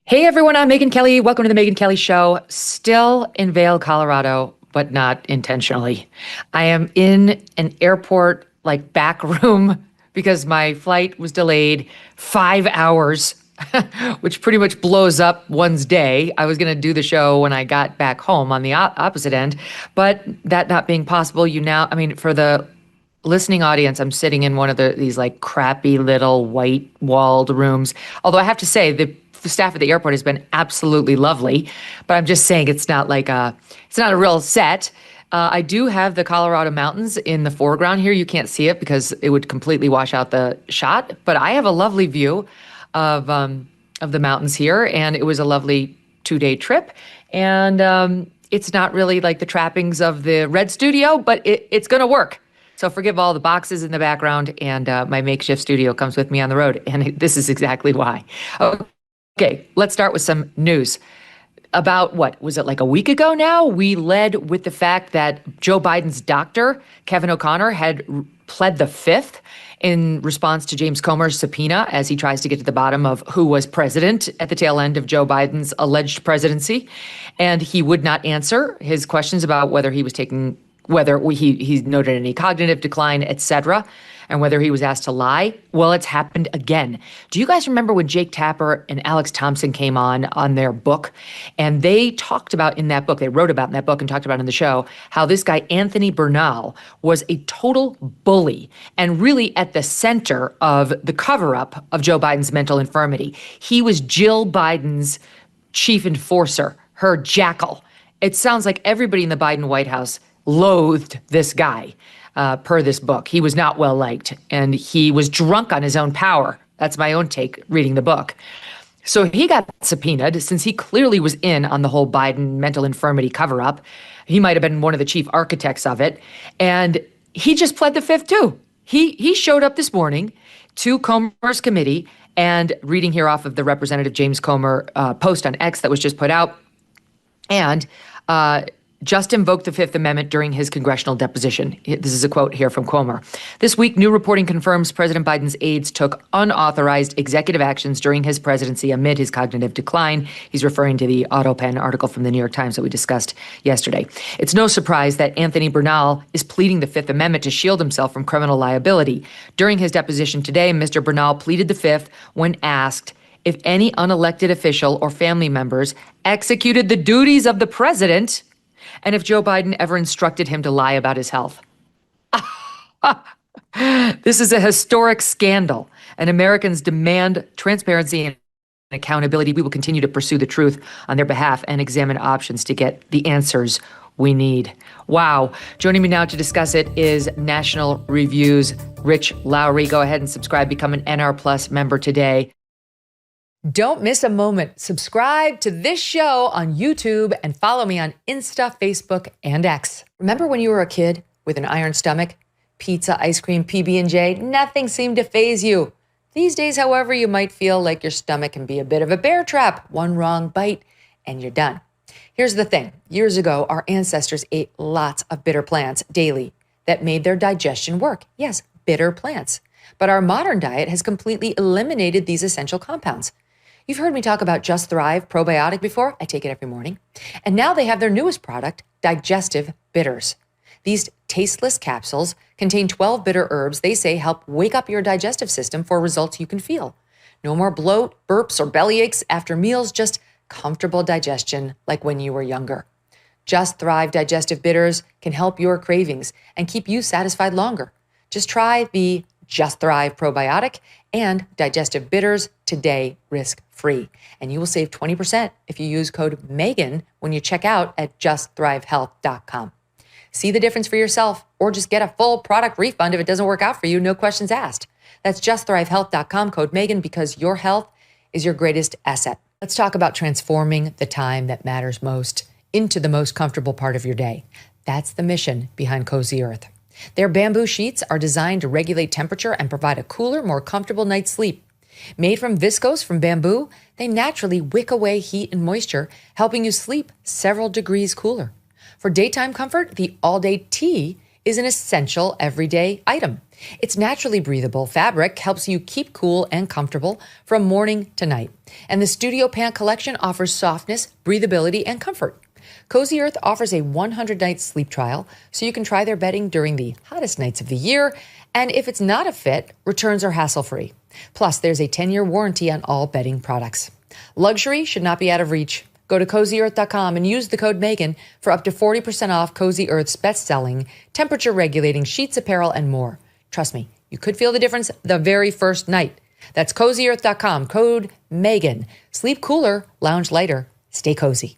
Hey everyone, I'm Megyn Kelly. Welcome to the Megyn Kelly Show. Still in Vail, Colorado, but not intentionally. I am in an airport back room because my flight was delayed 5 hours, which pretty much blows up one's day. I was going to do the show when I got back home on the opposite end, but that not being possible, for the listening audience, I'm sitting in one of these crappy little white walled rooms. Although I have to say the staff at the airport has been absolutely lovely, but I'm just saying it's not a real set. I do have the Colorado mountains in the foreground here. You can't see it because it would completely wash out the shot, but I have a lovely view of the mountains here, and it was a lovely 2-day trip. And it's not really like the trappings of the Red Studio, but it's going to work. So forgive all the boxes in the background, and my makeshift studio comes with me on the road, and this is exactly why. Okay, let's start with some news. About what was it, like a week ago now? We led with the fact that Joe Biden's doctor, Kevin O'Connor, had pled the fifth in response to James Comer's subpoena as he tries to get to the bottom of who was president at the tail end of Joe Biden's alleged presidency. And he would not answer his questions about whether he was taking, he noted any cognitive decline, et cetera, and whether he was asked to lie. Well, it's happened again. Do you guys remember when Jake Tapper and Alex Thompson came on their book? And they talked about in that book, they wrote about in that book and talked about in the show, how this guy, Anthony Bernal, was a total bully and really at the center of the cover-up of Joe Biden's mental infirmity. He was Jill Biden's chief enforcer, her jackal. It sounds like everybody in the Biden White House loathed this guy. Per this book. He was not well liked, and he was drunk on his own power. That's my own take reading the book. So he got subpoenaed since he clearly was in on the whole Biden mental infirmity cover-up. He might have been one of the chief architects of it, and he just pled the fifth too. He showed up this morning to Comer's committee, and reading here off of the Representative James Comer post on X that was just put out, and just invoked the Fifth Amendment during his congressional deposition. This is a quote here from Comer. This week, new reporting confirms President Biden's aides took unauthorized executive actions during his presidency amid his cognitive decline. He's referring to the Autopen article from the New York Times that we discussed yesterday. It's no surprise that Anthony Bernal is pleading the Fifth Amendment to shield himself from criminal liability. During his deposition today, Mr. Bernal pleaded the Fifth when asked if any unelected official or family members executed the duties of the president and if Joe Biden ever instructed him to lie about his health. This is a historic scandal, and Americans demand transparency and accountability. We will continue to pursue the truth on their behalf and examine options to get the answers we need. Wow. Joining me now to discuss it is National Review's Rich Lowry. Go ahead and subscribe, become an NR Plus member today. Don't miss a moment. Subscribe to this show on YouTube and follow me on Insta, Facebook, and X. Remember when you were a kid with an iron stomach? Pizza, ice cream, PB&J, nothing seemed to faze you. These days, however, you might feel like your stomach can be a bit of a bear trap. One wrong bite and you're done. Here's the thing. Years ago, our ancestors ate lots of bitter plants daily that made their digestion work. Yes, bitter plants. But our modern diet has completely eliminated these essential compounds. You've heard me talk about Just Thrive probiotic before. I take it every morning. And now they have their newest product, Digestive Bitters. These tasteless capsules contain 12 bitter herbs they say help wake up your digestive system for results you can feel. No more bloat, burps, or belly aches after meals, just comfortable digestion like when you were younger. Just Thrive Digestive Bitters can help your cravings and keep you satisfied longer. Just try the Just Thrive probiotic and Digestive Bitters today, risk-free. And you will save 20% if you use code Megyn when you check out at justthrivehealth.com. See the difference for yourself, or just get a full product refund if it doesn't work out for you, no questions asked. That's justthrivehealth.com, code Megyn, because your health is your greatest asset. Let's talk about transforming the time that matters most into the most comfortable part of your day. That's the mission behind Cozy Earth. Their bamboo sheets are designed to regulate temperature and provide a cooler, more comfortable night's sleep. Made from viscose from bamboo, they naturally wick away heat and moisture, helping you sleep several degrees cooler. For daytime comfort, the all-day tee is an essential everyday item. Its naturally breathable fabric helps you keep cool and comfortable from morning to night. And the Studio Pant collection offers softness, breathability, and comfort. Cozy Earth offers a 100-night sleep trial, so you can try their bedding during the hottest nights of the year. And if it's not a fit, returns are hassle-free. Plus, there's a 10-year warranty on all bedding products. Luxury should not be out of reach. Go to CozyEarth.com and use the code Megyn for up to 40% off Cozy Earth's best-selling, temperature-regulating sheets, apparel, and more. Trust me, you could feel the difference the very first night. That's CozyEarth.com, code Megyn. Sleep cooler, lounge lighter, stay cozy.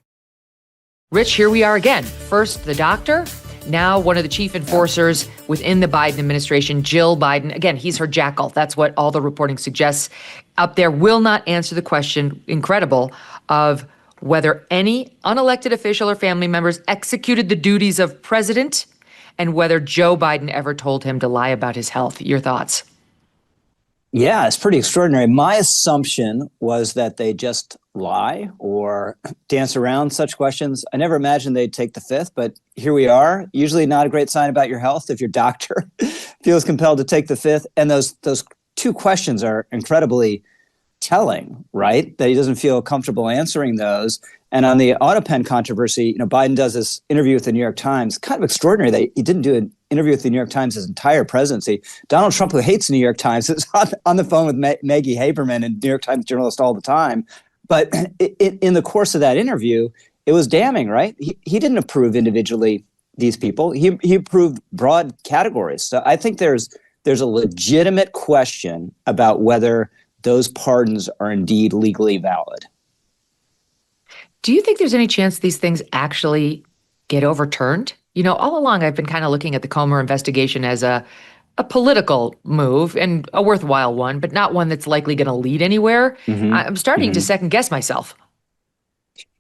Rich, here we are again. First, the doctor. Now, one of the chief enforcers within the Biden administration, Jill Biden. Again, he's her jackal. That's what all the reporting suggests. Up there will not answer the question, incredible, of whether any unelected official or family members executed the duties of president and whether Joe Biden ever told him to lie about his health. Your thoughts? Yeah, it's pretty extraordinary. My assumption was that they just lie or dance around such questions. I never imagined they'd take the fifth, but here we are. Usually not a great sign about your health if your doctor feels compelled to take the fifth. And those two questions are incredibly telling, right? That he doesn't feel comfortable answering those. And on the auto pen controversy, Biden does this interview with the New York Times. Kind of extraordinary that he didn't do an interview with the New York Times his entire presidency. Donald Trump, who hates the New York Times, is on the phone with Maggie Haberman, and New York Times journalist all the time. But in the course of that interview, it was damning, right? He didn't approve individually these people. He approved broad categories. So I think there's a legitimate question about whether those pardons are indeed legally valid. Do you think there's any chance these things actually get overturned? All along I've been kind of looking at the Comer investigation as a political move and a worthwhile one, but not one that's likely going to lead anywhere. Mm-hmm. I'm starting to second guess myself.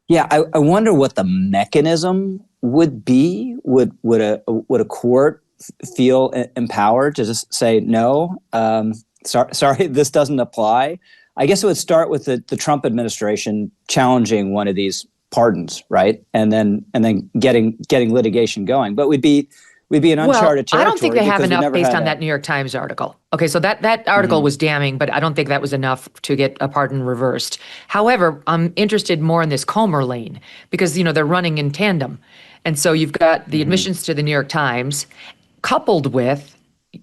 Yeah, I wonder what the mechanism would be. Would a court feel empowered to just say no? Sorry, this doesn't apply. I guess it would start with the Trump administration challenging one of these pardons, right, and then getting litigation going. But we'd be in uncharted territory. I don't think they have enough based on that New York Times article. Okay, so that article was damning, but I don't think that was enough to get a pardon reversed. However, I'm interested more in this Comer lane because they're running in tandem, and so you've got the admissions to the New York Times, coupled with.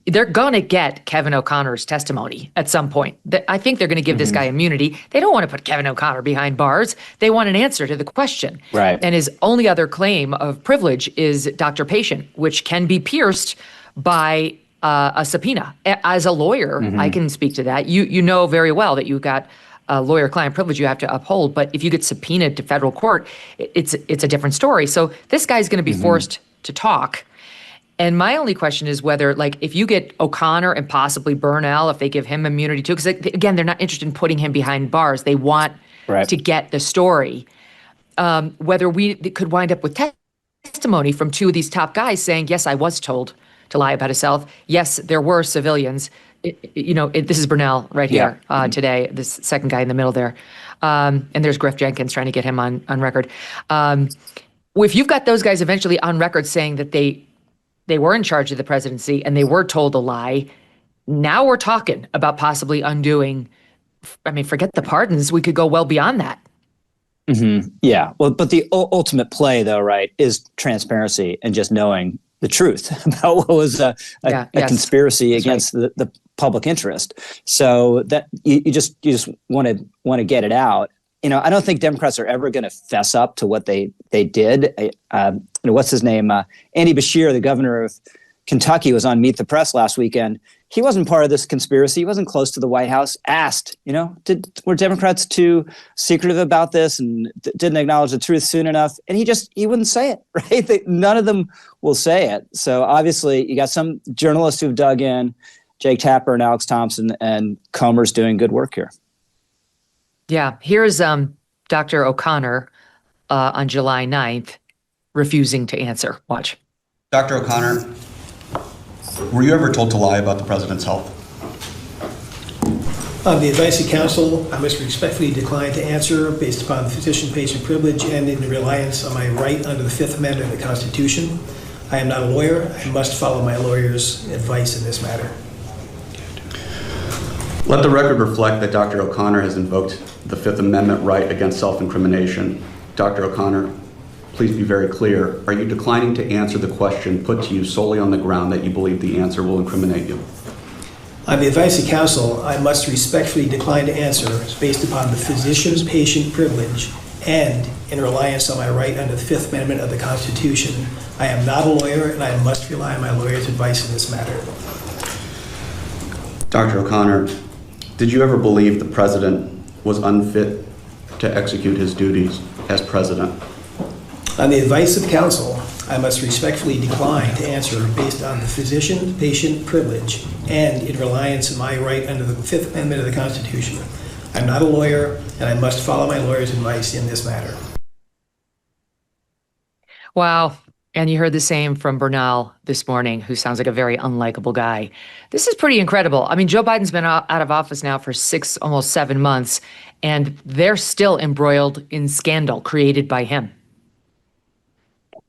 They're going to get Kevin O'Connor's testimony at some point. I think they're going to give this guy immunity. They don't want to put Kevin O'Connor behind bars. They want an answer to the question. Right. And his only other claim of privilege is Dr. Patient, which can be pierced by a subpoena. As a lawyer, I can speak to that. You know very well that you've got a lawyer-client privilege you have to uphold. But if you get subpoenaed to federal court, it's a different story. So this guy's going to be forced to talk. And my only question is whether, if you get O'Connor and possibly Burnell, if they give him immunity too, because, again, they're not interested in putting him behind bars. They want to get the story. Whether we could wind up with testimony from two of these top guys saying, yes, I was told to lie about his health. Yes, there were civilians. This is Burnell right here today, this second guy in the middle there. And there's Griff Jenkins trying to get him on record. If you've got those guys eventually on record saying that they were in charge of the presidency and they were told to lie. Now we're talking about possibly undoing. Forget the pardons. We could go well beyond that. Mm-hmm. Yeah. Well, but the ultimate play, though, right, is transparency and just knowing the truth about what was a conspiracy against the public interest. So that you just want to get it out. I don't think Democrats are ever going to fess up to what they did. What's his name? Andy Beshear, the governor of Kentucky, was on Meet the Press last weekend. He wasn't part of this conspiracy. He wasn't close to the White House. Asked, were Democrats too secretive about this and didn't acknowledge the truth soon enough? And he wouldn't say it, right? None of them will say it. So obviously you got some journalists who've dug in, Jake Tapper and Alex Thompson, and Comer's doing good work here. Yeah, here's Dr. O'Connor on July 9th refusing to answer. Watch. Dr. O'Connor, were you ever told to lie about the president's health? On the advice of counsel, I must respectfully decline to answer based upon the physician-patient privilege and in reliance on my right under the Fifth Amendment of the Constitution. I am not a lawyer. I must follow my lawyer's advice in this matter. Let the record reflect that Dr. O'Connor has invoked the Fifth Amendment right against self-incrimination. Dr. O'Connor, please be very clear. Are you declining to answer the question put to you solely on the ground that you believe the answer will incriminate you? On the advice of counsel, I must respectfully decline to answer based upon the physician-patient privilege and in reliance on my right under the Fifth Amendment of the Constitution. I am not a lawyer, and I must rely on my lawyer's advice in this matter. Dr. O'Connor, did you ever believe the president was unfit to execute his duties as president? On the advice of counsel, I must respectfully decline to answer based on the physician-patient privilege and in reliance on my right under the Fifth Amendment of the Constitution. I'm not a lawyer, and I must follow my lawyer's advice in this matter. Wow. And you heard the same from Bernal this morning, who sounds like a very unlikable guy. This is pretty incredible. I mean, Joe Biden's been out of office now for 6, almost 7 months, and they're still embroiled in scandal created by him.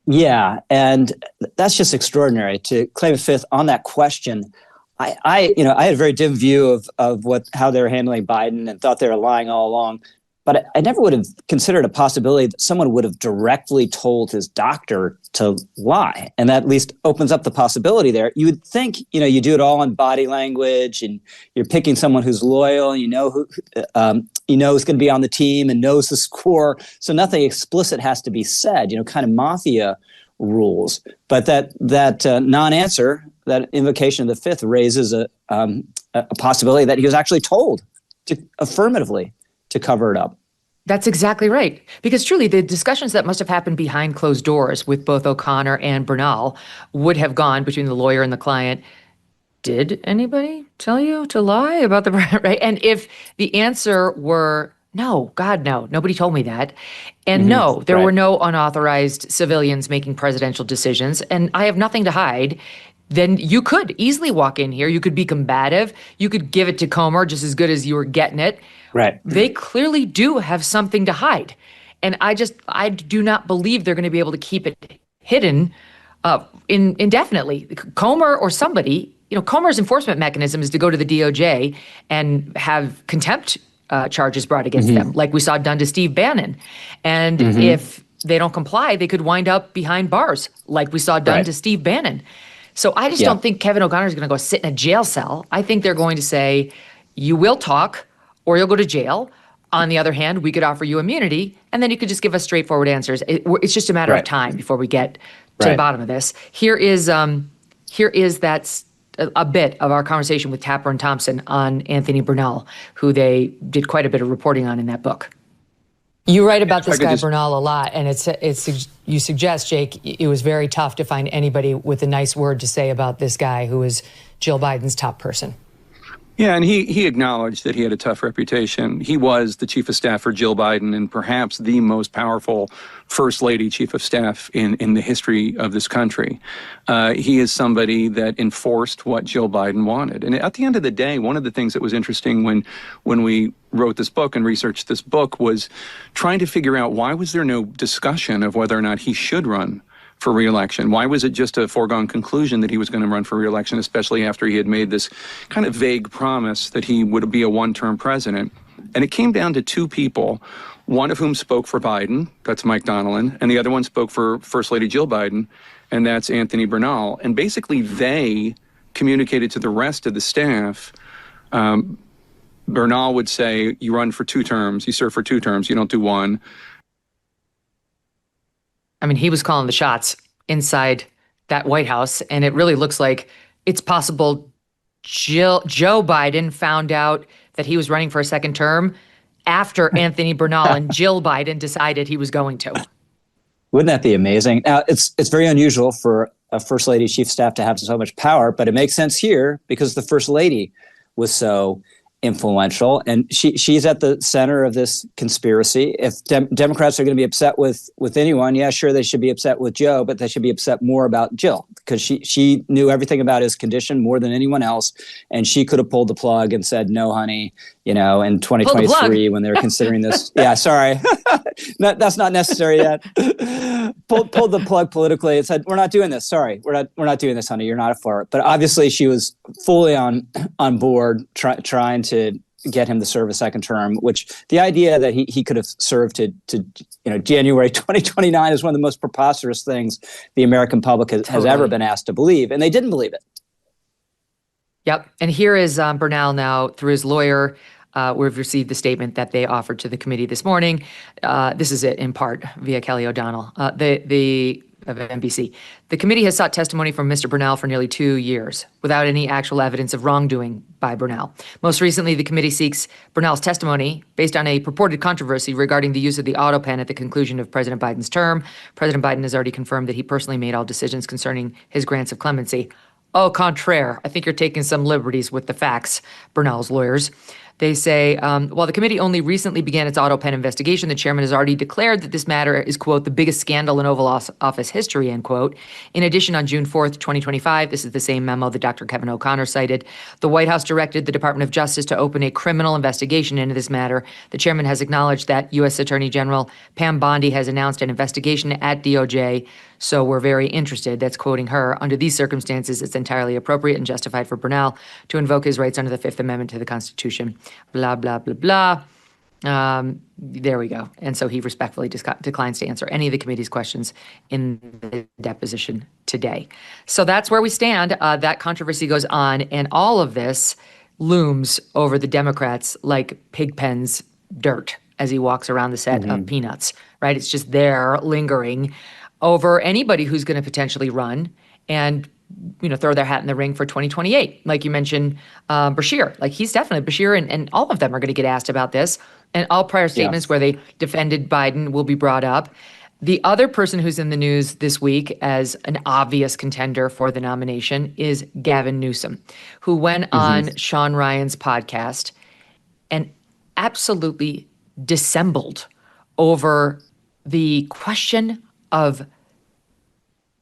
Yeah, and that's just extraordinary to claim a fifth on that question. I had a very dim view of how they were handling Biden and thought they were lying all along. But I never would have considered a possibility that someone would have directly told his doctor to lie. And that at least opens up the possibility there. You would think, you do it all in body language and you're picking someone who's loyal, and who's going to be on the team and knows the score. So nothing explicit has to be said, kind of mafia rules. But that non-answer, that invocation of the fifth, raises a possibility that he was actually told affirmatively to cover it up. That's exactly right. Because truly, the discussions that must have happened behind closed doors with both O'Connor and Bernal would have gone between the lawyer and the client. Did anybody tell you to lie about the right? And if the answer were no, God, no, nobody told me that. And no, there were no unauthorized civilians making presidential decisions, and I have nothing to hide, then you could easily walk in here. You could be combative. You could give it to Comer just as good as you were getting it. Right. They clearly do have something to hide. And I do not believe they're going to be able to keep it hidden indefinitely. Comer or somebody, Comer's enforcement mechanism is to go to the DOJ and have contempt charges brought against them, like we saw done to Steve Bannon. And if they don't comply, they could wind up behind bars, like we saw done to Steve Bannon. So I just don't think Kevin O'Connor is going to go sit in a jail cell. I think they're going to say, you will talk or you'll go to jail. On the other hand, we could offer you immunity, and then you could just give us straightforward answers. It's just a matter of time before we get to the bottom of this. Here is a bit of our conversation with Tapper and Thompson on Anthony Bernal, who they did quite a bit of reporting on in that book. You write about this guy Bernal a lot, and you suggest, Jake, it was very tough to find anybody with a nice word to say about this guy who was Jill Biden's top person. Yeah, and he acknowledged that he had a tough reputation. He was the chief of staff for Jill Biden and perhaps the most powerful first lady chief of staff in the history of this country. He is somebody that enforced what Jill Biden wanted. And at the end of the day, one of the things that was interesting when we wrote this book and researched this book was trying to figure out why was there no discussion of whether or not he should run for re-election? Why was it just a foregone conclusion that he was going to run for re-election, especially after he had made this kind of vague promise that he would be a one-term president? And it came down to two people, one of whom spoke for Biden, that's Mike Donnellan, and the other one spoke for First Lady Jill Biden, and that's Anthony Bernal. And basically they communicated to the rest of the staff. Bernal would say, you run for 2 terms, you serve for 2 terms, you don't do one. I mean, he was calling the shots inside that White House, and it really looks like it's possible Joe Biden found out that he was running for a second term after Anthony Bernal and Jill Biden decided he was going to. Wouldn't that be amazing? Now, it's very unusual for a First Lady Chief of Staff to have so much power, but it makes sense here because the First Lady was so influential, and she's at the center of this conspiracy. If Democrats are going to be upset with anyone, yeah, sure, they should be upset with Joe, but they should be upset more about Jill because she knew everything about his condition more than anyone else, and she could have pulled the plug and said, no, honey, in 2023 when they were considering this. Yeah, sorry, that's not necessary yet. pulled the plug politically and said, "We're not doing this. Sorry, we're not doing this, honey. You're not for it." But obviously, she was fully on board, trying to get him to serve a second term. Which the idea that he could have served to January 2029 is one of the most preposterous things the American public has ever been asked to believe, and they didn't believe it. Yep. And here is Bernal now through his lawyer. We've received the statement that they offered to the committee this morning. This is it in part via Kelly O'Donnell, of NBC. The committee has sought testimony from Mr. Bernal for nearly 2 years without any actual evidence of wrongdoing by Bernal. Most recently, the committee seeks Bernal's testimony based on a purported controversy regarding the use of the auto pen at the conclusion of President Biden's term. President Biden has already confirmed that he personally made all decisions concerning his grants of clemency. Au contraire, I think you're taking some liberties with the facts, Bernal's lawyers. They say, while the committee only recently began its auto pen investigation, the chairman has already declared that this matter is, quote, the biggest scandal in Oval Office history, end quote. In addition, on June 4th, 2025, this is the same memo that Dr. Kevin O'Connor cited, the White House directed the Department of Justice to open a criminal investigation into this matter. The chairman has acknowledged that U.S. Attorney General Pam Bondi has announced an investigation at DOJ. So we're very interested, that's quoting her. Under these circumstances, it's entirely appropriate and justified for Bernal to invoke his rights under the Fifth Amendment to the Constitution. Blah, blah, blah, blah. There we go. And so he respectfully declines to answer any of the committee's questions in the deposition today. So that's where we stand. That controversy goes on, and all of this looms over the Democrats like Pigpen's dirt as he walks around the set of Peanuts, right? It's just there lingering over anybody who's going to potentially run and, throw their hat in the ring for 2028. Like you mentioned, Bashir, like he's definitely Bashir, and all of them are going to get asked about this. And all prior statements where they defended Biden will be brought up. The other person who's in the news this week as an obvious contender for the nomination is Gavin Newsom, who went on Sean Ryan's podcast and absolutely dissembled over the question of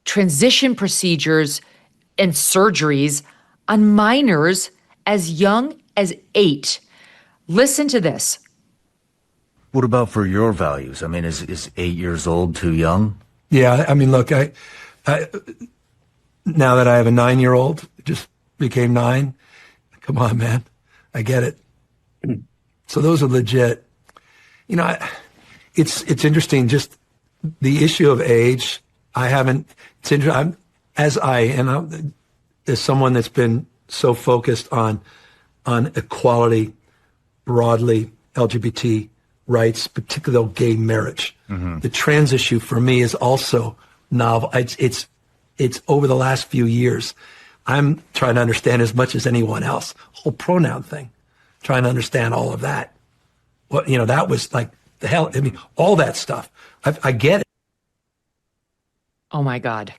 transition procedures and surgeries on minors as young as 8. Listen to this. What about for your values? I mean, is 8 years old too young? Yeah, I mean, look, I now that I have a 9-year-old, just became 9. Come on, man, I get it. So those are legit. It's interesting. Just the issue of age. It's interesting. As someone that's been so focused on equality broadly, LGBT rights, particularly gay marriage. The trans issue for me is also novel. It's over the last few years. I'm trying to understand as much as anyone else. Whole pronoun thing, trying to understand all of that. That was like the hell. I mean, all that stuff. I get it. Oh my God.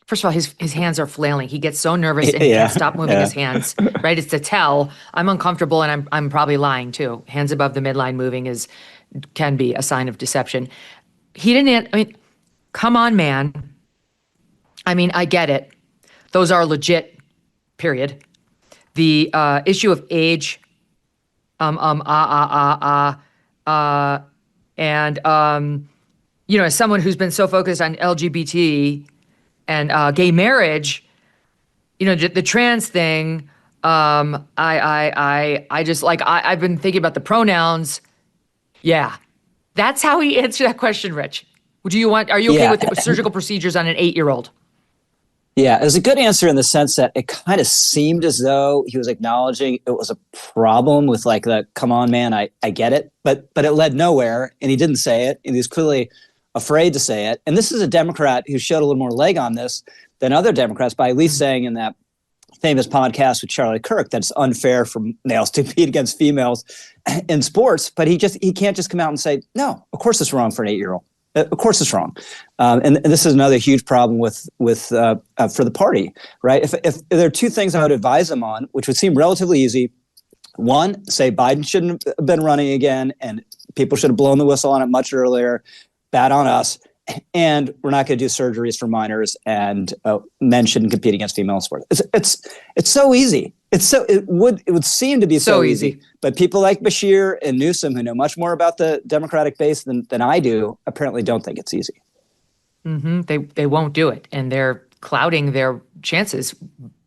First of all, his hands are flailing. He gets so nervous and he can't stop moving his hands, right? It's to tell I'm uncomfortable, and I'm probably lying too. Hands above the midline moving can be a sign of deception. He didn't, come on, man. I get it. Those are legit, period. The issue of age, and as someone who's been so focused on LGBT and gay marriage, the trans thing, I just I've been thinking about the pronouns. Yeah, that's how he answered that question, Rich. Are you okay with surgical procedures on an 8-year-old? Yeah, it was a good answer in the sense that it kind of seemed as though he was acknowledging it was a problem with come on, man, I get it. But it led nowhere, and he didn't say it, and he's clearly afraid to say it. And this is a Democrat who showed a little more leg on this than other Democrats by at least saying in that famous podcast with Charlie Kirk that it's unfair for males to compete against females in sports. But he can't just come out and say, no, of course it's wrong for an 8-year-old. Of course it's wrong. And this is another huge problem with for the party, right? If there are two things I would advise them on, which would seem relatively easy. One, say Biden shouldn't have been running again and people should have blown the whistle on it much earlier. Bad on us. And we're not going to do surgeries for minors, and men shouldn't compete against female sports. It's so easy. It would seem to be so easy. But people like Bashir and Newsom, who know much more about the Democratic base than I do, apparently don't think it's easy. They won't do it, and they're clouding their chances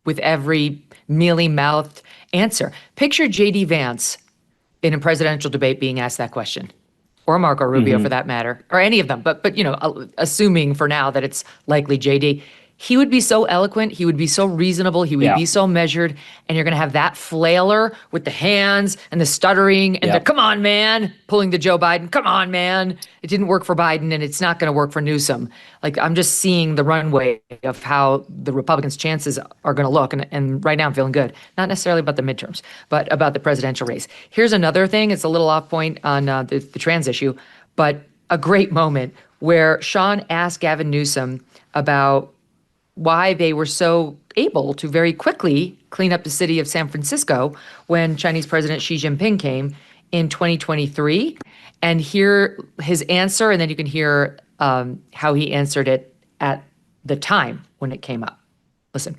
with every mealy-mouthed answer. Picture J.D. Vance in a presidential debate being asked that question, or Marco Rubio for that matter, or any of them. But assuming for now that it's likely J.D., he would be so eloquent, he would be so reasonable, he would be so measured, and you're going to have that flailer with the hands and the stuttering and the come on, man, pulling the Joe Biden, come on, man. It didn't work for Biden, and it's not going to work for Newsom. Like, I'm just seeing the runway of how the Republicans' chances are going to look, and right now I'm feeling good. Not necessarily about the midterms, but about the presidential race. Here's another thing. It's a little off point on the trans issue, but a great moment where Sean asked Gavin Newsom about why they were so able to very quickly clean up the city of San Francisco when Chinese President Xi Jinping came in 2023. And hear his answer, and then you can hear how he answered it at the time when it came up. Listen.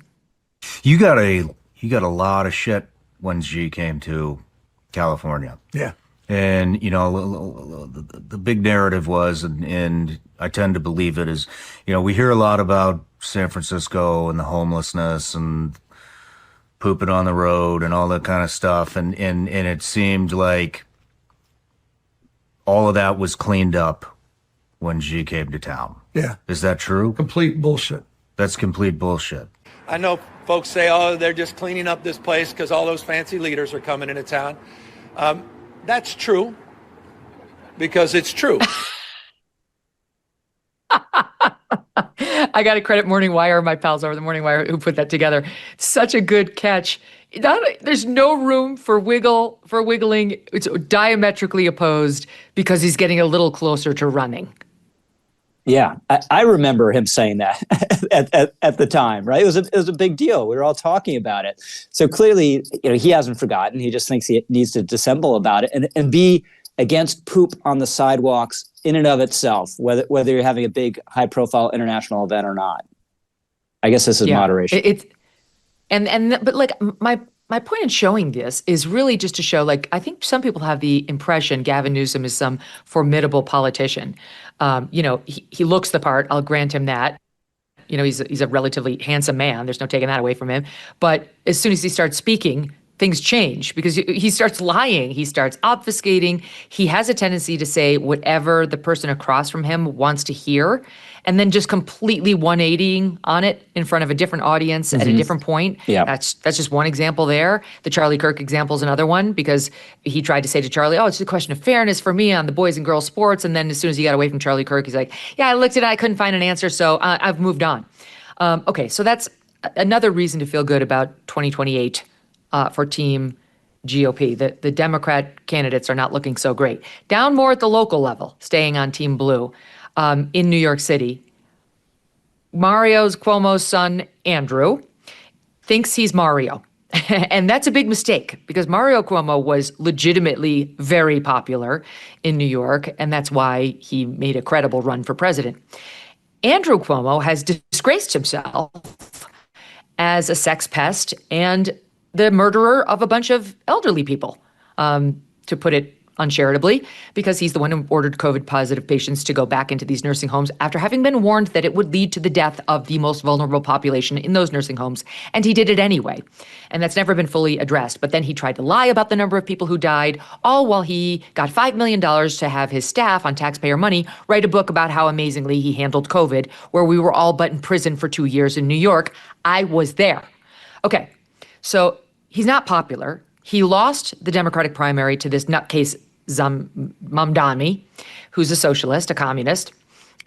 You got a lot of shit when Xi came to California. Yeah. And, the big narrative was, and I tend to believe it, is, we hear a lot about San Francisco and the homelessness and pooping on the road and all that kind of stuff. And it seemed like all of that was cleaned up when Xi came to town. Yeah. Is that true? Complete bullshit. That's complete bullshit. I know folks say, oh, they're just cleaning up this place because all those fancy leaders are coming into town. That's true, because it's true. I got to credit Morning Wire, my pals over the Morning Wire who put that together. Such a good catch. There's no room for wiggling. It's diametrically opposed because he's getting a little closer to running. Yeah, I remember him saying that at the time, right? It was a big deal. We were all talking about it. So clearly, he hasn't forgotten. He just thinks he needs to dissemble about it and be against poop on the sidewalks in and of itself, whether you're having a big, high-profile international event or not. I guess this is moderation. But like my point in showing this is really just to show, like, I think some people have the impression Gavin Newsom is some formidable politician. He looks the part. I'll grant him that. He's a relatively handsome man. There's no taking that away from him. But as soon as he starts speaking, things change because he starts lying. He starts obfuscating. He has a tendency to say whatever the person across from him wants to hear, and then just completely 180ing on it in front of a different audience at a different point. Yeah. That's just one example there. The Charlie Kirk example is another one because he tried to say to Charlie, oh, it's a question of fairness for me on the boys and girls sports. And then as soon as he got away from Charlie Kirk, he's like, yeah, I looked at it. I couldn't find an answer. So I've moved on. Okay, so that's another reason to feel good about 2028 for Team GOP. The Democrat candidates are not looking so great. Down more at the local level, staying on Team Blue. In New York City, Cuomo's son, Andrew, thinks he's Mario. And that's a big mistake because Mario Cuomo was legitimately very popular in New York, and that's why he made a credible run for president. Andrew Cuomo has disgraced himself as a sex pest and the murderer of a bunch of elderly people, to put it uncharitably, because he's the one who ordered COVID-positive patients to go back into these nursing homes after having been warned that it would lead to the death of the most vulnerable population in those nursing homes. And he did it anyway. And that's never been fully addressed. But then he tried to lie about the number of people who died, all while he got $5 million to have his staff on taxpayer money write a book about how amazingly he handled COVID, where we were all but in prison for 2 years in New York. I was there. Okay, so he's not popular. He lost the Democratic primary to this nutcase Mamdani, who's a socialist, a communist.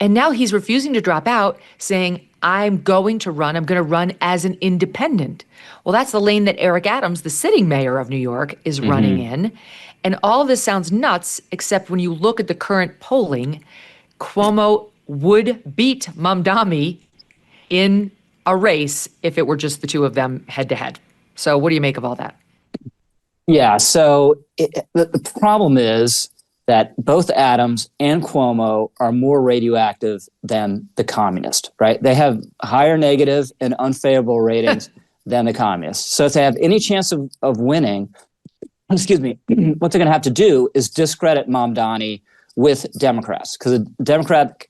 And now he's refusing to drop out, saying, I'm going to run as an independent. Well, that's the lane that Eric Adams, the sitting mayor of New York, is running in. And all of this sounds nuts, except when you look at the current polling, Cuomo would beat Mamdani in a race if it were just the two of them head to head. So what do you make of all that? Yeah, so the problem is that both Adams and Cuomo are more radioactive than the communist, right? They have higher negative and unfavorable ratings than the communists. So if they have any chance of winning, what they're going to have to do is discredit Mamdani with Democrats, because the Democrat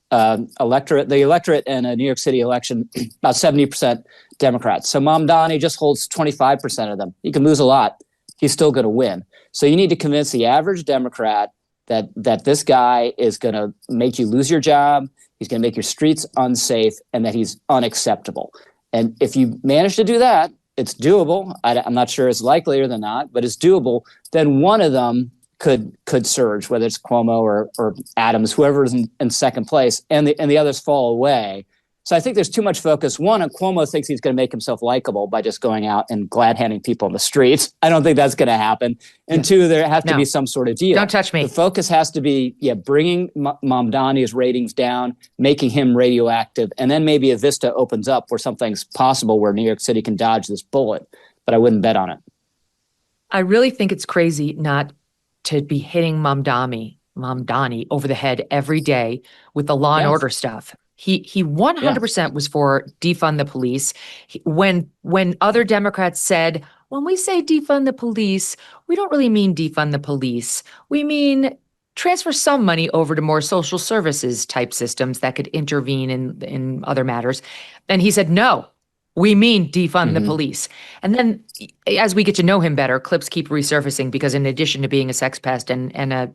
electorate in a New York City election, about 70% Democrats. So Mamdani just holds 25% of them. He can lose a lot. He's still going to win. So you need to convince the average Democrat that this guy is going to make you lose your job, he's going to make your streets unsafe, and that he's unacceptable. And if you manage to do that, it's doable. I'm not sure it's likelier than not, but it's doable. Then one of them could surge, whether it's Cuomo or Adams, whoever is in second place, and the others fall away. So I think there's too much focus. One, Cuomo thinks he's going to make himself likable by just going out and glad-handing people on the streets. I don't think that's going to happen. And two, there has to be some sort of deal. Don't touch me. The focus has to be, bringing Mamdani's ratings down, making him radioactive, and then maybe a vista opens up where something's possible where New York City can dodge this bullet. But I wouldn't bet on it. I really think it's crazy not to be hitting Mamdani over the head every day with the law and order stuff. He 100% was for defund the police. When other Democrats said, when we say defund the police, we don't really mean defund the police. We mean transfer some money over to more social services type systems that could intervene in other matters. And he said, no, we mean defund the police. And then as we get to know him better, clips keep resurfacing because in addition to being a sex pest and a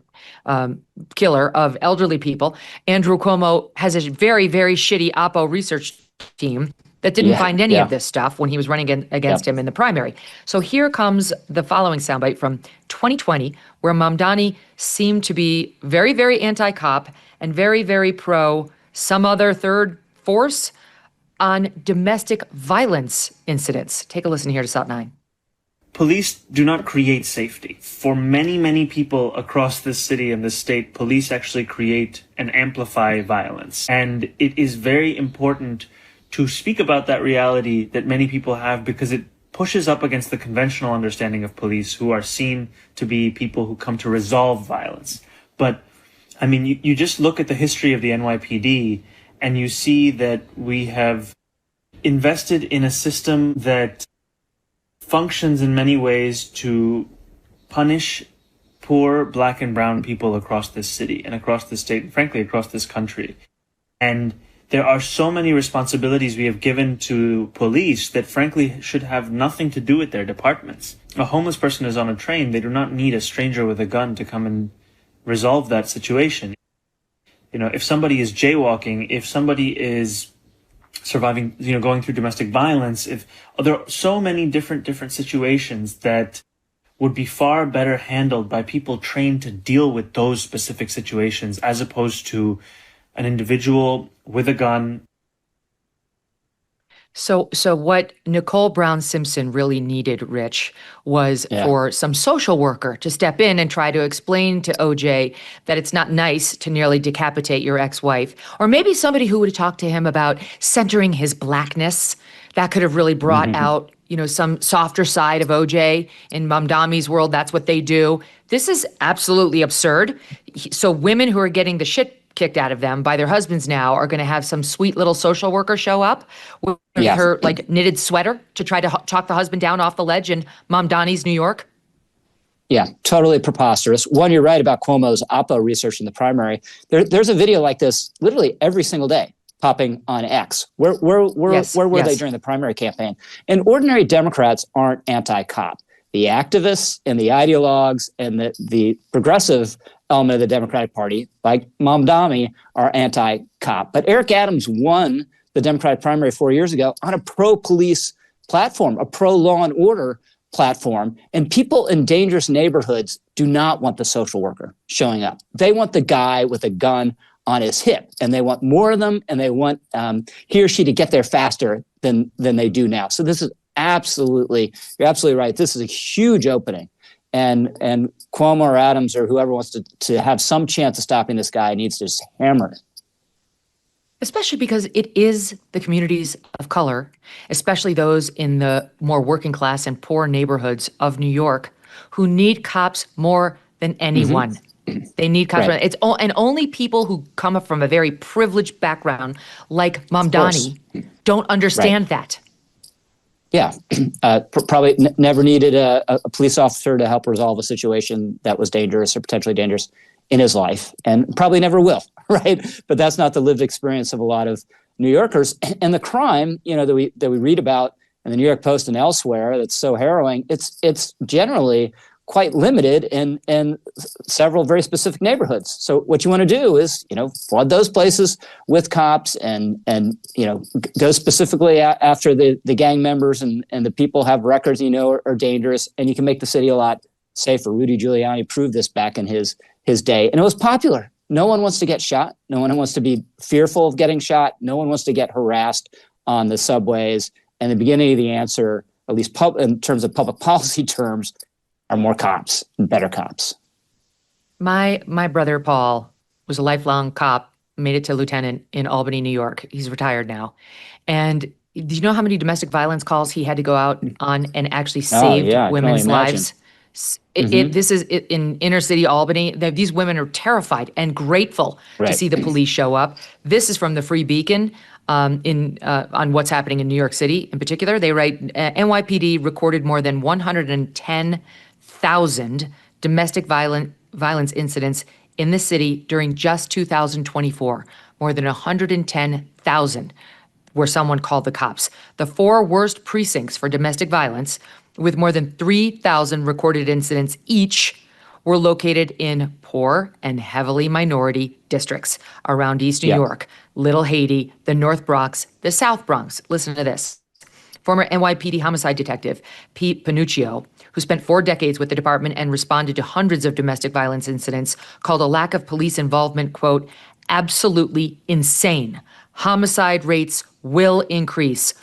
killer of elderly people, Andrew Cuomo has a very, very shitty Oppo research team that didn't find any of this stuff when he was running against him in the primary. So here comes the following soundbite from 2020, where Mamdani seemed to be very, very anti-cop and very, very pro some other third force on domestic violence incidents. Take a listen here to SOT 9. Police do not create safety. For many, many people across this city and this state, police actually create and amplify violence. And it is very important to speak about that reality that many people have because it pushes up against the conventional understanding of police, who are seen to be people who come to resolve violence. But, I mean, you just look at the history of the NYPD and you see that we have invested in a system that functions in many ways to punish poor Black and brown people across this city and across this state, and frankly, across this country. And there are so many responsibilities we have given to police that frankly should have nothing to do with their departments. A homeless person is on a train. They do not need a stranger with a gun to come and resolve that situation. You know, if somebody is jaywalking, if somebody is surviving, going through domestic violence, if there are so many different situations that would be far better handled by people trained to deal with those specific situations as opposed to an individual with a gun. So what Nicole Brown Simpson really needed, Rich, was for some social worker to step in and try to explain to OJ that it's not nice to nearly decapitate your ex-wife. Or maybe somebody who would talk to him about centering his Blackness. That could have really brought out, some softer side of OJ. In Mamdani's world, that's what they do. This is absolutely absurd. So women who are getting the shit kicked out of them by their husbands now are going to have some sweet little social worker show up with her knitted sweater to try to talk the husband down off the ledge in Mamdani's New York. Yeah, totally preposterous. One, you're right about Cuomo's Oppo research in the primary. There's a video like this literally every single day popping on X. Where were they during the primary campaign? And ordinary Democrats aren't anti-cop. The activists and the ideologues and the progressive element of the Democratic Party, like Mamdani, are anti-cop. But Eric Adams won the Democratic primary 4 years ago on a pro-police platform, a pro-law and order platform. And people in dangerous neighborhoods do not want the social worker showing up. They want the guy with a gun on his hip, and they want more of them, and they want he or she to get there faster than they do now. So this is you're absolutely right. This is a huge opening. And Cuomo or Adams or whoever wants to have some chance of stopping this guy needs to just hammer it. Especially because it is the communities of color, especially those in the more working class and poor neighborhoods of New York, who need cops more than anyone. They need cops. Right. And only people who come from a very privileged background, like Mamdani, don't understand that. Yeah, probably never needed a police officer to help resolve a situation that was dangerous or potentially dangerous in his life, and probably never will, right? But that's not the lived experience of a lot of New Yorkers. And the crime, that we read about in the New York Post and elsewhere that's so harrowing, it's generally quite limited in several very specific neighborhoods. So what you want to do is, flood those places with cops and go specifically after the gang members and the people have records, are dangerous, and you can make the city a lot safer. Rudy Giuliani proved this back in his day, and it was popular. No one wants to get shot. No one wants to be fearful of getting shot. No one wants to get harassed on the subways. And the beginning of the answer, at least in terms of public policy terms, are more cops and better cops. My brother, Paul, was a lifelong cop, made it to lieutenant in Albany, New York. He's retired now. And do you know how many domestic violence calls he had to go out on and actually save women's lives? This is in inner city Albany. These women are terrified and grateful to see the police show up. This is from the Free Beacon on what's happening in New York City in particular. They write, NYPD recorded more than 110,000 domestic violence incidents in the city during just 2024. More than 110,000 where someone called the cops. The 4 worst precincts for domestic violence, with more than 3,000 recorded incidents each, were located in poor and heavily minority districts around East New York, Little Haiti, the North Bronx, the South Bronx. Listen to this. Former NYPD homicide detective Pete Panuccio, who spent 4 decades with the department and responded to hundreds of domestic violence incidents, called a lack of police involvement, quote, absolutely insane. Homicide rates will increase.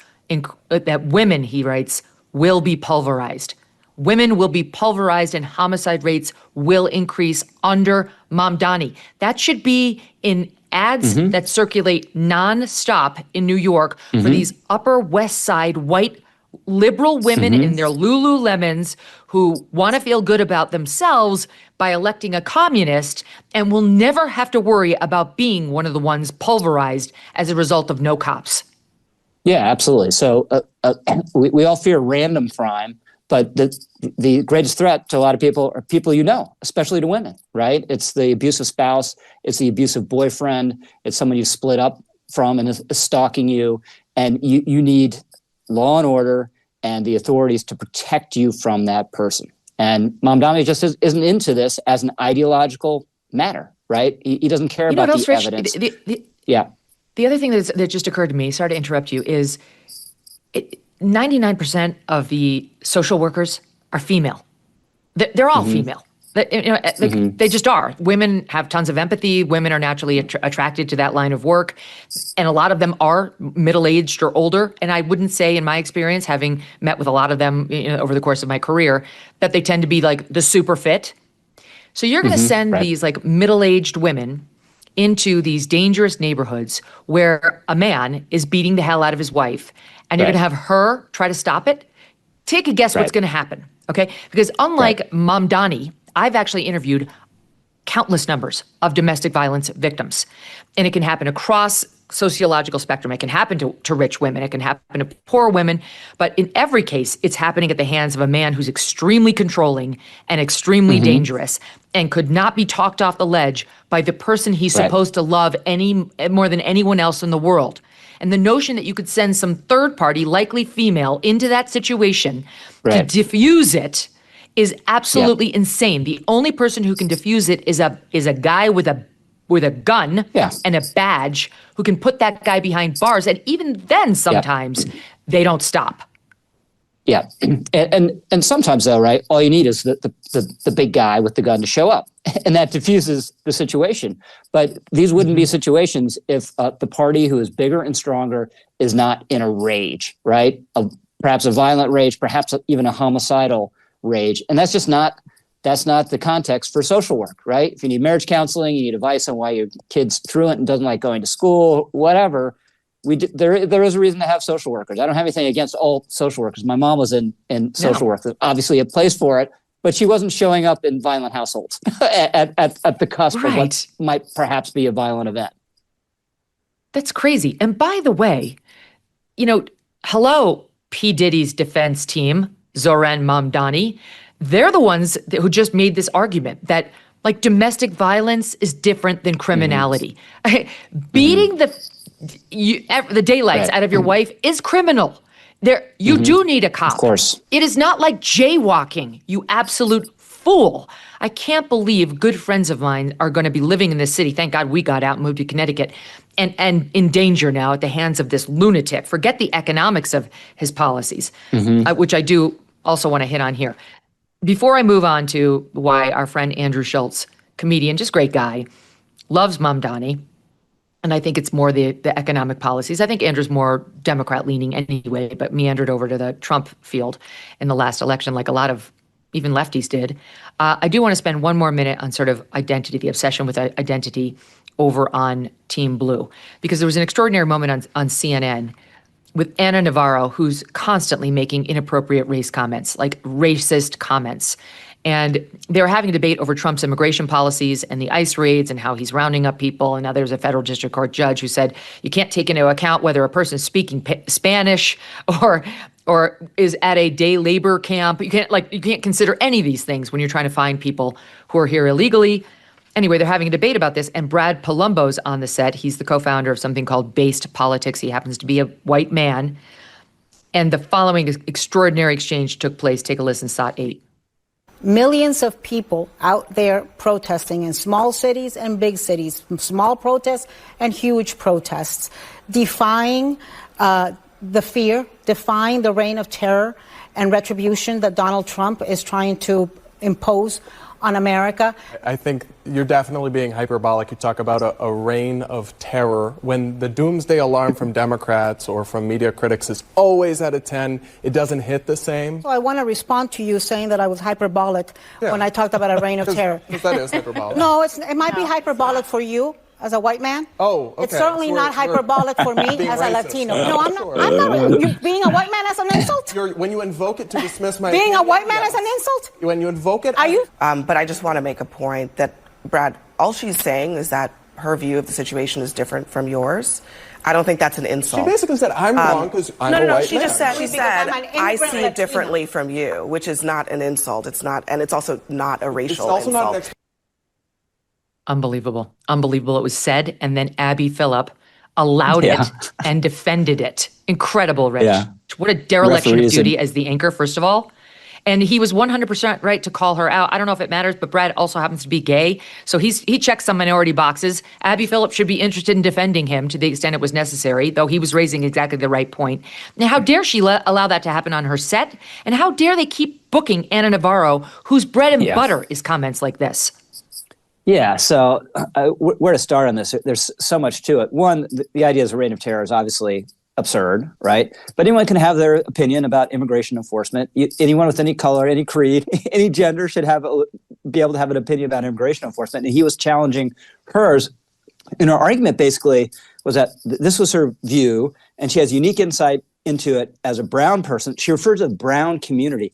That women, he writes, will be pulverized. Women will be pulverized and homicide rates will increase under Mamdani. That should be in ads that circulate nonstop in New York for these Upper West Side white liberal women in their Lululemons who want to feel good about themselves by electing a communist and will never have to worry about being one of the ones pulverized as a result of no cops. Yeah, absolutely. So we all fear random crime, but the greatest threat to a lot of people are people especially to women, right? It's the abusive spouse, it's the abusive boyfriend, it's someone you split up from and is stalking you, and you need law and order and the authorities to protect you from that person. And Mamdani just isn't into this as an ideological matter, right? He doesn't care about the evidence. The other thing that just occurred to me, sorry to interrupt you, is 99% of the social workers are female. They're all female. They just are. Women have tons of empathy. Women are naturally attracted to that line of work. And a lot of them are middle-aged or older. And I wouldn't say, in my experience, having met with a lot of them over the course of my career, that they tend to be like the super fit. So you're going to send these like middle-aged women into these dangerous neighborhoods where a man is beating the hell out of his wife, and you're going to have her try to stop it. Take a guess what's going to happen, okay? Because unlike Mamdani, I've actually interviewed countless numbers of domestic violence victims, and it can happen across sociological spectrum. It can happen to rich women. It can happen to poor women. But in every case, it's happening at the hands of a man who's extremely controlling and extremely dangerous and could not be talked off the ledge by the person he's supposed to love any more than anyone else in the world. And the notion that you could send some third party, likely female, into that situation to diffuse it is absolutely insane. The only person who can diffuse it is a guy with a gun and a badge who can put that guy behind bars. And even then, sometimes they don't stop. Yeah. And sometimes, though, right, all you need is the big guy with the gun to show up. And that diffuses the situation. But these wouldn't be situations if the party who is bigger and stronger is not in a rage, right? Perhaps a violent rage, perhaps even a homicidal rage. And that's just not the context for social work, right? If you need marriage counseling, you need advice on why your kid's truant and doesn't like going to school, whatever, there is a reason to have social workers. I don't have anything against all social workers. My mom was in social work. There's obviously a place for it, but she wasn't showing up in violent households at the cusp of what might perhaps be a violent event. That's crazy. And by the way, hello, P. Diddy's defense team, Zoran Mamdani. They're the ones who just made this argument that Like domestic violence is different than criminality. Beating the daylights out of your wife is criminal. You do need a cop. Of course. It is not like jaywalking, you absolute fool. I can't believe good friends of mine are going to be living in this city. Thank God we got out and moved to Connecticut, and in danger now at the hands of this lunatic. Forget the economics of his policies, which I do also want to hit on here. Before I move on to why our friend Andrew Schultz, comedian, just great guy, loves Mamdani, and I think it's more the economic policies. I think Andrew's more Democrat-leaning anyway, but meandered over to the Trump field in the last election like a lot of even lefties did. I do want to spend one more minute on sort of identity, the obsession with identity over on Team Blue, because there was an extraordinary moment on CNN with Ana Navarro, who's constantly making inappropriate race comments, like racist comments. And they were having a debate over Trump's immigration policies and the ICE raids and how he's rounding up people. And now there's a federal district court judge who said you can't take into account whether a person's speaking Spanish or is at a day labor camp. You can't consider any of these things when you're trying to find people who are here illegally. Anyway, they're having a debate about this, and Brad Palumbo's on the set. He's the co-founder of something called Based Politics. He happens to be a white man. And the following extraordinary exchange took place. Take a listen, SOT 8. Millions of people out there protesting in small cities and big cities, small protests and huge protests, defying the fear, defying the reign of terror and retribution that Donald Trump is trying to impose on America. I think you're definitely being hyperbolic. You talk about a reign of terror. When the doomsday alarm from Democrats or from media critics is always at a 10, it doesn't hit the same. So I want to respond to you saying that I was hyperbolic when I talked about a reign of terror. Because that is hyperbolic. No, it might be hyperbolic for you as a white man. Oh, okay. It's certainly not hyperbolic for me as a Latino. No, I'm not. Sure. I'm not. You being a white man as an insult? When you invoke it to dismiss my Being opinion, a white man yes. as an insult? When you invoke it, Are you? But I just want to make a point that, Brad, all she's saying is that her view of the situation is different from yours. I don't think that's an insult. She basically said I'm wrong because I'm a white man. She just said, I see Latino. it differently from you, which is not an insult. It's not, and it's also not a racial It's also insult. not an Unbelievable. Unbelievable. It was said, and then Abby Phillip allowed it and defended it. Incredible, Rich. Yeah. What a dereliction Referees of duty as the anchor, first of all. And he was 100% right to call her out. I don't know if it matters, but Brad also happens to be gay. So he checks some minority boxes. Abby Phillip should be interested in defending him to the extent it was necessary, though he was raising exactly the right point. Now, how dare she allow that to happen on her set? And how dare they keep booking Ana Navarro, whose bread and butter is comments like this? Yeah, so where to start on this? There's so much to it. One, the idea of a reign of terror is obviously absurd, right? But anyone can have their opinion about immigration enforcement. Anyone with any color, any creed, any gender should be able to have an opinion about immigration enforcement. And he was challenging hers. And her argument basically was that this was her view, and she has unique insight into it as a brown person. She refers to the brown community.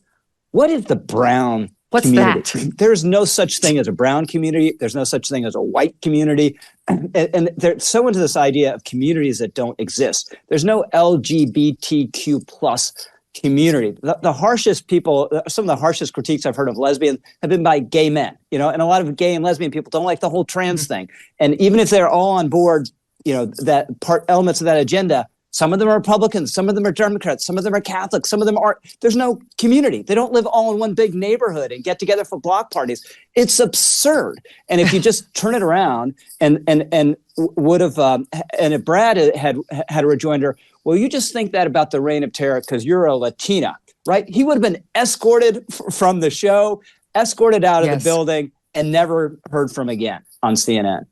What is the brown What's community? that? There's no such thing as a brown community. There's no such thing as a white community. And they're so into this idea of communities that don't exist. There's no LGBTQ plus community. The harshest people, some of the harshest critiques I've heard of lesbians have been by gay men, and a lot of gay and lesbian people don't like the whole trans thing. And even if they're all on board, that elements of that agenda, some of them are Republicans, some of them are Democrats, some of them are Catholics, some of them aren't. There's no community. They don't live all in one big neighborhood and get together for block parties. It's absurd. And if you just turn it around and would have, and if Brad had a rejoinder, well, you just think that about the reign of terror because you're a Latina, right? He would have been escorted from the show, escorted out of the building, and never heard from again on CNN.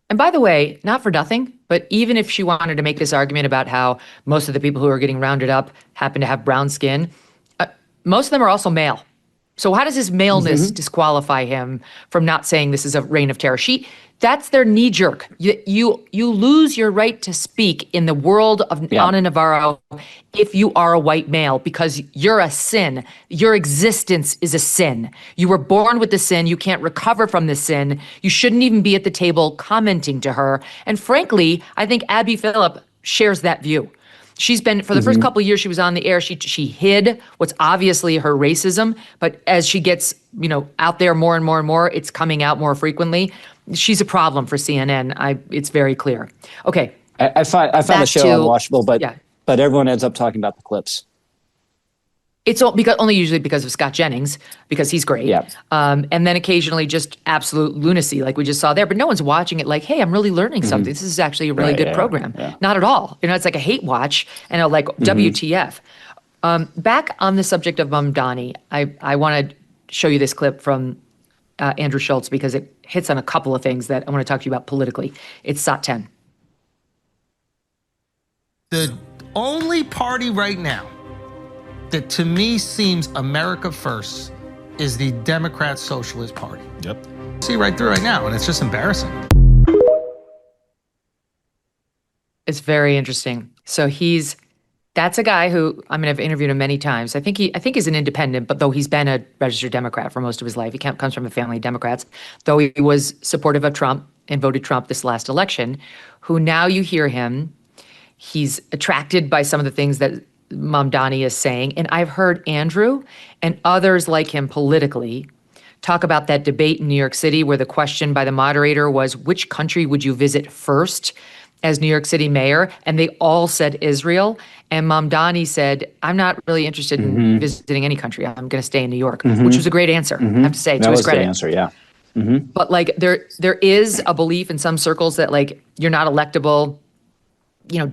And by the way, not for nothing, but even if she wanted to make this argument about how most of the people who are getting rounded up happen to have brown skin, most of them are also male. So how does his maleness disqualify him from not saying this is a reign of terror? That's their knee jerk. You lose your right to speak in the world of Ana Navarro if you are a white male because you're a sin. Your existence is a sin. You were born with the sin. You can't recover from the sin. You shouldn't even be at the table commenting to her. And frankly, I think Abby Phillip shares that view. She's been, for the first couple of years she was on the air, she hid what's obviously her racism, but as she gets, out there more and more and more, it's coming out more frequently. She's a problem for CNN. It's very clear. Okay. I found the show unwatchable, but everyone ends up talking about the clips. It's only usually because of Scott Jennings, because he's great. Yeah. And then occasionally just absolute lunacy like we just saw there. But no one's watching it like, hey, I'm really learning something. This is actually a really good program. Yeah. Not at all. It's like a hate watch and WTF. Back on the subject of Mamdani, I want to show you this clip from Andrew Schultz because it hits on a couple of things that I want to talk to you about politically. It's SOT 10. The only party right now that to me seems America first is the Democrat Socialist Party. Yep. See right through right now, and it's just embarrassing. It's very interesting. So that's a guy who, I've interviewed him many times. I think he's an independent, but though he's been a registered Democrat for most of his life, he comes from a family of Democrats, though he was supportive of Trump and voted Trump this last election, who now you hear him, he's attracted by some of the things that Mamdani is saying. And I've heard Andrew and others like him politically talk about that debate in New York City where the question by the moderator was, which country would you visit first as New York City mayor? And they all said Israel. And Mamdani said, I'm not really interested in visiting any country. I'm going to stay in New York, which was a great answer, I have to say, to his credit. That was the answer, yeah. But there is a belief in some circles that you're not electable,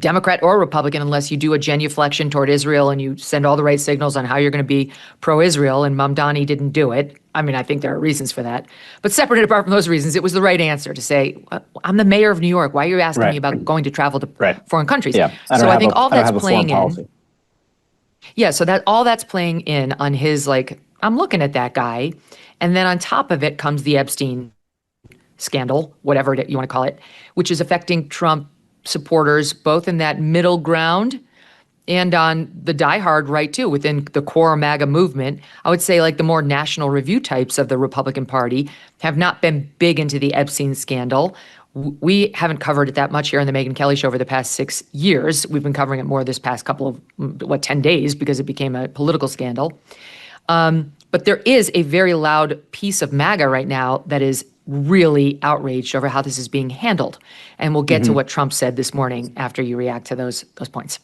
Democrat or Republican, unless you do a genuflection toward Israel and you send all the right signals on how you're going to be pro-Israel, and Mamdani didn't do it. I think there are reasons for that. But separate and apart from those reasons, it was the right answer to say, I'm the mayor of New York. Why are you asking me about going to travel to foreign countries? Yeah. So I think all that's playing in. Yeah, so all that's playing in on his, I'm looking at that guy. And then on top of it comes the Epstein scandal, whatever you want to call it, which is affecting Trump supporters both in that middle ground and on the diehard right too, within the core MAGA movement. I would say the more National Review types of the Republican Party have not been big into the Epstein scandal. We haven't covered it that much here on the Megyn Kelly Show over the past 6 years. We've been covering it more this past couple of, 10 days because it became a political scandal. But there is a very loud piece of MAGA right now that is really outraged over how this is being handled. And we'll get to what Trump said this morning after you react to those points.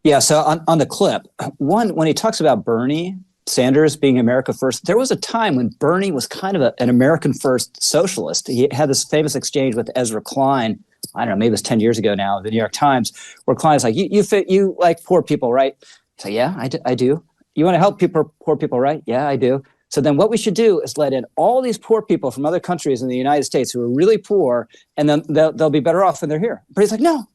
Yeah, so on the clip, when he talks about Bernie Sanders being America first, there was a time when Bernie was kind of an American first socialist. He had this famous exchange with Ezra Klein, I don't know, maybe it was 10 years ago now, the New York Times, where Klein's like, you like poor people, right? So yeah, I do. You want to help poor people, right? Yeah, I do. So then what we should do is let in all these poor people from other countries in the United States who are really poor, and then they'll be better off when they're here. But he's like, no,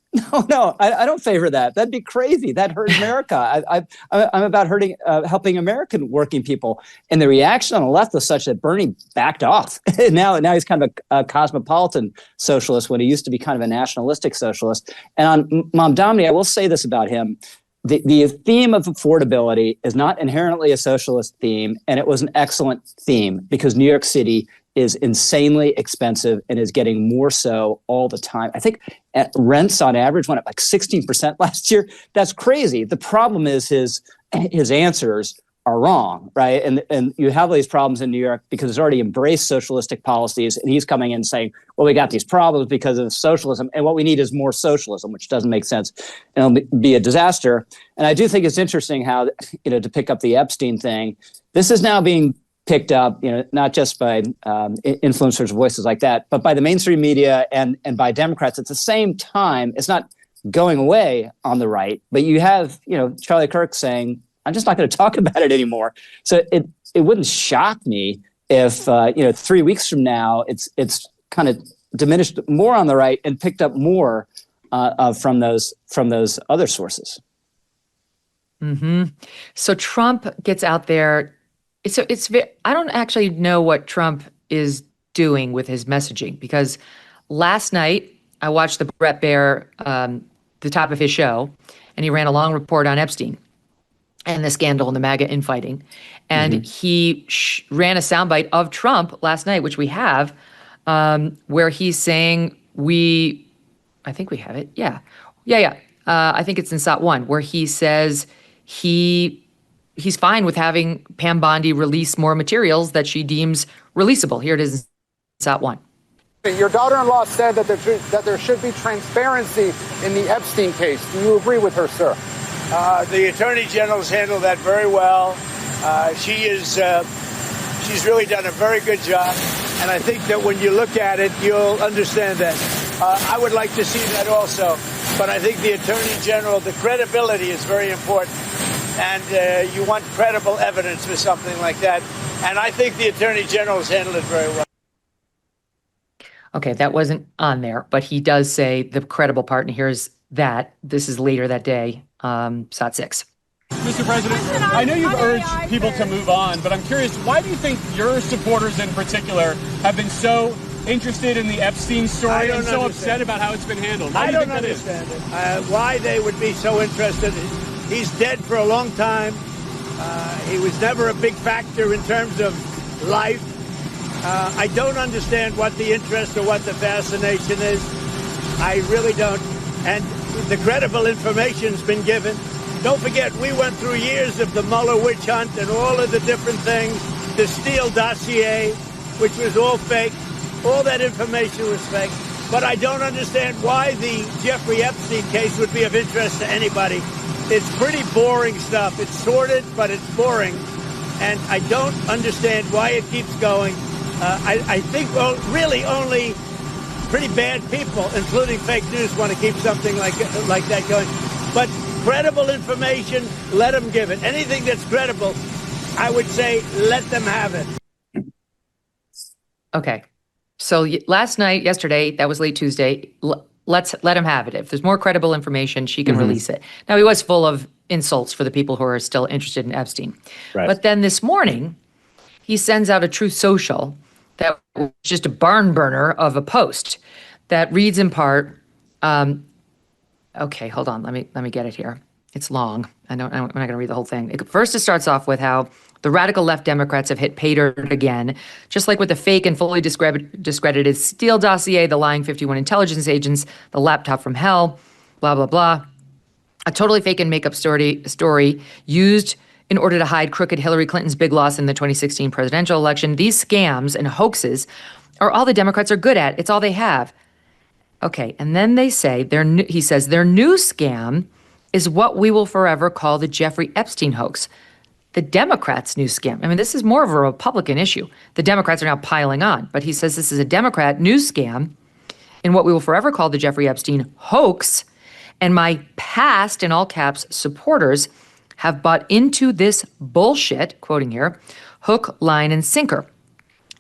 I don't favor that. That'd be crazy. That hurts America. I'm about helping American working people. And the reaction on the left was such that Bernie backed off. now he's kind of a cosmopolitan socialist when he used to be kind of a nationalistic socialist. And on Mamdani, I will say this about him. The theme of affordability is not inherently a socialist theme, and it was an excellent theme because New York City is insanely expensive and is getting more so all the time. I think rents on average went up 16% last year. That's crazy. The problem is his answers are wrong, right? And you have these problems in New York because it's already embraced socialistic policies, and he's coming in saying, well, we got these problems because of socialism, and what we need is more socialism, which doesn't make sense, and it'll be a disaster. And I do think it's interesting how, to pick up the Epstein thing, this is now being picked up, not just by influencers, voices like that, but by the mainstream media and by Democrats. At the same time, it's not going away on the right, but you have, Charlie Kirk saying, I'm just not going to talk about it anymore. So it wouldn't shock me if 3 weeks from now it's kind of diminished more on the right and picked up more from those other sources. So Trump gets out there. I don't actually know what Trump is doing with his messaging, because last night I watched the Bret Baier, the top of his show, and he ran a long report on Epstein and the scandal and the MAGA infighting. And he ran a soundbite of Trump last night, which we have, where he's saying I think we have it. Yeah. I think it's in SOT 1, where he says he's fine with having Pam Bondi release more materials that she deems releasable. Here it is in SOT 1. Your daughter-in-law said that there should be transparency in the Epstein case. Do you agree with her, sir? The Attorney General's handled that very well. She's really done a very good job. And I think that when you look at it, you'll understand that. I would like to see that also. But I think the Attorney General, the credibility is very important. And you want credible evidence for something like that. And I think the Attorney General's handled it very well. Okay, that wasn't on there, but he does say the credible part, and here's that. This is later that day, SOT 6. Mr. President, I know you've urged people to move on, but I'm curious, why do you think your supporters in particular have been so interested in the Epstein story and so upset about how it's been handled? I don't understand it. Why they would be so interested. He's dead for a long time. He was never a big factor in terms of life. I don't understand what the interest or what the fascination is. I really don't. And the credible information's been given. Don't forget, we went through years of the Mueller witch hunt and all of the different things, the Steele dossier, which was all fake. All that information was fake. But I don't understand why the Jeffrey Epstein case would be of interest to anybody. It's pretty boring stuff. It's sordid, but it's boring. And I don't understand why it keeps going. I think really only pretty bad people, including fake news, want to keep something like that going. But credible information, let them give it. Anything that's credible, I would say let them have it. Okay. So yesterday, that was late Tuesday. Let him have it. If there's more credible information, she can release it. Now, he was full of insults for the people who are still interested in Epstein. Right. But then this morning, he sends out a Truth Social that was just a barn burner of a post that reads in part, okay, hold on, let me get it here. It's long. I'm not going to read the whole thing. First, it starts off with how the radical left Democrats have hit pay dirt again, just like with the fake and fully discredited Steele dossier, the lying 51 intelligence agents, the laptop from hell, blah, blah, blah. A totally fake and make-up story used in order to hide crooked Hillary Clinton's big loss in the 2016 presidential election. These scams and hoaxes are all the Democrats are good at. It's all they have. Okay, and then they say, he says, their new scam is what we will forever call the Jeffrey Epstein hoax. The Democrats' new scam. I mean, this is more of a Republican issue. The Democrats are now piling on, but he says this is a Democrat news scam in what we will forever call the Jeffrey Epstein hoax. And my past, in all caps, supporters have bought into this bullshit, quoting here, hook, line, and sinker.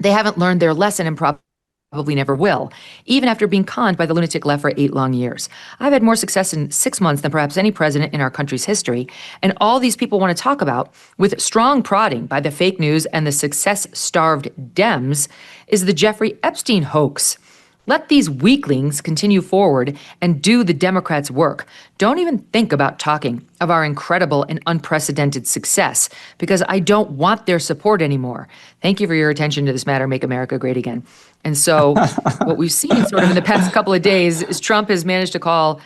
They haven't learned their lesson and probably never will, even after being conned by the lunatic left for 8 long years. I've had more success in 6 months than perhaps any president in our country's history, and all these people want to talk about, with strong prodding by the fake news and the success-starved Dems, is the Jeffrey Epstein hoax. Let these weaklings continue forward and do the Democrats' work. Don't even think about talking of our incredible and unprecedented success, because I don't want their support anymore. Thank you for your attention to this matter. Make America great again. And so what we've seen sort of in the past couple of days is Trump has managed to call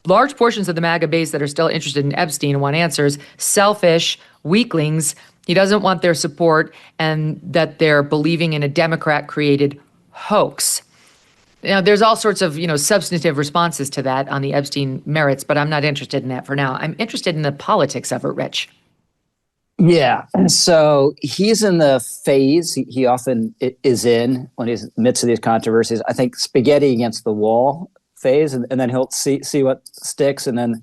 large portions of the MAGA base that are still interested in Epstein and want answers selfish, weaklings. He doesn't want their support, and that they're believing in a Democrat-created hoax. Now, there's all sorts of, substantive responses to that on the Epstein merits, but I'm not interested in that for now. I'm interested in the politics of it, Rich. Yeah. And so he's in the phase he often is in when he's in the midst of these controversies. I think spaghetti against the wall phase, and then he'll see what sticks and then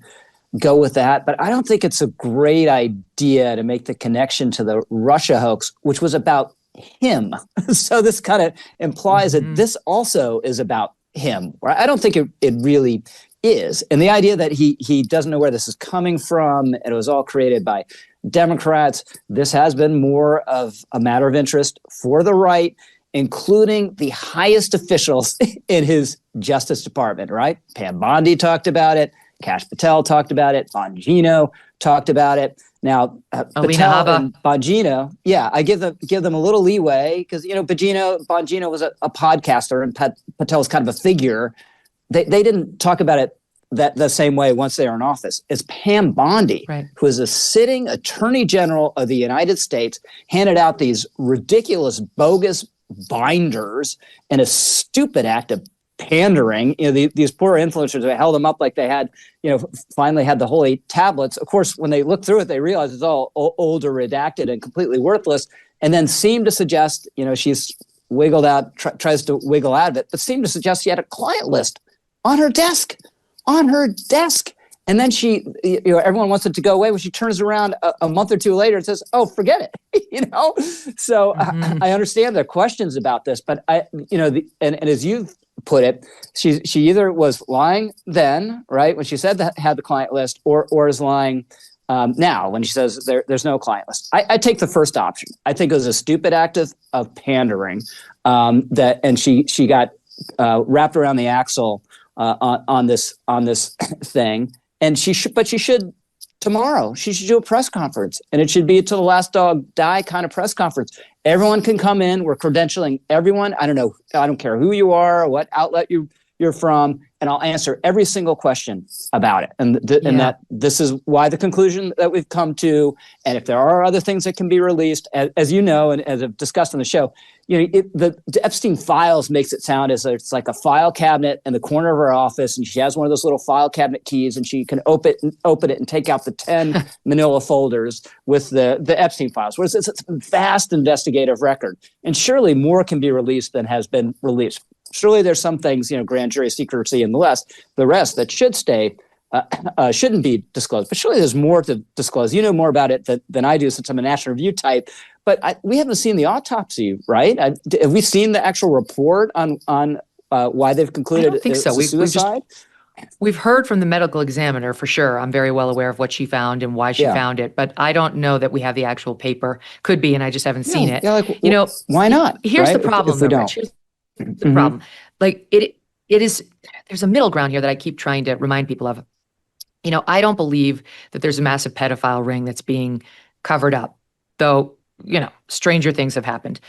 go with that. But I don't think it's a great idea to make the connection to the Russia hoax, which was about him. So this kind of implies that this also is about him. Right? I don't think it really is. And the idea that he doesn't know where this is coming from, and it was all created by Democrats, this has been more of a matter of interest for the right, including the highest officials in his Justice Department, right? Pam Bondi talked about it. Kash Patel talked about it. Bongino talked about it. Now, Patel and Bongino, yeah, I give them a little leeway because, Bongino was a podcaster and Patel's kind of a figure. They didn't talk about it that the same way once they are in office. It's Pam Bondi, who is a sitting attorney general of the United States, handed out these ridiculous, bogus binders in a stupid act of pandering. These poor influencers, they held them up like they had, finally had the holy tablets. Of course, when they look through it, they realize it's all old or redacted and completely worthless, and then seem to suggest, she's wiggled out, tries to wiggle out of it, but seemed to suggest she had a client list on her desk. And then she, everyone wants it to go away when she turns around a month or two later and says, oh, forget it. So I understand the questions about this, but and as you've put it, she either was lying then, right, when she said that had the client list, or is lying now when she says there's no client list. I take the first option. I think it was a stupid act of pandering and she got wrapped around the axle on this thing, and she should tomorrow she should do a press conference, and it should be till the last dog die kind of press conference. Everyone can come in. We're credentialing everyone. I don't care who you are or what outlet you're from, and I'll answer every single question about it. And that this is why the conclusion that we've come to. And if there are other things that can be released, as you know, and as I've discussed on the show, the Epstein files makes it sound as if it's like a file cabinet in the corner of her office, and she has one of those little file cabinet keys, and she can open it and take out the 10 manila folders with the Epstein files. Whereas it's a vast investigative record, and surely more can be released than has been released. Surely there's some things, grand jury secrecy and the rest that should stay, shouldn't be disclosed. But surely there's more to disclose. You know more about it than I do, since I'm a National Review type. But we haven't seen the autopsy, right? Have we seen the actual report on why they've concluded I don't think so. it's a suicide? We've heard from the medical examiner for sure. I'm very well aware of what she found and why she found it, but I don't know that we have the actual paper. Could be, and I just haven't seen it. Why not? Here's right? the problem, if we though, don't. Rich. Here's the problem. Like it is. There's a middle ground here that I keep trying to remind people of. I don't believe that there's a massive pedophile ring that's being covered up, though. Stranger things have happened.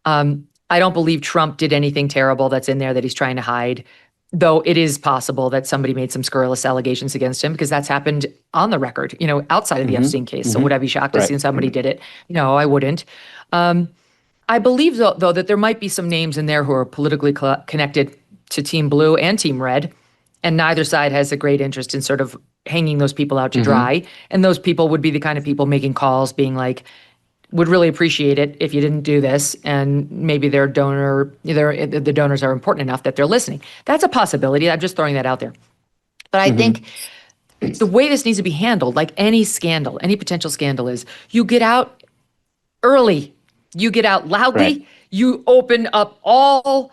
I don't believe Trump did anything terrible that's in there that he's trying to hide, though it is possible that somebody made some scurrilous allegations against him, because that's happened on the record, outside of the Epstein case. So would I be shocked to see somebody did it? No, I wouldn't. I believe, though, that there might be some names in there who are politically connected to Team Blue and Team Red, and neither side has a great interest in sort of hanging those people out to dry. And those people would be the kind of people making calls, being like, would really appreciate it if you didn't do this, and maybe the donors are important enough that they're listening. That's a possibility. I'm just throwing that out there. But I think the way this needs to be handled, like any scandal, any potential scandal, is you get out early, you get out loudly, you open up all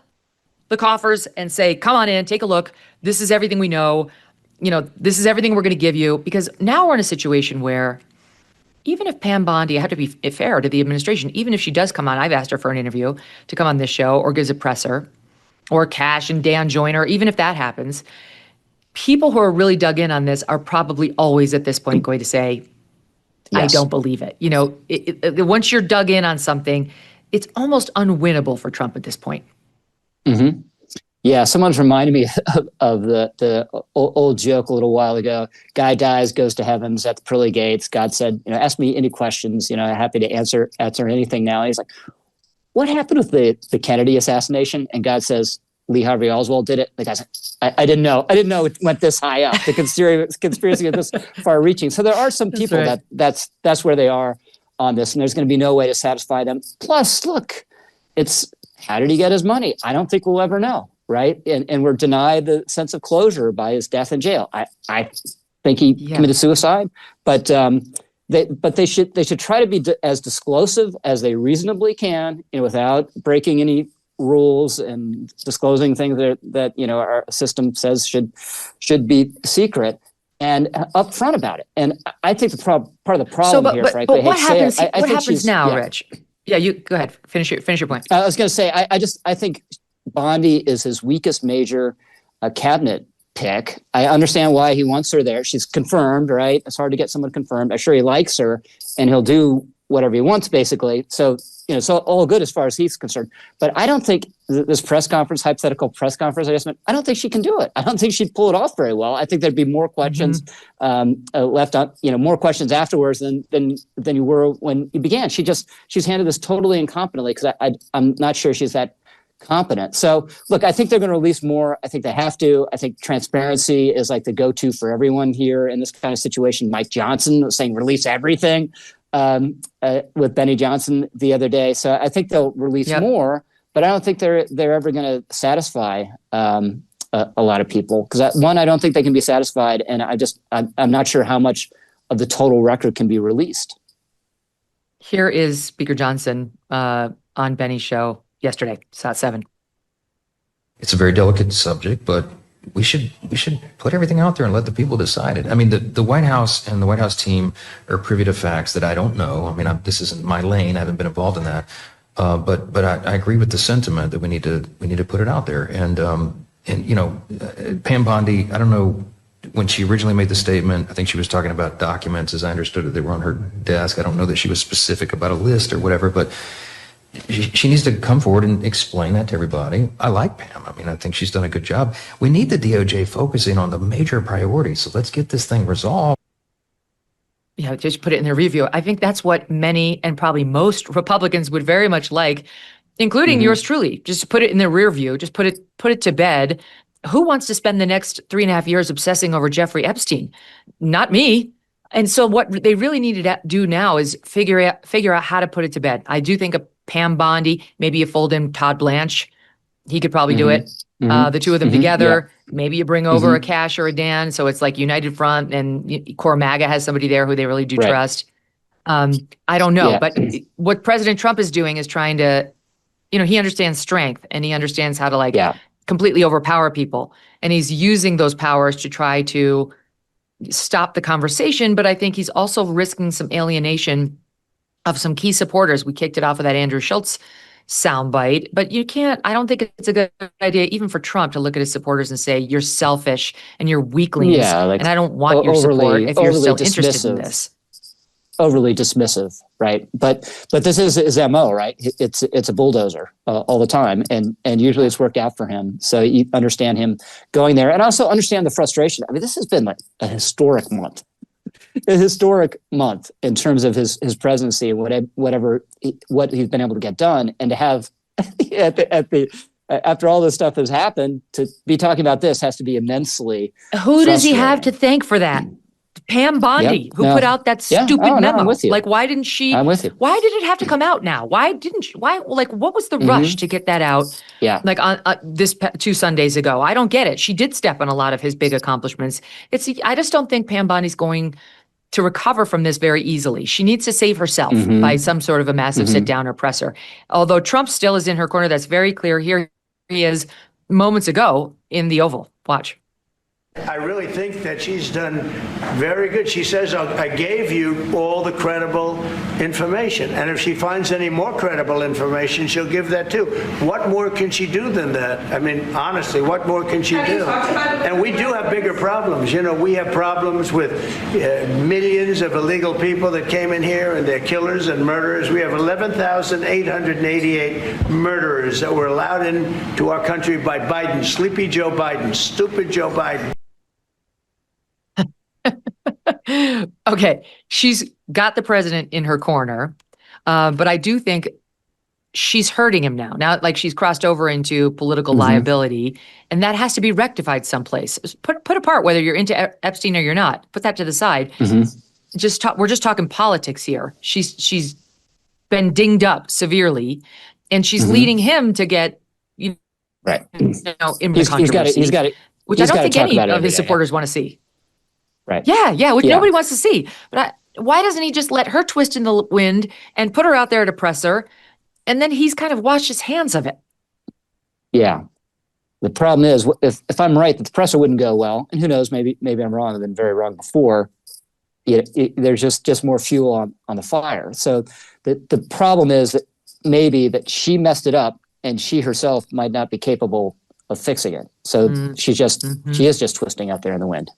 the coffers and say, come on in, take a look. This is everything we know. This is everything we're going to give you. Because now we're in a situation where even if Pam Bondi, I have to be fair to the administration, even if she does come on, I've asked her for an interview to come on this show, or gives a presser, or Cash and Dan Joyner, even if that happens, people who are really dug in on this are probably always at this point going to say, I don't believe it. Once you're dug in on something, it's almost unwinnable for Trump at this point. Yeah, someone's reminded me of the old joke a little while ago. Guy dies, goes to heavens at the pearly gates. God said, ask me any questions. Happy to answer anything now. And he's like, what happened with the Kennedy assassination? And God says, Lee Harvey Oswald did it. The guy said, I didn't know. I didn't know it went this high up. The conspiracy is this far reaching. So there are some people that's where they are on this, and there's going to be no way to satisfy them. Plus, look, it's how did he get his money? I don't think we'll ever know. Right. And we're denied the sense of closure by his death in jail. I think he committed suicide, but they should try to be as disclosive as they reasonably can, without breaking any rules and disclosing things that our system says should be secret, and upfront about it. And I think part of the problem here, frankly, but what happens? What happens now, yeah. Rich? Yeah, you go ahead. Finish your point. I was going to say, I think Bondi is his weakest major cabinet pick. I understand why he wants her there. She's confirmed, right? It's hard to get someone confirmed. I'm sure he likes her, and he'll do whatever he wants, basically. So, so all good as far as he's concerned. But I don't think this hypothetical press conference I just meant, I don't think she can do it. I don't think she'd pull it off very well. I think there'd be more questions left on, more questions afterwards than you were when you began. She's handled this totally incompetently, because I'm not sure she's that competent. So look, I think they're going to release more. I think they have to. I think transparency is like the go-to for everyone here in this kind of situation. Mike Johnson was saying release everything with Benny Johnson the other day. So I think they'll release more, but I don't think they're ever going to satisfy a lot of people, because one, I don't think they can be satisfied, and I'm not sure how much of the total record can be released. Here is Speaker Johnson on Benny's show yesterday, SOT 7. It's a very delicate subject, but we should put everything out there and let the people decide it. I mean, the White House and the White House team are privy to facts that I don't know. I mean, this isn't my lane. I haven't been involved in that. But I agree with the sentiment that we need to put it out there. And Pam Bondi, I don't know, when she originally made the statement, I think she was talking about documents, as I understood it, that were on her desk. I don't know that she was specific about a list or whatever, but she needs to come forward and explain that to everybody. I like Pam. I mean, I think she's done a good job. We need the DOJ focusing on the major priorities. So let's get this thing resolved. Yeah, just put it in their review. I think that's what many and probably most Republicans would very much like, including yours truly. Just put it in their rear view. Just put it to bed. Who wants to spend the next 3.5 years obsessing over Jeffrey Epstein? Not me. And so what they really need to do now is figure out how to put it to bed. I do think a Pam Bondi, maybe you fold in Todd Blanche. He could probably do it. The two of them together. Yeah. Maybe you bring over a Cash or a Dan. So it's like United Front, and Core MAGA has somebody there who they really do trust. I don't know. Yeah. But what President Trump is doing is trying to, he understands strength, and he understands how to completely overpower people. And he's using those powers to try to stop the conversation. But I think he's also risking some alienation of some key supporters. We kicked it off with that Andrew Schultz soundbite, but I don't think it's a good idea, even for Trump, to look at his supporters and say, you're selfish and you're weaklings. Yeah, and I don't want your support if you're still interested in this. Overly dismissive, right? But this is his MO, right? It's a bulldozer all the time, and usually it's worked out for him. So you understand him going there, and also understand the frustration. I mean, this has been like a historic month in terms of his presidency and what he's been able to get done, and to have after all this stuff has happened, to be talking about this has to be immensely. Who does he have to thank for that? Pam Bondi, who put out that stupid memo. I'm with you. Like, why didn't she? I'm with you. Why did it have to come out now? Why didn't she? What was the rush to get that out? Yeah. Like on this 2 Sundays ago. I don't get it. She did step on a lot of his big accomplishments. I just don't think Pam Bondi's going to recover from this very easily. She needs to save herself by some sort of a massive sit down or presser. Although Trump still is in her corner, that's very clear. Here he is moments ago in the Oval. Watch. I really think that she's done very good. She says, I gave you all the credible information. And if she finds any more credible information, she'll give that too. What more can she do than that? I mean, honestly, what more can she do? And we do have bigger problems. We have problems with millions of illegal people that came in here, and they're killers and murderers. We have 11,888 murderers that were allowed into our country by Biden. Sleepy Joe Biden, stupid Joe Biden. Okay, she's got the president in her corner, but I do think she's hurting him now. Now, like, she's crossed over into political liability, and that has to be rectified someplace. Put apart whether you're into Epstein or you're not. Put that to the side. We're just talking politics here. She's been dinged up severely, and she's leading him to get in controversy, which I don't think any of his supporters want to see. Right. Yeah, which nobody wants to see. But why doesn't he just let her twist in the wind and put her out there to press her, and then he's kind of washed his hands of it? Yeah. The problem is, if I'm right, that the presser wouldn't go well, and who knows, maybe I'm wrong. I've been very wrong before. There's just more fuel on the fire. So the problem is that maybe that she messed it up, and she herself might not be capable of fixing it. So she is just twisting out there in the wind.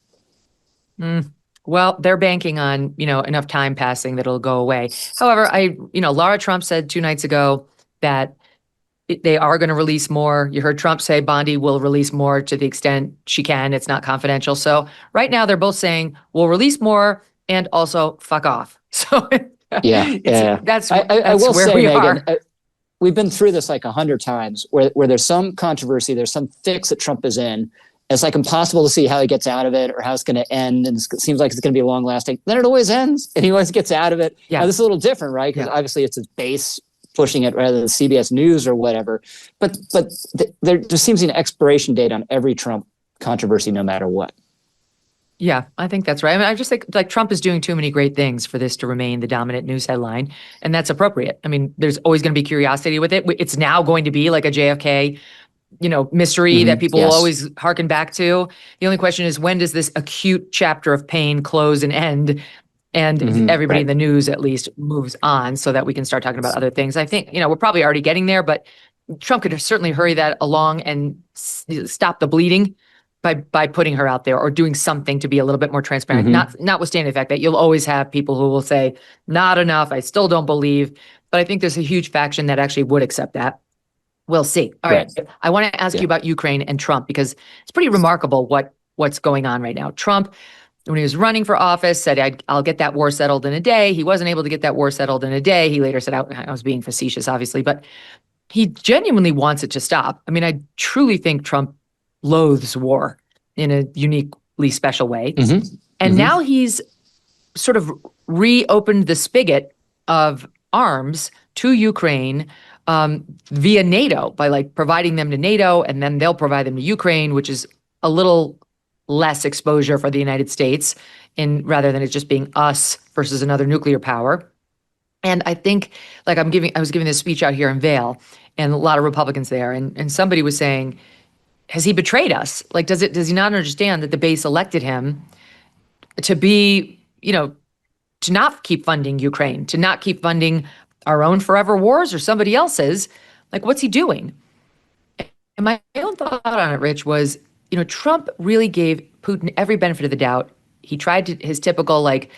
Well, they're banking on, enough time passing that it'll go away. However, Laura Trump said 2 nights ago that they are going to release more. You heard Trump say Bondi will release more to the extent she can. It's not confidential. So right now they're both saying we'll release more and also fuck off. So that's I will where say, we Megyn, are. We've been through this like 100 times where there's some controversy, there's some fix that Trump is in. It's like impossible to see how he gets out of it or how it's going to end. And it seems like it's going to be long lasting. Then it always ends and he always gets out of it. Yeah. Now, this is a little different, right? Because obviously it's his base pushing it rather than CBS News or whatever. But there just seems an expiration date on every Trump controversy, no matter what. Yeah, I think that's right. I mean, I just think like Trump is doing too many great things for this to remain the dominant news headline, and that's appropriate. I mean, there's always going to be curiosity with it. It's now going to be like a JFK, mystery that people will always harken back to. The only question is, when does this acute chapter of pain close and end? And everybody in the news at least moves on so that we can start talking about other things. I think, we're probably already getting there, but Trump could certainly hurry that along and stop the bleeding by putting her out there or doing something to be a little bit more transparent. Notwithstanding the fact that you'll always have people who will say, not enough, I still don't believe. But I think there's a huge faction that actually would accept that. We'll see. All right. I want to ask you about Ukraine and Trump, because it's pretty remarkable what's going on right now. Trump, when he was running for office, said, I'll get that war settled in a day. He wasn't able to get that war settled in a day. He later said, I was being facetious, obviously, but he genuinely wants it to stop. I mean, I truly think Trump loathes war in a uniquely special way. And now he's sort of reopened the spigot of arms to Ukraine via NATO by like providing them to NATO, and then they'll provide them to Ukraine, which is a little less exposure for the United States rather than it just being us versus another nuclear power. And I think like I was giving this speech out here in Vail and a lot of Republicans there, and somebody was saying, has he betrayed us? Like, does he not understand that the base elected him to be, to not keep funding Ukraine, to not keep funding our own forever wars or somebody else's? Like, what's he doing? And my own thought on it, Rich, was, Trump really gave Putin every benefit of the doubt. He tried his typical, like,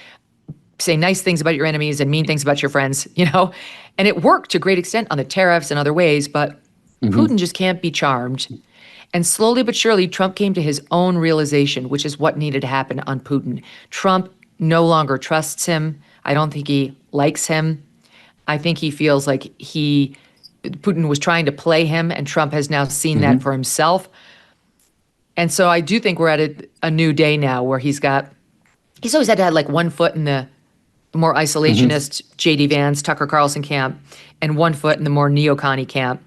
say nice things about your enemies and mean things about your friends, and it worked to a great extent on the tariffs and other ways, but Putin just can't be charmed. And slowly but surely, Trump came to his own realization, which is what needed to happen on Putin. Trump no longer trusts him. I don't think he likes him. I think he feels like Putin was trying to play him, and Trump has now seen that for himself. And so I do think we're at a new day now where he's always had to have like one foot in the more isolationist J.D. Vance, Tucker Carlson camp, and one foot in the more neocon camp.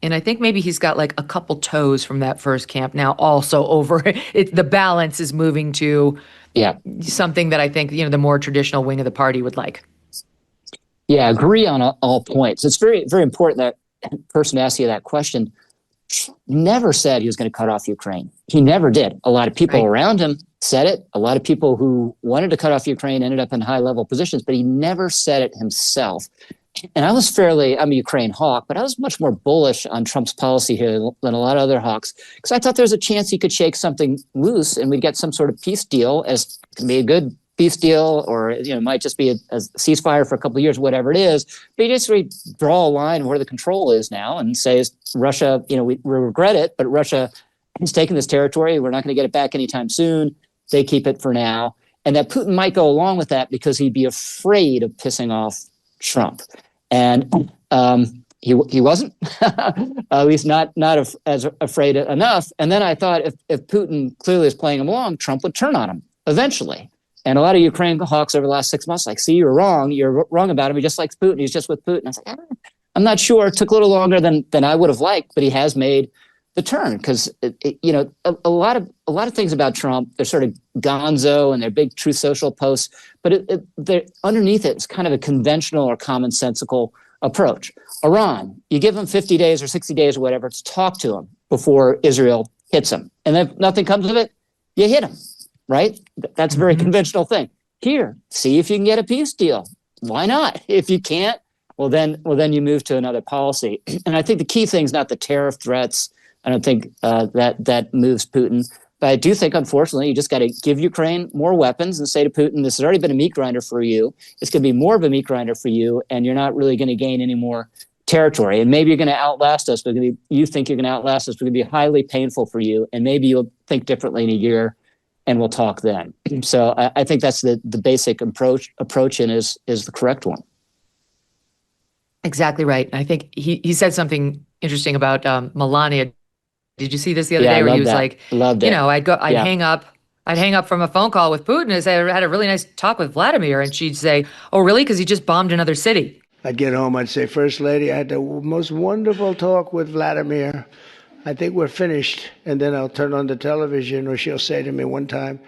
And I think maybe he's got like a couple toes from that first camp now also over it. The balance is moving to something that I think, the more traditional wing of the party would like. Yeah, agree on all points. It's very, very important that person asked you that question never said he was going to cut off Ukraine. He never did. A lot of people around him said it. A lot of people who wanted to cut off Ukraine ended up in high-level positions, but he never said it himself. And I'm a Ukraine hawk, but I was much more bullish on Trump's policy here than a lot of other hawks, because I thought there was a chance he could shake something loose and we'd get some sort of peace deal, as can be a good peace deal, or it might just be a ceasefire for a couple of years, whatever it is. But you just draw a line where the control is now and say, Russia, we regret it, but Russia has taken this territory. We're not going to get it back anytime soon. They keep it for now. And that Putin might go along with that because he'd be afraid of pissing off Trump. And he wasn't, at least not as afraid enough. And then I thought if Putin clearly is playing him along, Trump would turn on him eventually. And a lot of Ukraine hawks over the last 6 months, like, see, you're wrong about him. He just likes Putin. He's just with Putin. I was like, I'm not sure. It took a little longer than I would have liked, but he has made the turn, because a lot of things about Trump, they're sort of gonzo and they're big Truth Social posts, but underneath it, it's kind of a conventional or commonsensical approach. Iran, you give them 50 days or 60 days or whatever to talk to them before Israel hits them, and if nothing comes of it, you hit them. Right? That's a very conventional thing. Here, see if you can get a peace deal. Why not? If you can't, well then you move to another policy. And I think the key thing is not the tariff threats. I don't think that moves Putin. But I do think, unfortunately, you just got to give Ukraine more weapons and say to Putin, this has already been a meat grinder for you. It's going to be more of a meat grinder for you, and you're not really going to gain any more territory. And maybe you're going to outlast us, but you think you're going to outlast us, but it's going to be highly painful for you. And maybe you'll think differently in a year, and we'll talk then. So I think that's the basic approach, and is the correct one. Exactly right. I think he said something interesting about Melania. Did you see this the other day where he was like, Loved it. I'd hang up from a phone call with Putin and say I had a really nice talk with Vladimir, and she'd say, "Oh, really? Because he just bombed another city." I'd get home, I'd say, First Lady, I had the most wonderful talk with Vladimir. I think we're finished. And then I'll turn on the television, or she'll say to me one time,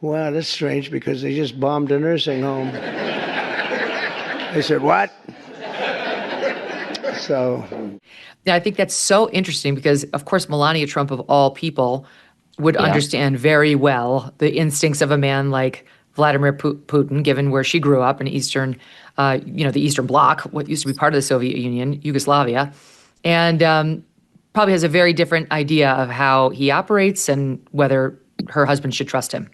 wow, that's strange because they just bombed a nursing home. I said, what? So. Yeah, I think that's so interesting because, of course, Melania Trump, of all people, would understand very well the instincts of a man like Vladimir Putin, given where she grew up in Eastern, the Eastern Bloc, what used to be part of the Soviet Union, Yugoslavia, and probably has a very different idea of how he operates and whether her husband should trust him.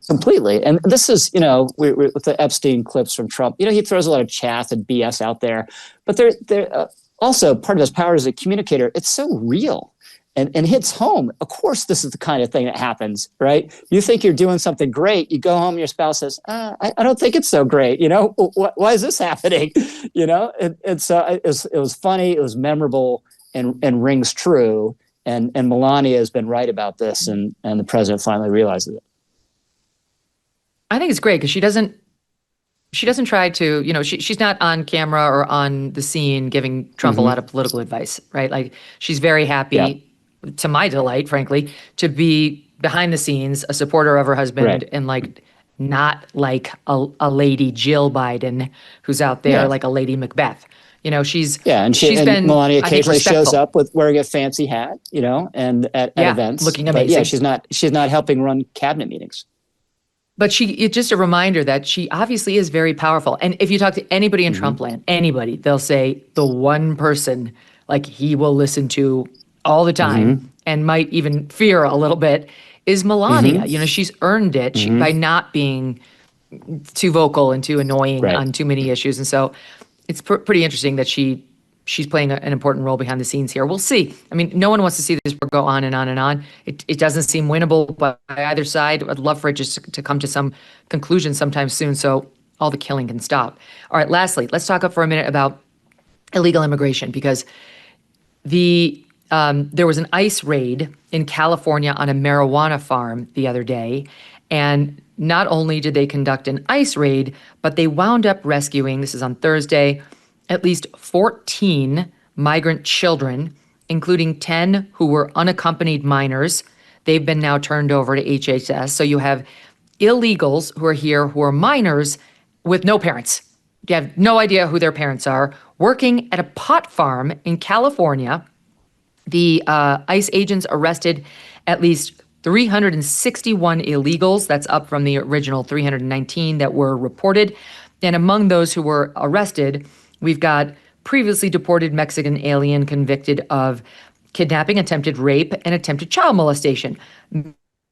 Completely. And this is, with the Epstein clips from Trump, he throws a lot of chaff and BS out there, but they're also part of his power as a communicator. It's so real and hits home. Of course, this is the kind of thing that happens, right? You think you're doing something great. You go home, your spouse says, I don't think it's so great. Why is this happening? And so it was funny. It was memorable and rings true. And Melania has been right about this. And the president finally realizes it. I think it's great because she doesn't try to, she's not on camera or on the scene giving Trump a lot of political advice, right? Like she's very happy, to my delight, frankly, to be behind the scenes, a supporter of her husband, and not like a lady Jill Biden who's out there like a Lady Macbeth. She's been Melania occasionally shows up with wearing a fancy hat, and at events, looking amazing. But she's not helping run cabinet meetings. But it's just a reminder that she obviously is very powerful. And if you talk to anybody in Trump land, anybody, they'll say the one person like he will listen to all the time and might even fear a little bit is Melania. She's earned it by not being too vocal and too annoying on too many issues. And so it's pretty interesting that she's playing an important role behind the scenes here. We'll see. I mean, no one wants to see this go on and on and on. It doesn't seem winnable by either side. I'd love for it just to come to some conclusion sometime soon so all the killing can stop. All right, lastly, let's talk for a minute about illegal immigration because there was an ICE raid in California on a marijuana farm the other day. And not only did they conduct an ICE raid, but they wound up rescuing, this is on Thursday, at least 14 migrant children, including 10 who were unaccompanied minors. They've been now turned over to HHS. So you have illegals who are here who are minors with no parents. You have no idea who their parents are, working at a pot farm in California. The ICE agents arrested at least 361 illegals. That's up from the original 319 that were reported. And among those who were arrested, we've got previously deported Mexican alien convicted of kidnapping, attempted rape, and attempted child molestation.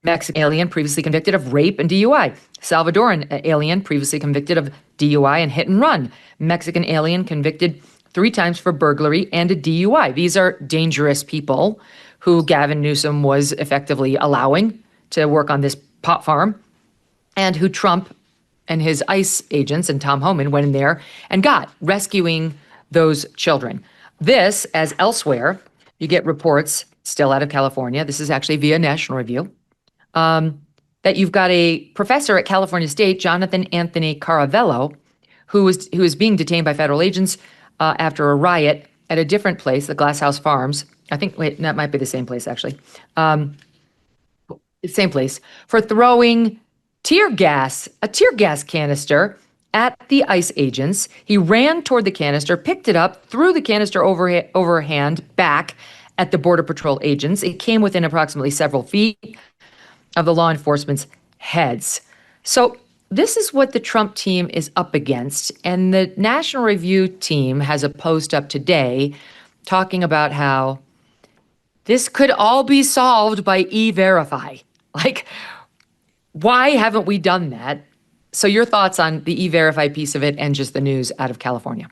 Mexican alien previously convicted of rape and DUI. Salvadoran alien previously convicted of DUI and hit and run. Mexican alien convicted 3 times for burglary and a DUI. These are dangerous people who Gavin Newsom was effectively allowing to work on this pot farm and who Trump and his ICE agents and Tom Homan went in there and got, rescuing those children. This, as elsewhere, you get reports still out of California, this is actually via National Review, that you've got a professor at California State, Jonathan Anthony Caravello, who is being detained by federal agents after a riot at a different place, the Glass House Farms. I think, that might be the same place, actually. Same place, for throwing a tear gas canister at the ICE agents. He ran toward the canister, picked it up, threw the canister overhand back at the Border Patrol agents. It came within approximately several feet of the law enforcement's heads. So this is what the Trump team is up against. And the National Review team has a post up today talking about how this could all be solved by E-Verify. Like, why haven't we done that? So your thoughts on the E-Verify piece of it and just the news out of California?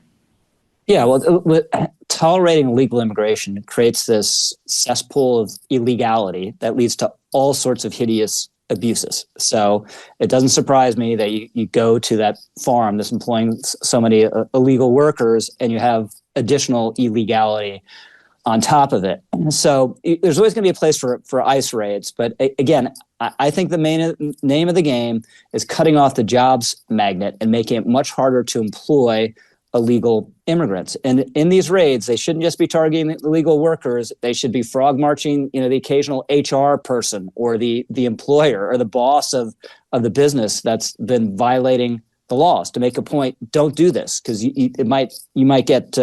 Yeah, well, tolerating illegal immigration creates this cesspool of illegality that leads to all sorts of hideous abuses. So it doesn't surprise me that you go to that farm that's employing so many illegal workers and you have additional illegality on top of it. So there's always going to be a place for ICE raids. But again, I think the main name of the game is cutting off the jobs magnet and making it much harder to employ illegal immigrants. And in these raids, they shouldn't just be targeting illegal workers. They should be frog marching, the occasional HR person or the employer or the boss of the business that's been violating the laws to make a point. Don't do this, because you might get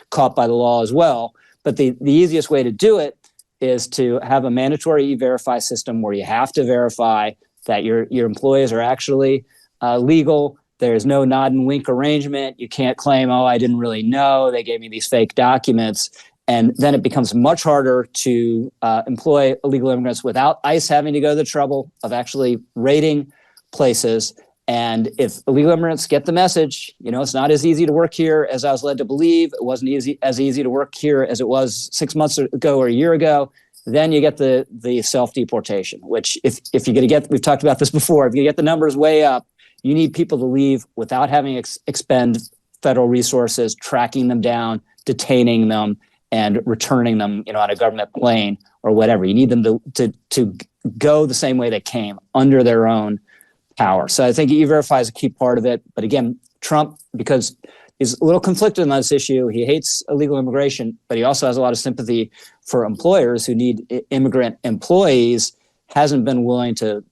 caught by the law as well. But the easiest way to do it is to have a mandatory E-Verify system where you have to verify that your employees are actually legal. There's no nod and wink arrangement. You can't claim, oh, I didn't really know. They gave me these fake documents. And then it becomes much harder to employ illegal immigrants without ICE having to go to the trouble of actually raiding places. And if illegal immigrants get the message, it's not as easy to work here as I was led to believe. It wasn't as easy to work here as it was 6 months ago or a year ago. Then you get the self-deportation, which if you're going to get, we've talked about this before, if you get the numbers way up, you need people to leave without having to expend federal resources, tracking them down, detaining them, and returning them, on a government plane or whatever. You need them to go the same way they came, under their own power. So I think E-Verify is a key part of it. But again, Trump, because he's a little conflicted on this issue, he hates illegal immigration, but he also has a lot of sympathy for employers who need immigrant employees, hasn't been willing to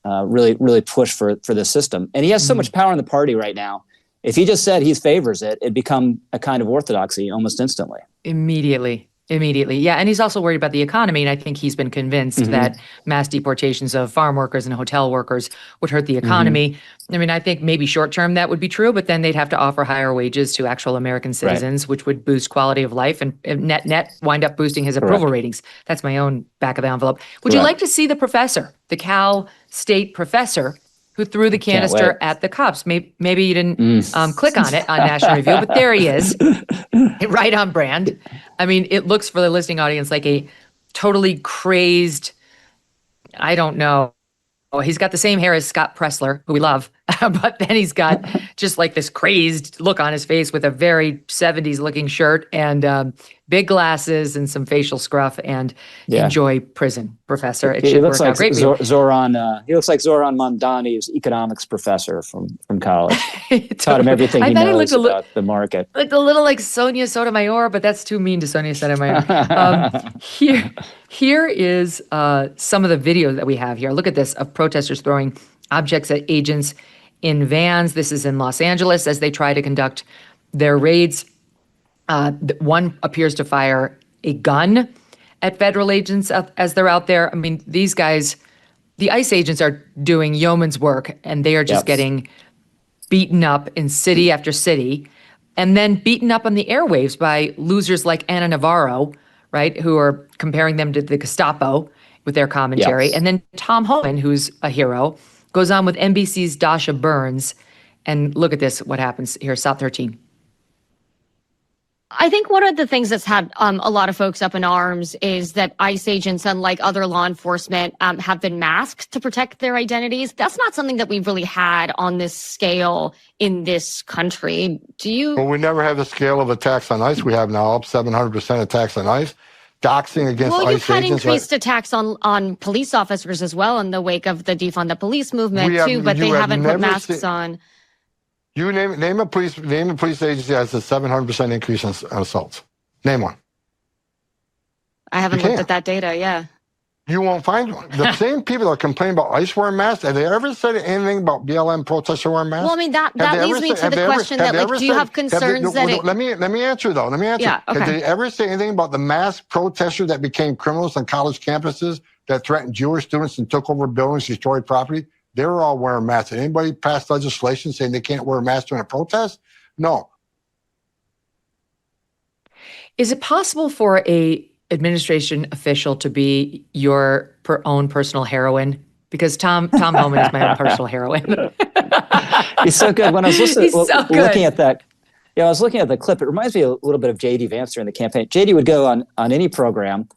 really push for the system. And he has so much power in the party right now. If he just said he favors it, it'd become a kind of orthodoxy almost instantly. Immediately. Yeah. And he's also worried about the economy. And I think he's been convinced that mass deportations of farm workers and hotel workers would hurt the economy. I mean, I think maybe short term that would be true, but then they'd have to offer higher wages to actual American citizens, which would boost quality of life and net wind up boosting his approval ratings. That's my own back of the envelope. Would you like to see the professor, the Cal State professor, who threw the canister at the cops? Maybe you didn't click on it on National Review, but there he is, right on brand. I mean, it looks for the listening audience like a totally crazed, I don't know. Oh, he's got the same hair as Scott Pressler, who we love, but then he's got just like this crazed look on his face with a very 70s looking shirt and big glasses and some facial scruff and enjoy prison, professor. It should work out great. Zoran, he looks like Zoran Mondani's economics professor from college. Taught him everything he knows about the market. Like a little like Sonia Sotomayor, but that's too mean to Sonia Sotomayor. Here is some of the video that we have here. Look at this, of protesters throwing objects at agents in vans. This is in Los Angeles as they try to conduct their raids. One appears to fire a gun at federal agents as they're out there. I mean, these guys, the ICE agents are doing yeoman's work, and they are just getting beaten up in city after city, and then beaten up on the airwaves by losers like Ana Navarro, right, who are comparing them to the Gestapo with their commentary. And then Tom Homan, who's a hero, goes on with NBC's Dasha Burns. And look at this, what happens here, South 13. I think one of the things that's had a lot of folks up in arms is that ICE agents, unlike other law enforcement, have been masked to protect their identities. That's not something that we've really had on this scale in this country. Do you? Well, we never had the scale of attacks on ICE. We have now up 700% attacks on ICE. Doxing against ICE agents. Well, you've had increased attacks on police officers as well in the wake of the defund the police movement too, but they haven't put masks on. You name a police agency that has a 700% increase in assaults. Name one. I haven't looked at that data. Yeah. You won't find one. The same people that complain about ICE wearing masks, have they ever said anything about BLM protesters wearing masks? Well, I mean, that leads me to the question that, like, do you have concerns that it... Let me answer, though. Let me answer. Yeah, okay. Have they ever say anything about the mass protesters that became criminals on college campuses that threatened Jewish students and took over buildings, destroyed property? They were all wearing masks. Did anybody pass legislation saying they can't wear a mask during a protest? No. Is it possible for a administration official to be your own personal heroine? Because Tom Homan is my own personal heroine. He's so good. When I was He's so good. looking at that, I was looking at the clip. It reminds me a little bit of J.D. Vance during the campaign. J.D. would go on any program,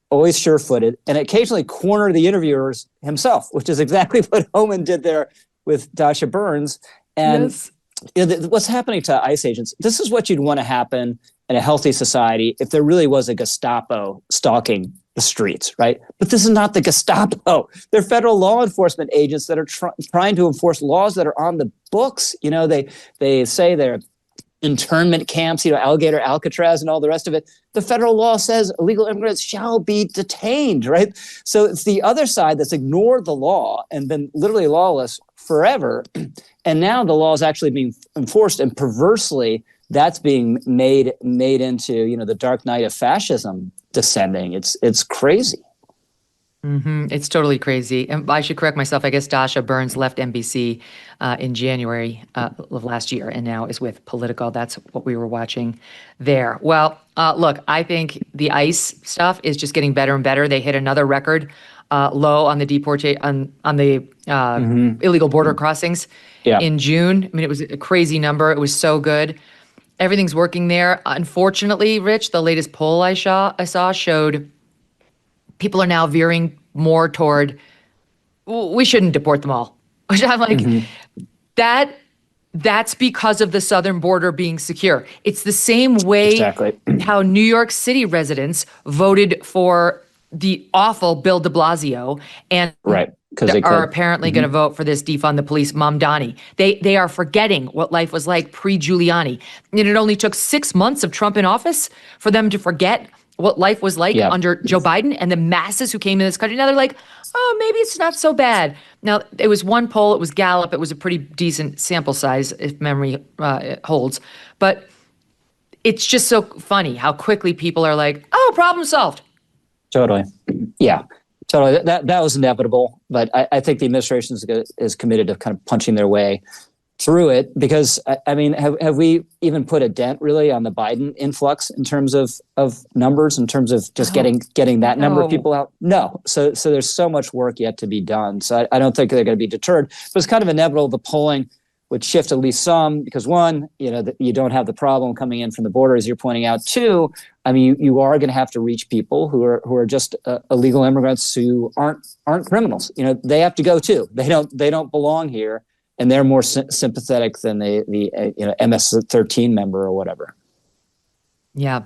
always sure-footed, and occasionally corner the interviewers himself, which is exactly what Homan did there with Dasha Burns. And Yes. What's happening to ICE agents, this is what you'd want to happen in a healthy society if there really was a Gestapo stalking the streets, right? But this is not the Gestapo. They're federal law enforcement agents that are trying to enforce laws that are on the books. You know, they say they're internment camps, Alligator, Alcatraz, and all the rest of it. The federal law says illegal immigrants shall be detained, right? So it's the other side that's ignored the law and been literally lawless forever. And now the law is actually being enforced, and perversely, that's being made into, the dark night of fascism descending. It's crazy. Mm-hmm. It's totally crazy. And I should correct myself. I guess Dasha Burns left NBC in January of last year and now is with Politico. That's what we were watching there. Well, look, I think the ICE stuff is just getting better and better. They hit another record low on the on the illegal border crossings in June. I mean, it was a crazy number. It was so good. Everything's working there. Unfortunately, Rich, the latest poll I saw showed people are now veering more toward, we shouldn't deport them all. Which I'm like, that's because of the southern border being secure. It's the same way how New York City residents voted for the awful Bill de Blasio and are apparently going to vote for this defund the police Mamdani. They are forgetting what life was like pre-Giuliani. And it only took 6 months of Trump in office for them to forget what life was like under Joe Biden and the masses who came in this country. Now they're like, oh, maybe it's not so bad. Now, it was one poll. It was Gallup. It was a pretty decent sample size, if memory holds. But it's just so funny how quickly people are like, oh, problem solved. Totally. Yeah, totally. That was inevitable. But I think the administration is committed to kind of punching their way through it, because I mean, have we even put a dent really on the Biden influx in terms of numbers, in terms of just getting that number of people out? No. So there's so much work yet to be done. So I don't think they're going to be deterred. But it's kind of inevitable the polling would shift at least some, because one, you don't have the problem coming in from the border, as you're pointing out. Two, I mean, you are going to have to reach people who are just illegal immigrants who aren't criminals. They have to go too. They don't belong here. And they're more sympathetic than the MS-13 member or whatever. Yeah.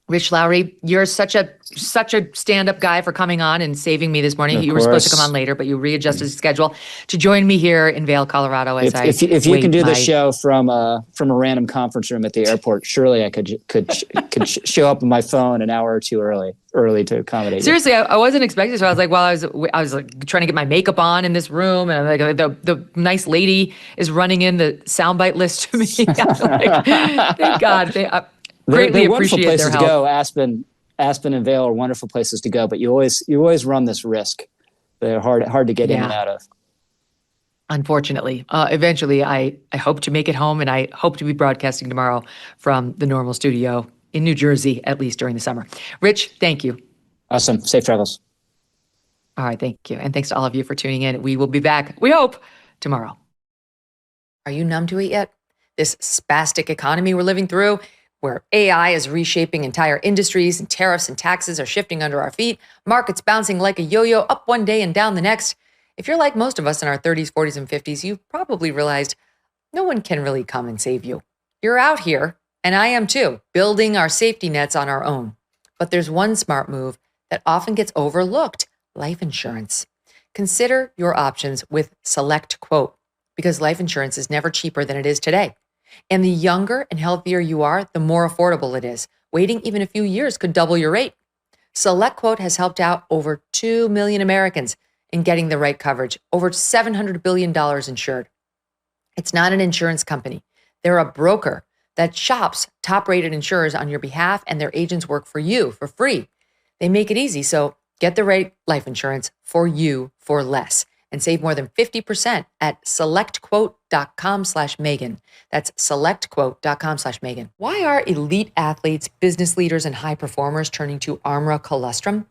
Rich Lowry, you're such a stand-up guy for coming on and saving me this morning. You were supposed to come on later, but you readjusted the schedule to join me here in Vail, Colorado. If you can do the show from a random conference room at the airport, surely I could show up on my phone an hour or two early to accommodate. Seriously, I wasn't expecting. So I was like, I was like trying to get my makeup on in this room, and I'm like, the nice lady is running in the soundbite list to me. Like, thank God. Greatly they're appreciate places their help. To go. Aspen and Vail are wonderful places to go, but you always run this risk. They're hard to get in and out of. Unfortunately, eventually, I hope to make it home, and I hope to be broadcasting tomorrow from the normal studio in New Jersey, at least during the summer. Rich, thank you. Awesome. Safe travels. All right, thank you, and thanks to all of you for tuning in. We will be back, we hope, tomorrow. Are you numb to it yet? This spastic economy we're living through, where AI is reshaping entire industries and tariffs and taxes are shifting under our feet, markets bouncing like a yo-yo up one day and down the next. If you're like most of us in our 30s, 40s, and 50s, you've probably realized no one can really come and save you. You're out here, and I am too, building our safety nets on our own. But there's one smart move that often gets overlooked: life insurance. Consider your options with Select Quote, because life insurance is never cheaper than it is today. And the younger and healthier you are, the more affordable it is. Waiting even a few years could double your rate. Select Quote has helped out over 2 million Americans in getting the right coverage, over $700 billion insured. It's not an insurance company. They're a broker that shops top-rated insurers on your behalf, and their agents work for you for free. They make it easy, so get the right life insurance for you for less. and save more than 50% at selectquote.com/Megyn. That's selectquote.com/Megyn. Why are elite athletes, business leaders, and high performers turning to Armra Colostrum?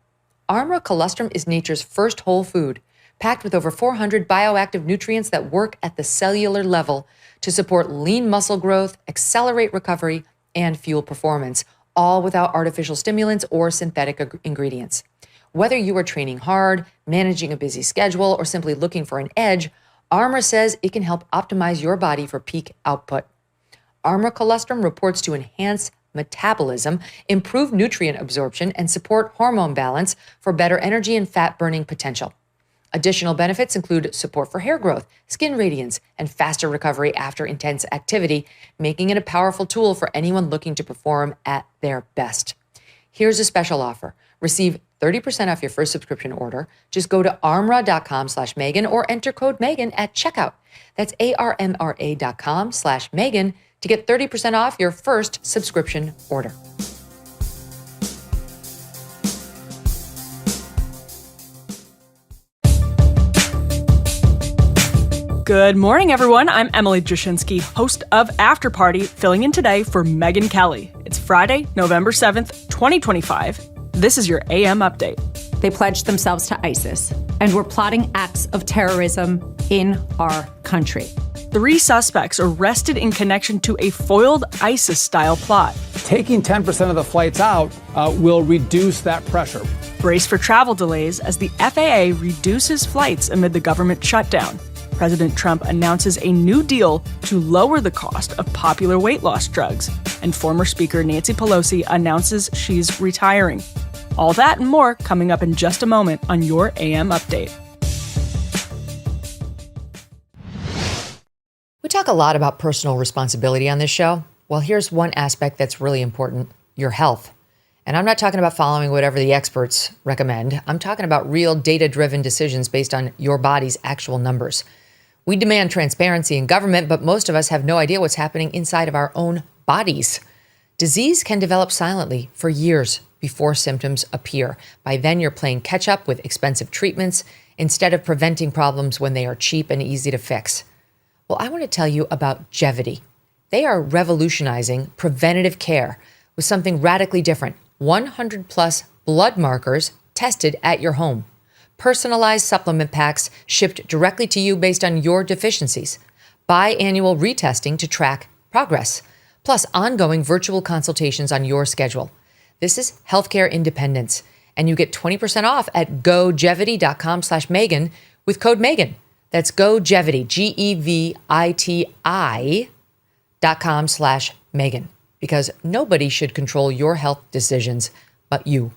Armra Colostrum is nature's first whole food, packed with over 400 bioactive nutrients that work at the cellular level to support lean muscle growth, accelerate recovery, and fuel performance, all without artificial stimulants or synthetic ingredients. Whether you are training hard, managing a busy schedule, or simply looking for an edge, Armra says it can help optimize your body for peak output. Armra Colostrum reports to enhance metabolism, improve nutrient absorption, and support hormone balance for better energy and fat-burning potential. Additional benefits include support for hair growth, skin radiance, and faster recovery after intense activity, making it a powerful tool for anyone looking to perform at their best. Here's a special offer. Receive 30% off your first subscription order. Just go to armra.com/Megyn or enter code Megyn at checkout. That's ARMRA.com/Megyn to get 30% off your first subscription order. Good morning, everyone. I'm Emily Jashinsky, host of After Party, filling in today for Megyn Kelly. It's Friday, November 7th, 2025. This is your AM update. They pledged themselves to ISIS and were plotting acts of terrorism in our country. 3 suspects arrested in connection to a foiled ISIS-style plot. Taking 10% of the flights out will reduce that pressure. Brace for travel delays as the FAA reduces flights amid the government shutdown. President Trump announces a new deal to lower the cost of popular weight loss drugs. And former Speaker Nancy Pelosi announces she's retiring. All that and more coming up in just a moment on your AM Update. We talk a lot about personal responsibility on this show. Well, here's one aspect that's really important: your health. And I'm not talking about following whatever the experts recommend. I'm talking about real data-driven decisions based on your body's actual numbers. We demand transparency in government, but most of us have no idea what's happening inside of our own bodies. Disease can develop silently for years before symptoms appear. By then, you're playing catch up with expensive treatments instead of preventing problems when they are cheap and easy to fix. Well, I want to tell you about Gevity. They are revolutionizing preventative care with something radically different: 100 plus blood markers tested at your home. Personalized supplement packs shipped directly to you based on your deficiencies. Biannual retesting to track progress. Plus ongoing virtual consultations on your schedule. This is healthcare independence, and you get 20% off at gogevity.com/Megyn with code Megyn. That's gogevity, GEVITI.com/Megyn, because nobody should control your health decisions but you.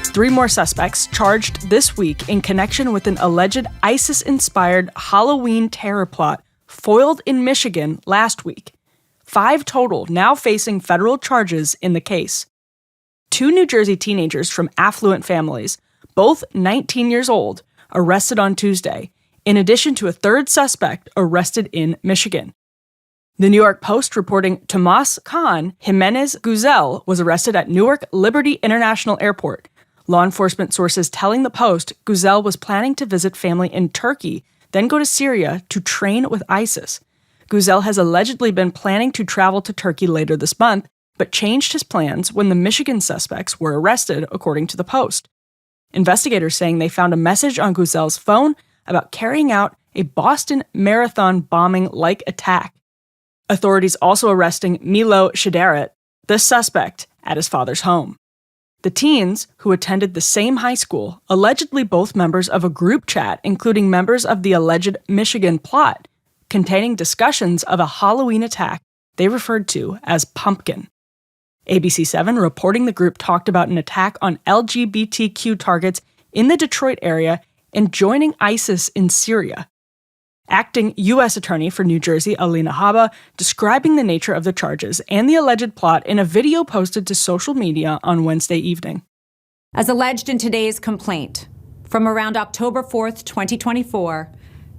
3 more suspects charged this week in connection with an alleged ISIS-inspired Halloween terror plot foiled in Michigan last week. 5 total now facing federal charges in the case. 2 New Jersey teenagers from affluent families, both 19 years old, arrested on Tuesday, in addition to a 3rd suspect arrested in Michigan. The New York Post reporting Tomas Khan Jimenez Guzel was arrested at Newark Liberty International Airport. Law enforcement sources telling the Post Guzel was planning to visit family in Turkey, then go to Syria to train with ISIS. Guzel has allegedly been planning to travel to Turkey later this month, but changed his plans when the Michigan suspects were arrested, according to the Post. Investigators saying they found a message on Guzel's phone about carrying out a Boston Marathon bombing-like attack. Authorities also arresting Milo Shidaret, the suspect, at his father's home. The teens, who attended the same high school, allegedly both members of a group chat including members of the alleged Michigan plot, containing discussions of a Halloween attack they referred to as Pumpkin. ABC7 reporting the group talked about an attack on LGBTQ targets in the Detroit area and joining ISIS in Syria. Acting U.S. Attorney for New Jersey, Alina Habba, describing the nature of the charges and the alleged plot in a video posted to social media on Wednesday evening. As alleged in today's complaint, from around October 4th, 2024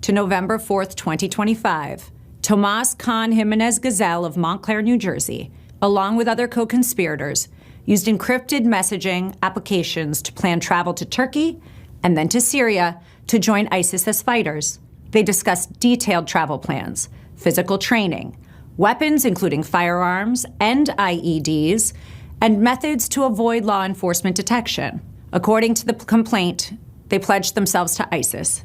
to November 4th, 2025, Tomas Khan Jimenez Guzel of Montclair, New Jersey, along with other co-conspirators, used encrypted messaging applications to plan travel to Turkey and then to Syria to join ISIS as fighters. They discussed detailed travel plans, physical training, weapons including firearms and IEDs, and methods to avoid law enforcement detection. According to the complaint, they pledged themselves to ISIS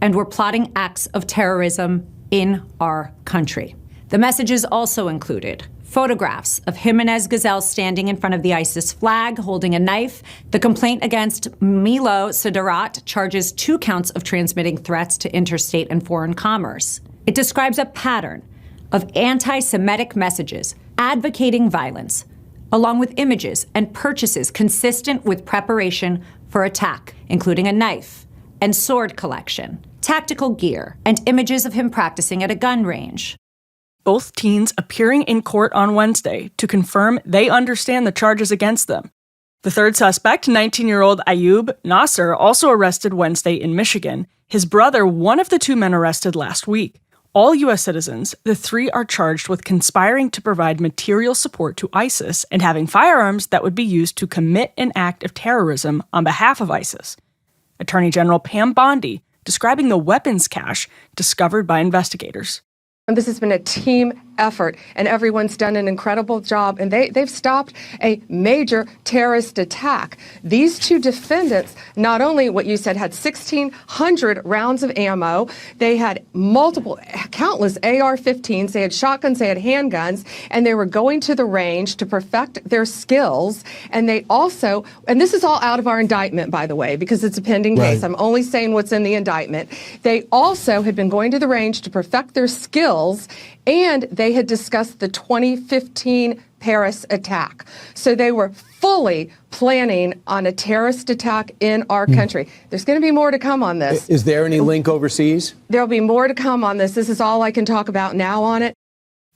and were plotting acts of terrorism in our country. The messages also included photographs of Jimenez Gazelle standing in front of the ISIS flag, holding a knife. The complaint against Milo Sidarat charges 2 counts of transmitting threats to interstate and foreign commerce. It describes a pattern of anti-Semitic messages advocating violence, along with images and purchases consistent with preparation for attack, including a knife and sword collection, tactical gear, and images of him practicing at a gun range. Both teens appearing in court on Wednesday to confirm they understand the charges against them. The third suspect, 19-year-old Ayub Nasser, also arrested Wednesday in Michigan. His brother, one of the 2 men arrested last week. All U.S. citizens, the 3 are charged with conspiring to provide material support to ISIS and having firearms that would be used to commit an act of terrorism on behalf of ISIS. Attorney General Pam Bondi describing the weapons cache discovered by investigators. And this has been a team effort, and everyone's done an incredible job, and they've stopped a major terrorist attack. These 2 defendants, not only what you said, had 1,600 rounds of ammo, they had countless AR-15s, they had shotguns, they had handguns, and they were going to the range to perfect their skills. And they also, and this is all out of our indictment, by the way, because it's a pending case. I'm only saying what's in the indictment. They also had been going to the range to perfect their skills, and they had discussed the 2015 Paris attack. So they were fully planning on a terrorist attack in our country. There's going to be more to come on this. Is there any link overseas? There'll be more to come on this. This is all I can talk about now on it.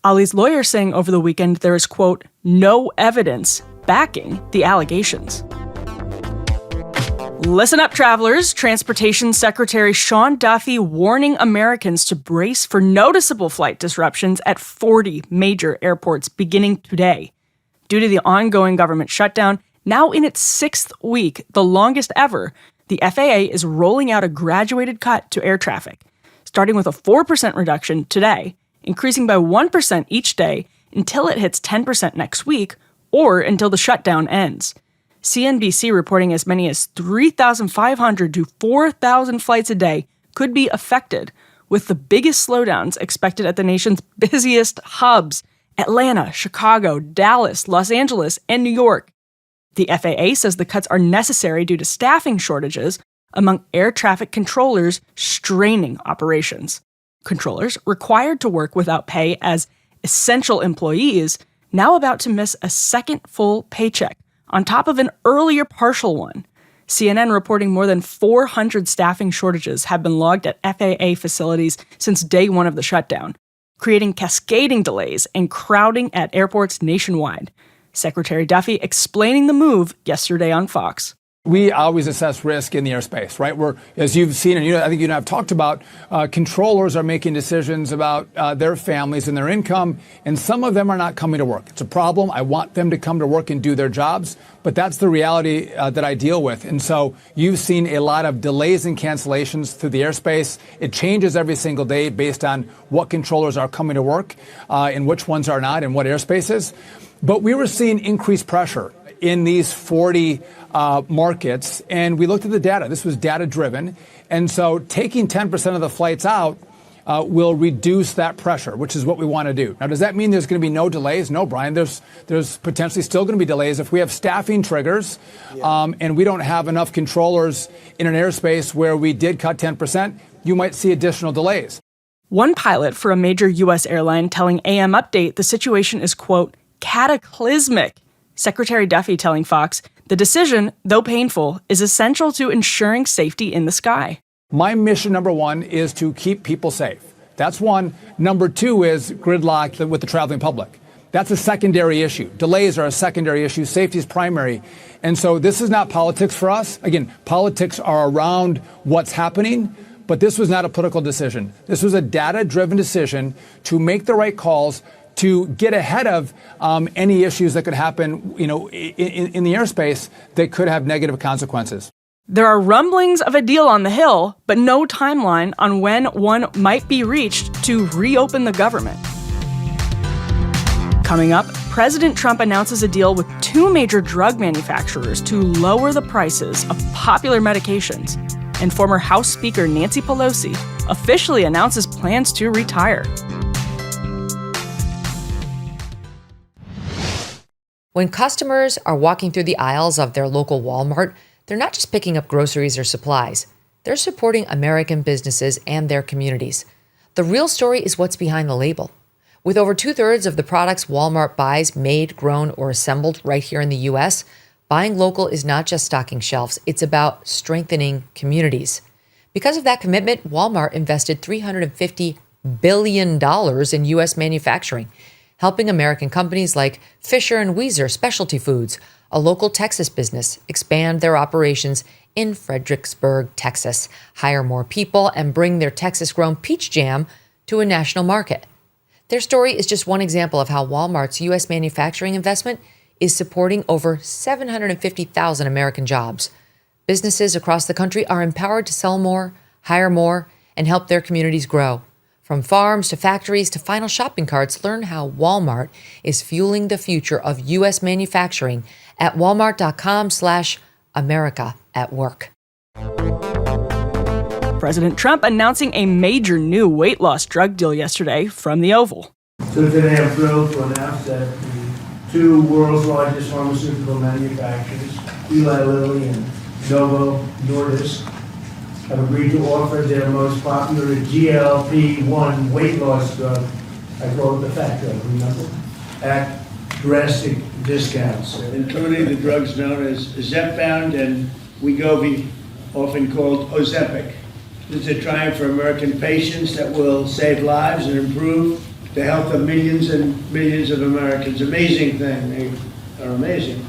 Ali's lawyer saying over the weekend there is, quote, no evidence backing the allegations. Listen up, travelers. Transportation Secretary Sean Duffy warning Americans to brace for noticeable flight disruptions at 40 major airports beginning today. Due to the ongoing government shutdown, now in its 6th week, the longest ever, the FAA is rolling out a graduated cut to air traffic, starting with a 4% reduction today, increasing by 1% each day until it hits 10% next week, or until the shutdown ends. CNBC reporting as many as 3,500 to 4,000 flights a day could be affected, with the biggest slowdowns expected at the nation's busiest hubs: Atlanta, Chicago, Dallas, Los Angeles, and New York. The FAA says the cuts are necessary due to staffing shortages among air traffic controllers straining operations. Controllers required to work without pay as essential employees now about to miss a second full paycheck on top of an earlier partial one. CNN reporting more than 400 staffing shortages have been logged at FAA facilities since day one of the shutdown, creating cascading delays and crowding at airports nationwide. Secretary Duffy explaining the move yesterday on Fox. We always assess risk in the airspace, right? As you've seen, and I think you and I have talked about, controllers are making decisions about their families and their income, and some of them are not coming to work. It's a problem. I want them to come to work and do their jobs, but that's the reality that I deal with. And so you've seen a lot of delays and cancellations through the airspace. It changes every single day based on what controllers are coming to work and which ones are not and what airspaces. But we were seeing increased pressure in these 40 markets, and we looked at the data. This was data-driven, and so taking 10% of the flights out will reduce that pressure, which is what we want to do. Now, does that mean there's going to be no delays? No, Brian. There's potentially still going to be delays if we have staffing triggers, and we don't have enough controllers in an airspace where we did cut 10%. You might see additional delays. One pilot for a major U.S. airline telling AM Update the situation is, quote, cataclysmic. Secretary Duffy telling Fox, the decision, though painful, is essential to ensuring safety in the sky. My mission, number one, is to keep people safe. That's one. Number two is gridlock with the traveling public. That's a secondary issue. Delays are a secondary issue. Safety is primary. And so this is not politics for us. Again, politics are around what's happening, but this was not a political decision. This was a data-driven decision to make the right calls, to get ahead of any issues that could happen, in the airspace that could have negative consequences. There are rumblings of a deal on the Hill, but no timeline on when one might be reached to reopen the government. Coming up, President Trump announces a deal with 2 major drug manufacturers to lower the prices of popular medications. And former House Speaker Nancy Pelosi officially announces plans to retire. When customers are walking through the aisles of their local Walmart, they're not just picking up groceries or supplies. They're supporting American businesses and their communities. The real story is what's behind the label. With over 2/3 of the products Walmart buys made, grown, or assembled right here in the U.S., buying local is not just stocking shelves, it's about strengthening communities. Because of that commitment, Walmart invested $350 billion in U.S. manufacturing, helping American companies like Fisher & Weezer Specialty Foods, a local Texas business, expand their operations in Fredericksburg, Texas, hire more people, and bring their Texas-grown peach jam to a national market. Their story is just one example of how Walmart's U.S. manufacturing investment is supporting over 750,000 American jobs. Businesses across the country are empowered to sell more, hire more, and help their communities grow. From farms to factories to final shopping carts, learn how Walmart is fueling the future of U.S. manufacturing at walmart.com/America at work. President Trump announcing a major new weight loss drug deal yesterday from the Oval. So today I'm thrilled to announce that the 2 world's largest pharmaceutical manufacturers, Eli Lilly and Novo Nordisk, have agreed to offer their most popular GLP-1 weight loss drug, I call it the fat drug, remember? At drastic discounts. Including the drugs known as Zepbound and Wegovy, often called Ozempic. This is a triumph for American patients that will save lives and improve the health of millions and millions of Americans. Amazing thing. They are amazing.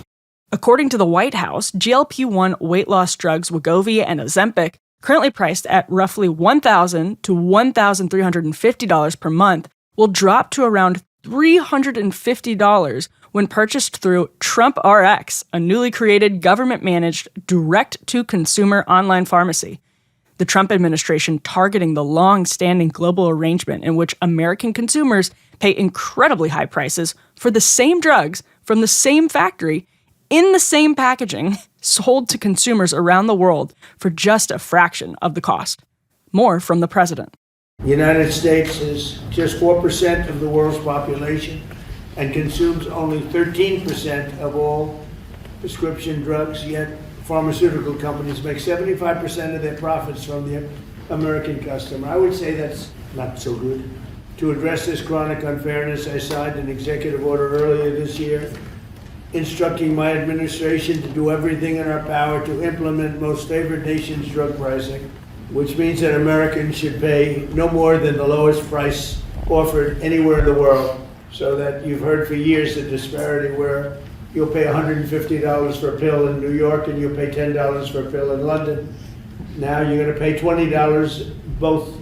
According to the White House, GLP-1 weight loss drugs Wegovy and Ozempic, currently priced at roughly $1,000 to $1,350 per month, will drop to around $350 when purchased through Trump RX, a newly created government-managed direct-to-consumer online pharmacy. The Trump administration targeting the long-standing global arrangement in which American consumers pay incredibly high prices for the same drugs from the same factory in the same packaging sold to consumers around the world for just a fraction of the cost. More from the president. The United States is just 4% of the world's population and consumes only 13% of all prescription drugs, yet pharmaceutical companies make 75% of their profits from the American customer. I would say that's not so good. To address this chronic unfairness, I signed an executive order earlier this year instructing my administration to do everything in our power to implement most favored nation's drug pricing, which means that Americans should pay no more than the lowest price offered anywhere in the world, so that you've heard for years the disparity where you'll pay $150 for a pill in New York and you'll pay $10 for a pill in London. Now you're going to pay $20 both,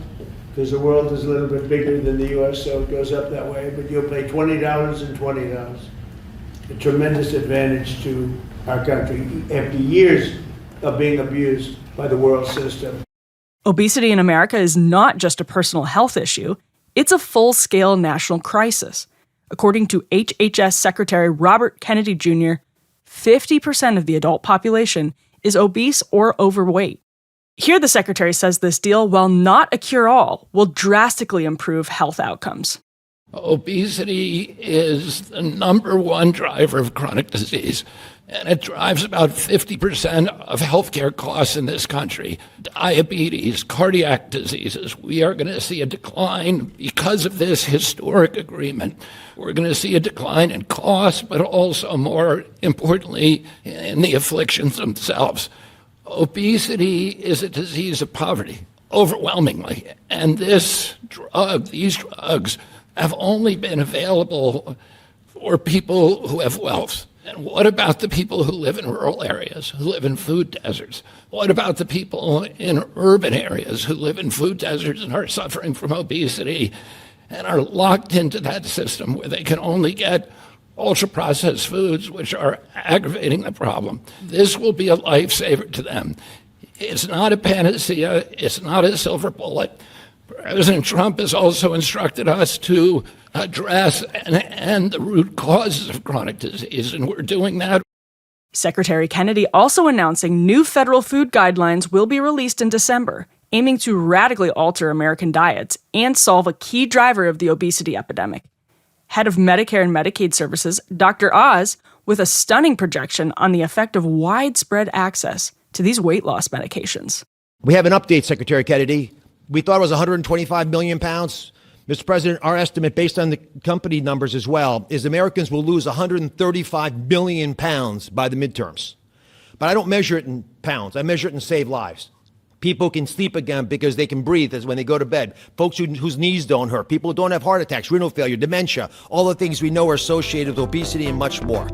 because the world is a little bit bigger than the U.S., so it goes up that way, but you'll pay $20 and $20. A tremendous advantage to our country after years of being abused by the world system. Obesity in America is not just a personal health issue, it's a full-scale national crisis. According to HHS Secretary Robert Kennedy Jr., 50% of the adult population is obese or overweight. Here the secretary says this deal, while not a cure-all, will drastically improve health outcomes. Obesity is the #1 driver of chronic disease, and it drives about 50% of healthcare costs in this country. Diabetes, cardiac diseases, we are going to see a decline because of this historic agreement. We're going to see a decline in costs, but also, more importantly, in the afflictions themselves. Obesity is a disease of poverty, overwhelmingly, and these drugs have only been available for people who have wealth. And what about the people who live in rural areas, who live in food deserts? What about the people in urban areas who live in food deserts and are suffering from obesity and are locked into that system where they can only get ultra-processed foods, which are aggravating the problem? This will be a lifesaver to them. It's not a panacea. It's not a silver bullet. President Trump has also instructed us to address and end the root causes of chronic disease, and we're doing that. Secretary Kennedy also announcing new federal food guidelines will be released in December, aiming to radically alter American diets and solve a key driver of the obesity epidemic. Head of Medicare and Medicaid Services, Dr. Oz, with a stunning projection on the effect of widespread access to these weight loss medications. We have an update, Secretary Kennedy. We thought it was 125 million pounds. Mr. President, our estimate, based on the company numbers as well, is Americans will lose 135 million pounds by the midterms. But I don't measure it in pounds. I measure it in saved lives. People can sleep again because they can breathe as when they go to bed. Folks whose knees don't hurt. People who don't have heart attacks, renal failure, dementia, all the things we know are associated with obesity and much more.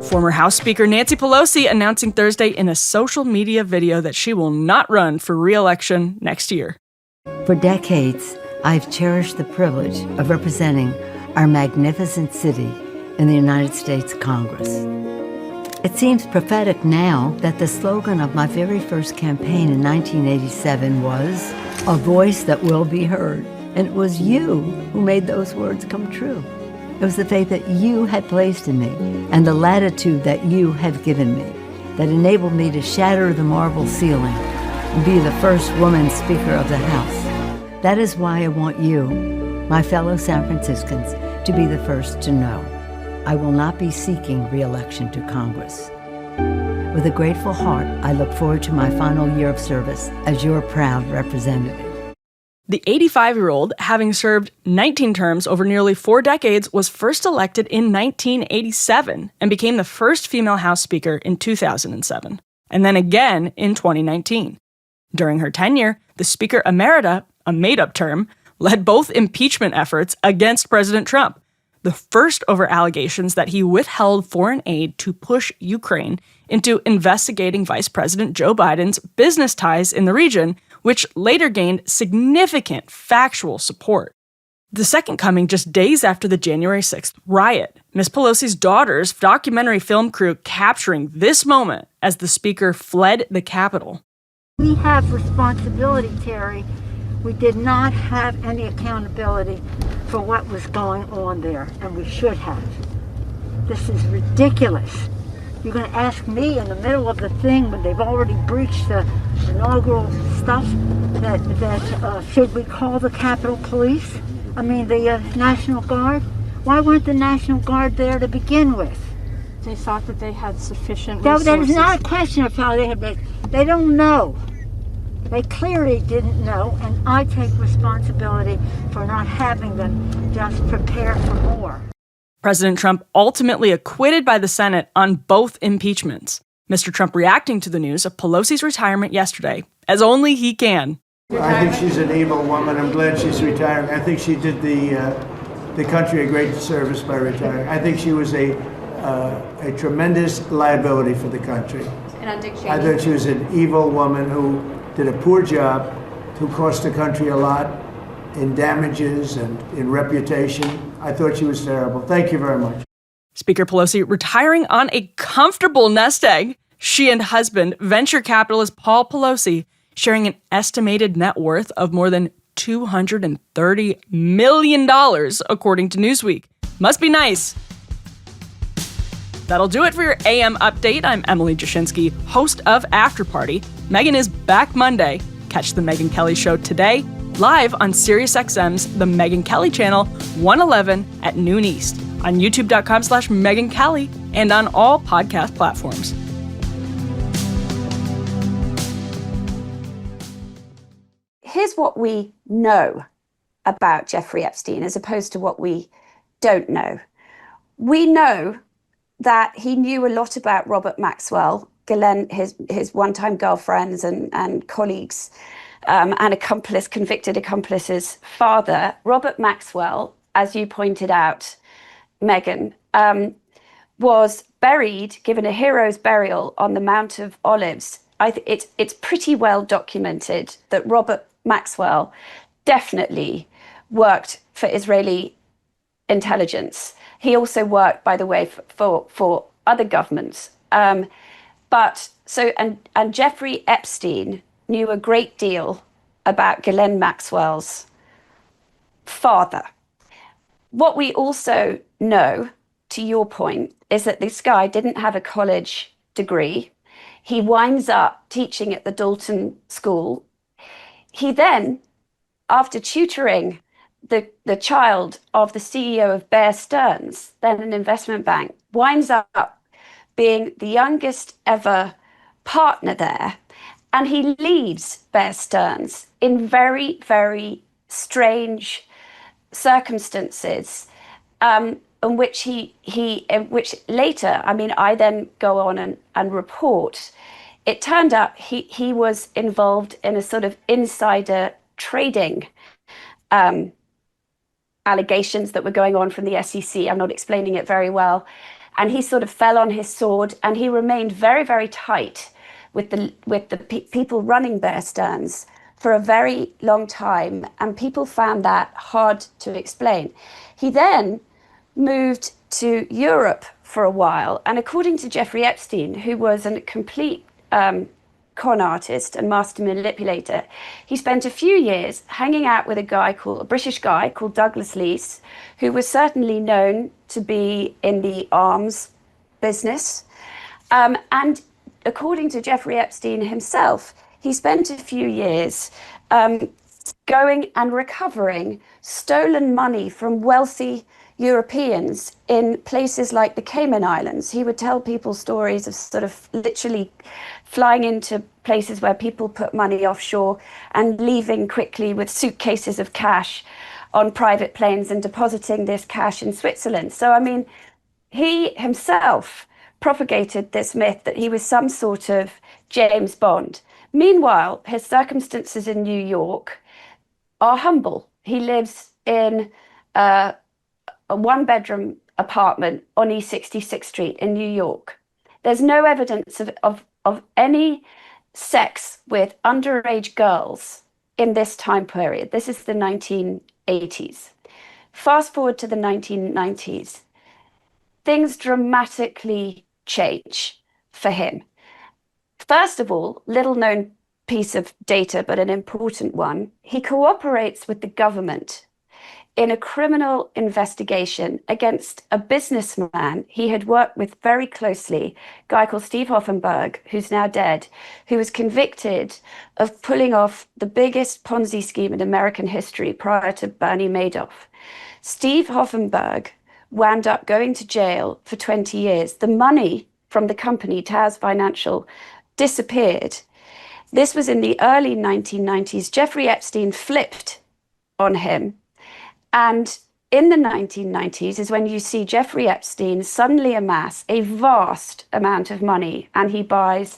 Former House Speaker Nancy Pelosi announcing Thursday in a social media video that she will not run for re-election next year. For decades, I've cherished the privilege of representing our magnificent city in the United States Congress. It seems prophetic now that the slogan of my very first campaign in 1987 was, "A voice that will be heard." And it was you who made those words come true. It was the faith that you had placed in me and the latitude that you had given me that enabled me to shatter the marble ceiling and be the first woman Speaker of the House. That is why I want you, my fellow San Franciscans, to be the first to know. I will not be seeking re-election to Congress. With a grateful heart, I look forward to my final year of service as your proud representative. The 85-year-old, having served 19 terms over nearly 4 decades, was first elected in 1987 and became the first female House Speaker in 2007, and then again in 2019. During her tenure, the Speaker Emerita, a made-up term, led both impeachment efforts against President Trump, the first over allegations that he withheld foreign aid to push Ukraine into investigating Vice President Joe Biden's business ties in the region, which later gained significant factual support. The second coming just days after the January 6th riot, Ms. Pelosi's daughter's documentary film crew capturing this moment as the speaker fled the Capitol. We have responsibility, Terry. We did not have any accountability for what was going on there, and we should have. This is ridiculous. You're going to ask me in the middle of the thing when they've already breached the inaugural stuff that should we call the Capitol Police? I mean the National Guard? Why weren't the National Guard there to begin with? They thought that they had sufficient resources. That is not a question of how they had. They don't know. They clearly didn't know, and I take responsibility for not having them just prepare for more. President Trump ultimately acquitted by the Senate on both impeachments. Mr. Trump reacting to the news of Pelosi's retirement yesterday, as only he can. I think she's an evil woman. I'm glad she's retiring. I think she did the country a great service by retiring. I think she was a tremendous liability for the country. And on Dick Cheney. I thought she was an evil woman who did a poor job, who cost the country a lot in damages and in reputation. I thought she was terrible. Thank you very much. Speaker Pelosi retiring on a comfortable nest egg. She and husband, venture capitalist Paul Pelosi, sharing an estimated net worth of more than $230 million, according to Newsweek. Must be nice. That'll do it for your AM update. I'm Emily Jashinsky, host of After Party. Megyn is back Monday. Catch The Megyn Kelly Show today, live on SiriusXM's The Megyn Kelly Channel, 111 at noon East, on youtube.com/Megyn Kelly, and on all podcast platforms. Here's what we know about Jeffrey Epstein as opposed to what we don't know. We know that he knew a lot about Robert Maxwell, Ghislaine, his one-time girlfriends and colleagues, and convicted accomplice's father. Robert Maxwell, as you pointed out, Megyn, was buried, given a hero's burial on the Mount of Olives. It's pretty well documented that Robert Maxwell definitely worked for Israeli intelligence. He also worked, by the way, for other governments. But And Jeffrey Epstein knew a great deal about Ghislaine Maxwell's father. What we also know, to your point, is that this guy didn't have a college degree. He winds up teaching at the Dalton School. He then, after tutoring the child of the CEO of Bear Stearns, then an investment bank, winds up being the youngest ever partner there. And he leaves Bear Stearns in very, very strange circumstances, in which which later, I mean, I then go on and report. It turned out he was involved in a sort of insider trading allegations that were going on from the SEC. I'm not explaining it very well. And he sort of fell on his sword, and he remained very, very tight with the people running Bear Stearns for a very long time, and people found that hard to explain. He then moved to Europe for a while, and according to Jeffrey Epstein, who was a complete con artist and master manipulator, he spent a few years hanging out with a British guy called Douglas Leese, who was certainly known to be in the arms business. And according to Jeffrey Epstein himself, he spent a few years going and recovering stolen money from wealthy Europeans in places like the Cayman Islands. He would tell people stories of sort of literally flying into places where people put money offshore and leaving quickly with suitcases of cash on private planes and depositing this cash in Switzerland. So, I mean, he himself propagated this myth that he was some sort of James Bond. Meanwhile, his circumstances in New York are humble. He lives in a one-bedroom apartment on East 66th Street in New York. There's no evidence of any sex with underage girls in this time period. This is the 1980s. Fast forward to the 1990s. Things dramatically change for him. First of all, little known piece of data, but an important one. He cooperates with the government in a criminal investigation against a businessman he had worked with very closely, a guy called Steve Hoffenberg, who's now dead, who was convicted of pulling off the biggest Ponzi scheme in American history prior to Bernie Madoff. Steve Hoffenberg wound up going to jail for 20 years. The money from the company, Taz Financial, disappeared. This was in the early 1990s. Jeffrey Epstein flipped on him. And in the 1990s is when you see Jeffrey Epstein suddenly amass a vast amount of money, and he buys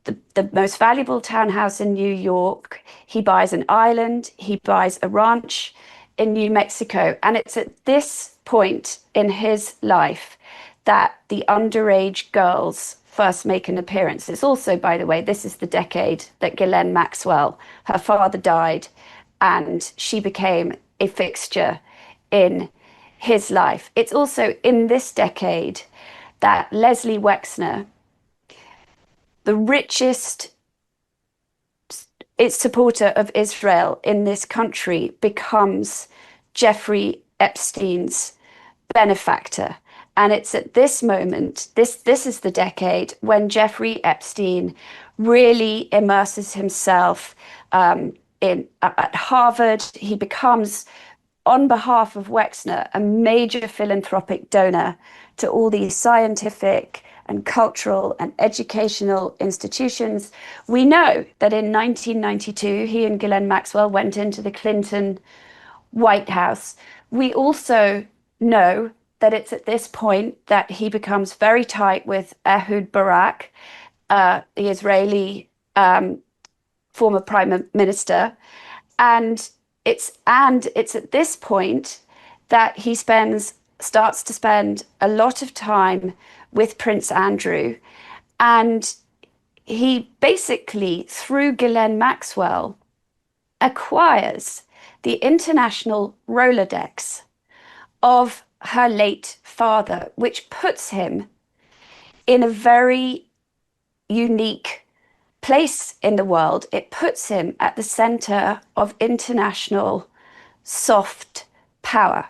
the most valuable townhouse in New York. He buys an island. He buys a ranch in New Mexico. And it's at this point in his life that the underage girls first make an appearance. It's also, by the way, this is the decade that Ghislaine Maxwell, her father died, and she became a fixture in his life. It's also in this decade that Leslie Wexner, the richest supporter of Israel in this country, becomes Jeffrey Epstein's benefactor. And it's at this moment, this is the decade when Jeffrey Epstein really immerses himself at Harvard. He becomes, on behalf of Wexner, a major philanthropic donor to all these scientific and cultural and educational institutions. We know that in 1992, he and Ghislaine Maxwell went into the Clinton White House. We also know that it's at this point that he becomes very tight with Ehud Barak, the Israeli former prime minister. And it's at this point that he starts to spend a lot of time with Prince Andrew. And he basically, through Ghislaine Maxwell, acquires the international Rolodex of her late father, which puts him in a very unique place in the world. It puts him at the center of international soft power.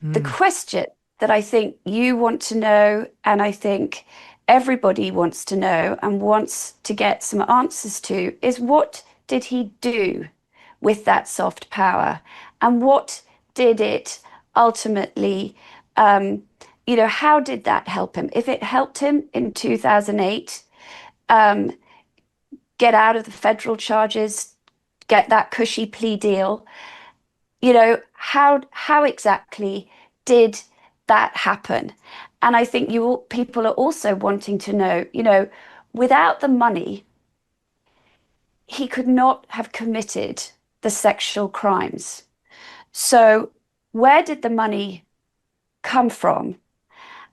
The question that I think you want to know, and I think everybody wants to know and wants to get some answers to, is what did he do with that soft power? And what did it ultimately, how did that help him? If it helped him in 2008, get out of the federal charges, get that cushy plea deal, how exactly did that happen? And I think people are also wanting to know, without the money, he could not have committed the sexual crimes. So where did the money come from?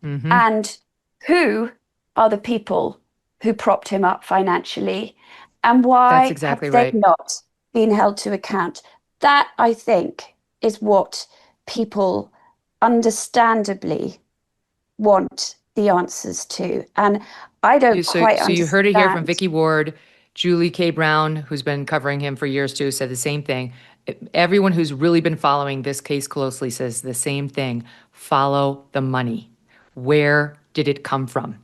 And who are the people who propped him up financially? And why have they not been held to account? That, I think, is what people understandably want the answers to. And I don't quite understand. So you heard it here from Vicky Ward. Julie K. Brown, who's been covering him for years too, said the same thing. Everyone who's really been following this case closely says the same thing. Follow the money. Where did it come from?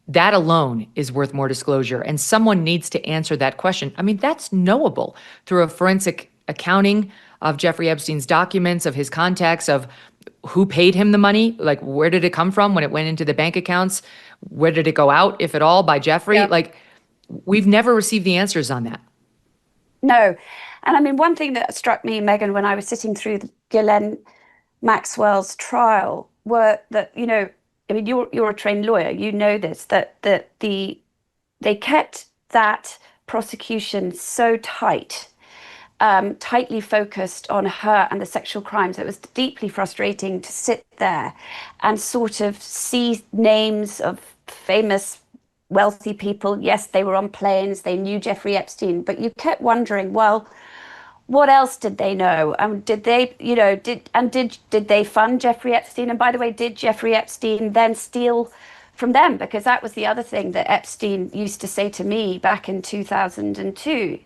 That alone is worth more disclosure. And someone needs to answer that question. I mean, that's knowable through a forensic accounting of Jeffrey Epstein's documents, of his contacts, of who paid him the money. Like, where did it come from when it went into the bank accounts? Where did it go out, if at all, by Jeffrey? Yeah. Like, we've never received the answers on that. No. And I mean, one thing that struck me, Megyn, when I was sitting through Ghislaine Maxwell's trial were that, you're a trained lawyer, you know this, that they kept that prosecution so tightly focused on her and the sexual crimes. It was deeply frustrating to sit there and sort of see names of famous wealthy people. Yes, they were on planes, they knew Jeffrey Epstein, but you kept wondering, well, what else did they know? Did they, did they fund Jeffrey Epstein? And by the way, did Jeffrey Epstein then steal from them? Because that was the other thing that Epstein used to say to me back in 2002,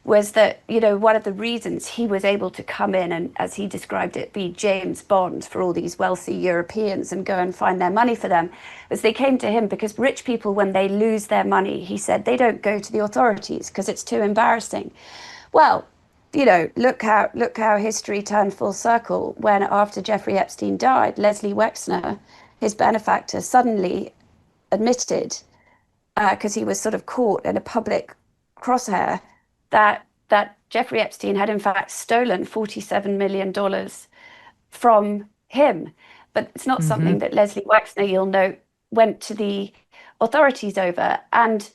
was that, one of the reasons he was able to come in and, as he described it, be James Bond for all these wealthy Europeans and go and find their money for them, was they came to him because rich people, when they lose their money, he said, they don't go to the authorities because it's too embarrassing. Well, look how history turned full circle when, after Jeffrey Epstein died, Leslie Wexner, his benefactor, suddenly admitted, because he was sort of caught in a public crosshair, that Jeffrey Epstein had in fact stolen $47 million from him. But it's not something that Leslie Wexner, you'll note, went to the authorities over. And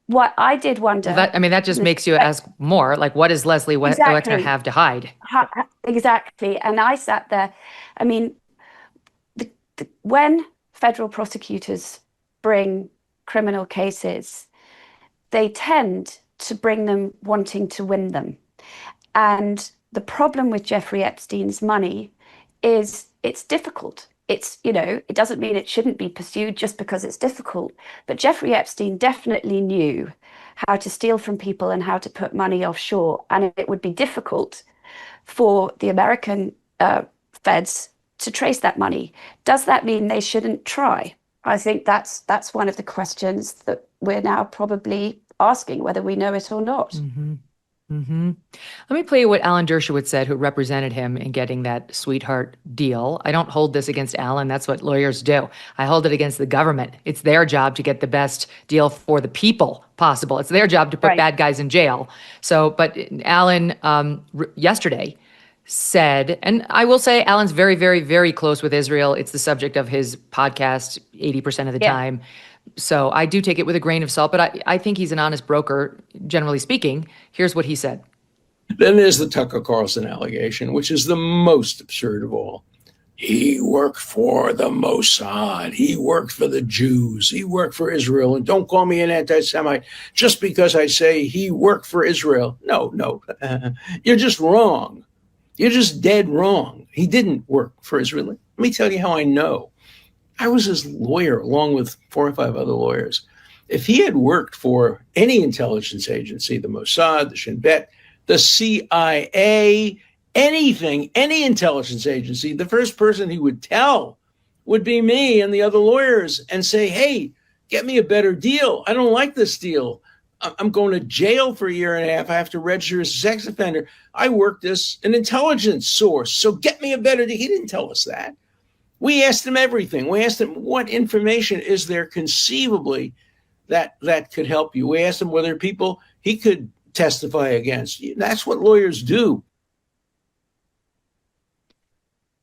what I did wonder... that just makes you ask more, like, what does Leslie Wexner have to hide? Exactly. And I sat there. I mean, when federal prosecutors bring criminal cases, they tend to bring them wanting to win them. And the problem with Jeffrey Epstein's money is it's difficult. It doesn't mean it shouldn't be pursued just because it's difficult. But Jeffrey Epstein definitely knew how to steal from people and how to put money offshore. And it would be difficult for the American feds to trace that money. Does that mean they shouldn't try? I think that's one of the questions that we're now probably asking, whether we know it or not. Let me play you what Alan Dershowitz said, who represented him in getting that sweetheart deal. I don't hold this against Alan. That's what lawyers do. I hold it against the government. It's their job to get the best deal for the people possible. It's their job to put bad guys in jail. But Alan yesterday said, and I will say Alan's very, very, very close with Israel. It's the subject of his podcast 80% of the time. So I do take it with a grain of salt, but I think he's an honest broker, generally speaking. Here's what he said. Then there's the Tucker Carlson allegation, which is the most absurd of all. He worked for the Mossad. He worked for the Jews. He worked for Israel. And don't call me an anti-Semite just because I say he worked for Israel. No. You're just wrong. You're just dead wrong. He didn't work for Israel. Let me tell you how I know. I was his lawyer along with 4 or 5 other lawyers. If he had worked for any intelligence agency, the Mossad, the Shin Bet, the CIA, anything, any intelligence agency, the first person he would tell would be me and the other lawyers and say, hey, get me a better deal. I don't like this deal. I'm going to jail for a year and a half. I have to register as a sex offender. I worked as an intelligence source, so get me a better deal. He didn't tell us that. We asked him everything. We asked him, what information is there conceivably that could help you? We asked him whether people he could testify against. That's what lawyers do.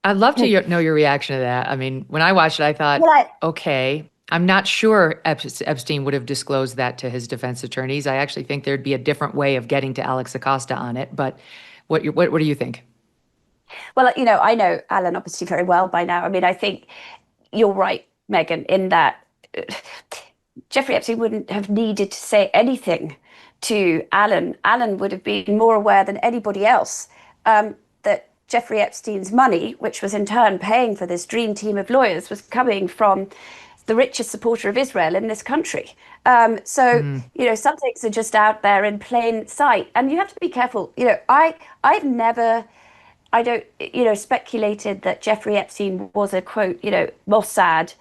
I'd love to know your reaction to that. I mean, when I watched it, I thought, okay, I'm not sure Epstein would have disclosed that to his defense attorneys. I actually think there'd be a different way of getting to Alex Acosta on it. But what do you think? Well, I know Alan obviously very well by now. I mean, I think you're right, Megyn, in that Jeffrey Epstein wouldn't have needed to say anything to Alan. Alan would have been more aware than anybody else that Jeffrey Epstein's money, which was in turn paying for this dream team of lawyers, was coming from the richest supporter of Israel in this country. Some things are just out there in plain sight, and you have to be careful. I've never, speculated that Jeffrey Epstein was a quote, Mossad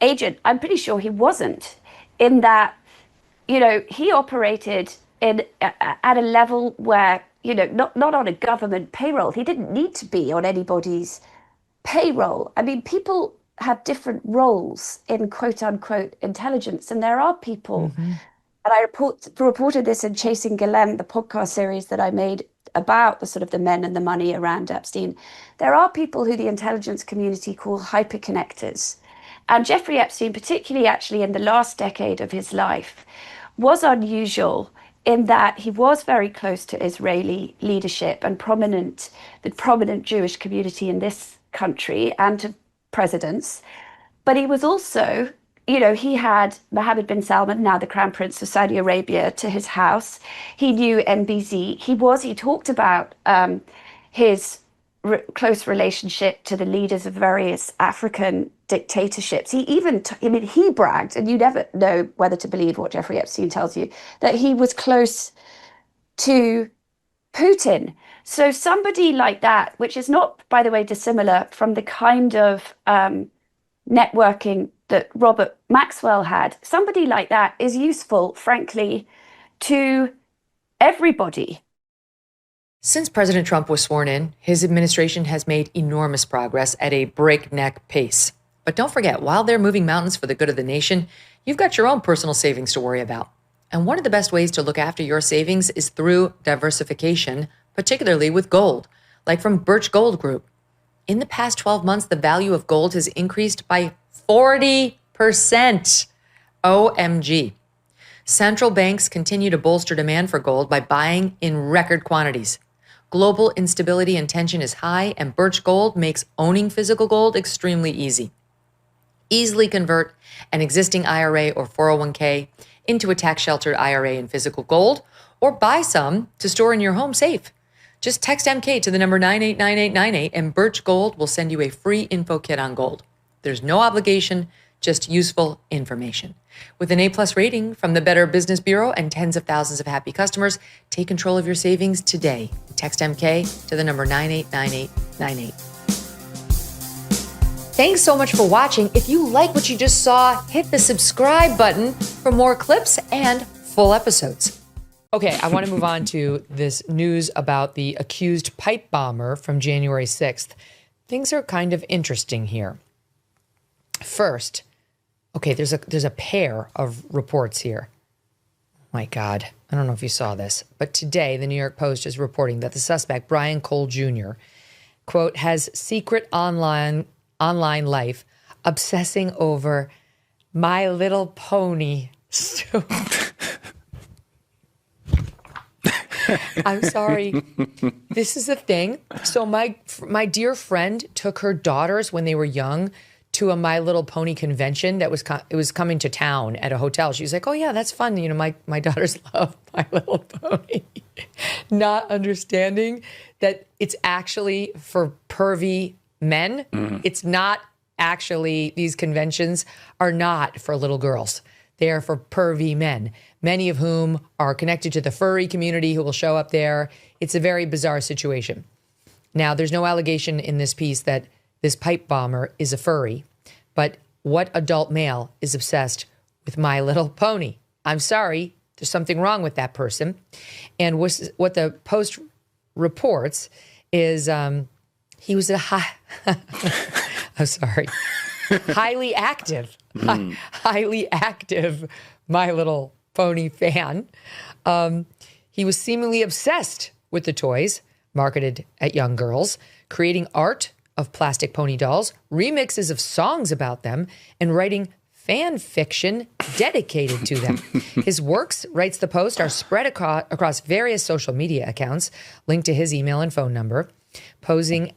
agent. I'm pretty sure he wasn't, in that, he operated at a level where, not on a government payroll. He didn't need to be on anybody's payroll. I mean, people have different roles in quote unquote intelligence, and there are people, and I reported this in Chasing Ghislaine, the podcast series that I made about the sort of the men and the money around Epstein. There are people who the intelligence community call hyperconnectors. And Jeffrey Epstein, particularly actually in the last decade of his life, was unusual in that he was very close to Israeli leadership and the prominent Jewish community in this country and to presidents. But he was also, he had Mohammed bin Salman, now the Crown Prince of Saudi Arabia, to his house. He knew MBZ. He talked about his close relationship to the leaders of various African dictatorships. He even, he bragged, and you never know whether to believe what Jeffrey Epstein tells you, that he was close to Putin. So somebody like that, which is not, by the way, dissimilar from the kind of networking that Robert Maxwell had, somebody like that is useful, frankly, to everybody. Since President Trump was sworn in, his administration has made enormous progress at a breakneck pace. But don't forget, while they're moving mountains for the good of the nation, you've got your own personal savings to worry about. And one of the best ways to look after your savings is through diversification, particularly with gold, like from Birch Gold Group. In the past 12 months, the value of gold has increased by 40%. OMG. Central banks continue to bolster demand for gold by buying in record quantities. Global instability and tension is high, and Birch Gold makes owning physical gold extremely easy. Easily convert an existing IRA or 401k into a tax-sheltered IRA in physical gold, or buy some to store in your home safe. Just text MK to the number 989898, and Birch Gold will send you a free info kit on gold. There's no obligation, just useful information. With an A+ rating from the Better Business Bureau and tens of thousands of happy customers, take control of your savings today. Text MK to the number 989898. Thanks so much for watching. If you like what you just saw, hit the subscribe button for more clips and full episodes. Okay, I want to move on to this news about the accused pipe bomber from January 6th. Things are kind of interesting here. First, okay, there's a pair of reports here. My God, I don't know if you saw this, but today the New York Post is reporting that the suspect, Brian Cole Jr., quote, has secret online life obsessing over My Little Pony. I'm sorry. This is a thing. So my dear friend took her daughters when they were young to a My Little Pony convention that was coming to town at a hotel. She was like, "Oh yeah, that's fun. You know, my daughters love My Little Pony," not understanding that it's actually for pervy men. It's not actually, these conventions are not for little girls. They are for pervy men, many of whom are connected to the furry community who will show up there. It's a very bizarre situation. Now, there's no allegation in this piece that this pipe bomber is a furry, but what adult male is obsessed with My Little Pony? I'm sorry, there's something wrong with that person. And what the Post reports is he was a I'm sorry, highly active My Little Pony fan. He was seemingly obsessed with the toys marketed at young girls, creating art of plastic pony dolls, remixes of songs about them, and writing fan fiction dedicated to them. His works, writes the Post, are spread across various social media accounts linked to his email and phone number. Posting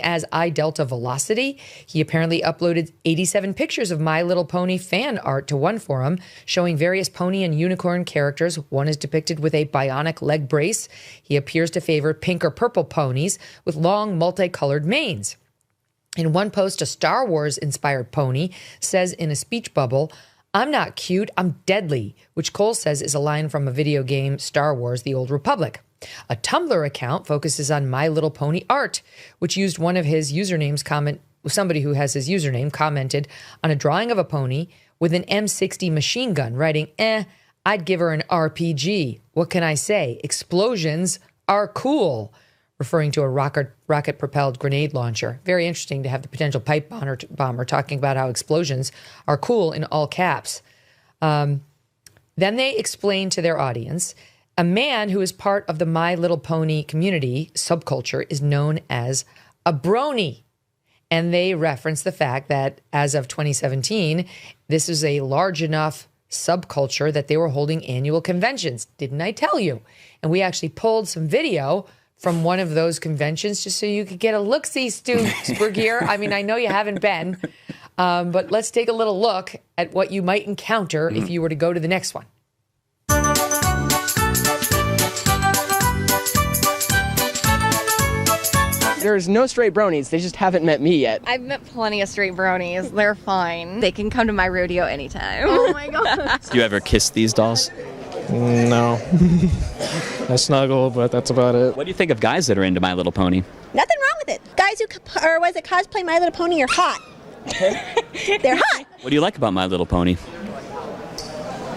as iDelta Velocity, he apparently uploaded 87 pictures of My Little Pony fan art to one forum, showing various pony and unicorn characters. One is depicted with a bionic leg brace. He appears to favor pink or purple ponies with long, multicolored manes. In one post, a Star Wars-inspired pony says in a speech bubble, "I'm not cute, I'm deadly," which Cole says is a line from a video game, Star Wars: The Old Republic. A Tumblr account focuses on My Little Pony art, which used one of his usernames somebody who has his username commented on a drawing of a pony with an M60 machine gun, writing, I'd give her an RPG. What can I say? Explosions are cool, referring to a rocket-propelled grenade launcher. Very interesting to have the potential pipe bomber talking about how explosions are cool in all caps. Then they explain to their audience, a man who is part of the My Little Pony community subculture is known as a brony. And they reference the fact that as of 2017, this is a large enough subculture that they were holding annual conventions. Didn't I tell you? And we actually pulled some video from one of those conventions just so you could get a look-see, Stu Spurgier. I mean, I know you haven't been, but let's take a little look at what you might encounter if you were to go to the next one. There's no straight bronies. They just haven't met me yet. I've met plenty of straight bronies. They're fine. They can come to my rodeo anytime. Oh my god. Do you ever kiss these dolls? No. I snuggle, but that's about it. What do you think of guys that are into My Little Pony? Nothing wrong with it. Guys who cosplay My Little Pony are hot. They're hot. What do you like about My Little Pony?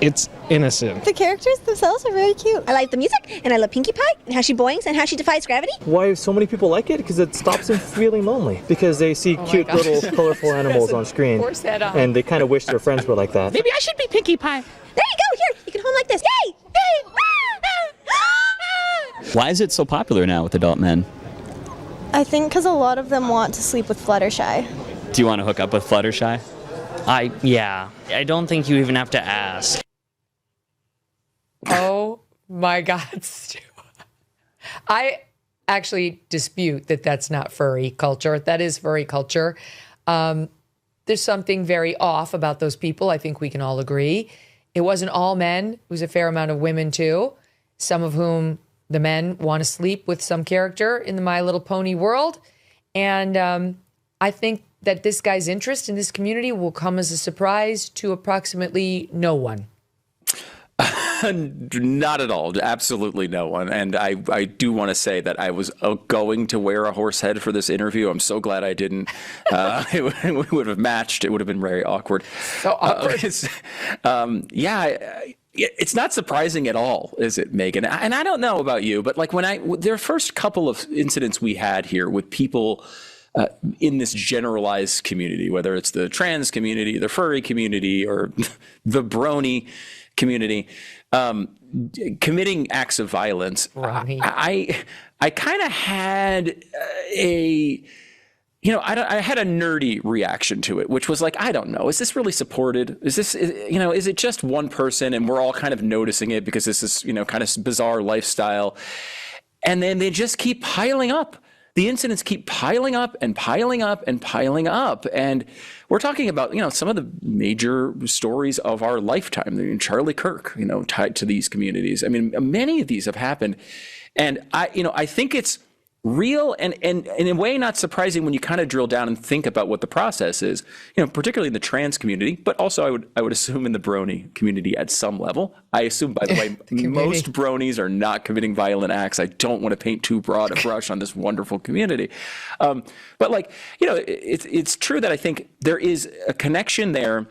It's innocent. The characters themselves are very cute. I like the music, and I love Pinkie Pie, and how she boings, and how she defies gravity. Why so many people like it? Because it stops them feeling lonely. Because they see cute little colorful animals on screen, and they kind of wish their friends were like that. Maybe I should be Pinkie Pie. There you go. Here, you can home like this. Yay! Yay! Why is it so popular now with adult men? I think because a lot of them want to sleep with Fluttershy. Do you want to hook up with Fluttershy? Yeah. I don't think you even have to ask. Oh my God, Stu. I actually dispute that that's not furry culture. That is furry culture. There's something very off about those people. I think we can all agree. It wasn't all men. It was a fair amount of women too. Some of whom the men want to sleep with some character in the My Little Pony world. And I think that this guy's interest in this community will come as a surprise to approximately no one. Not at all. Absolutely no one. And I do want to say that I was going to wear a horse head for this interview. I'm so glad I didn't. It would have matched. It would have been very awkward. So awkward. It's not surprising at all, is it, Megyn? And I don't know about you, but like there first couple of incidents we had here with people in this generalized community, whether it's the trans community, the furry community, or the brony community, committing acts of violence. I kind of had I had a nerdy reaction to it, which was like, I don't know, is this really supported? Is this, is it just one person and we're all kind of noticing it because this is, kind of bizarre lifestyle? And then they just keep piling up. The incidents keep piling up and piling up and piling up. And we're talking about, some of the major stories of our lifetime. I mean, Charlie Kirk, tied to these communities. I mean, many of these have happened. And I think it's real and in a way not surprising when you kind of drill down and think about what the process is, particularly in the trans community, but also I would assume in the brony community at some level. I assume, by the way, most bronies are not committing violent acts. I don't want to paint too broad a brush on this wonderful community. But it's true that I think there is a connection there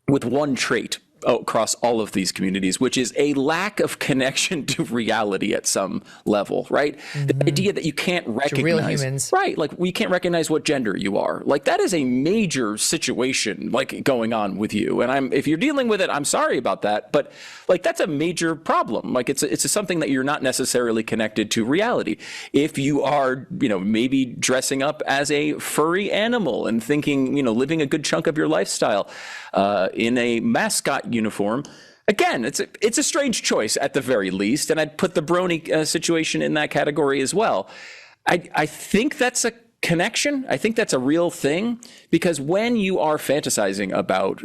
with one trait across all of these communities, which is a lack of connection to reality at some level, right? Mm-hmm. The idea that you can't recognize to real humans. Right, like we can't recognize what gender you are. Like that is a major situation like going on with you. And if you're dealing with it, I'm sorry about that, but like that's a major problem. Like it's something that you're not necessarily connected to reality. If you are, maybe dressing up as a furry animal and thinking, living a good chunk of your lifestyle in a mascot uniform. Again, it's a strange choice at the very least, and I'd put the brony situation in that category as well. I think that's a connection. I think that's a real thing, because when you are fantasizing about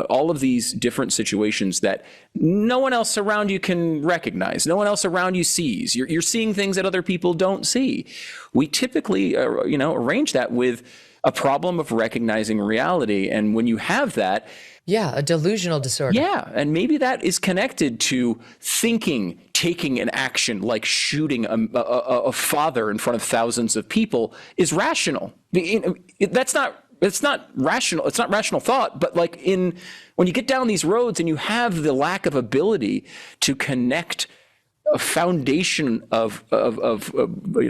all of these different situations that no one else around you can recognize, no one else around you sees, you're seeing things that other people don't see. We typically arrange that with a problem of recognizing reality, and when you have that. Yeah, a delusional disorder. Yeah, and maybe that is connected to thinking, taking an action like shooting a father in front of thousands of people is rational. It's not rational. It's not rational thought. But when you get down these roads and you have the lack of ability to connect a foundation of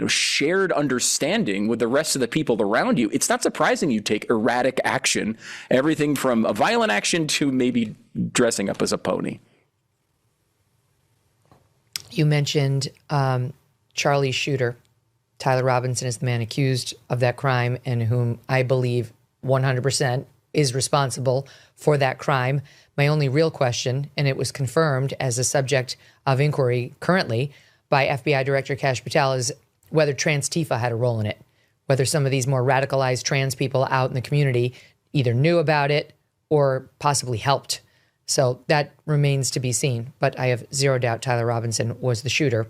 shared understanding with the rest of the people around you, it's not surprising you take erratic action, everything from a violent action to maybe dressing up as a pony. You mentioned Charlie's shooter. Tyler Robinson is the man accused of that crime and whom I believe 100% is responsible for that crime. My only real question, and it was confirmed as a subject of inquiry currently by FBI Director Kash Patel, is whether Trans Tifa had a role in it, whether some of these more radicalized trans people out in the community either knew about it or possibly helped. So that remains to be seen. But I have zero doubt Tyler Robinson was the shooter.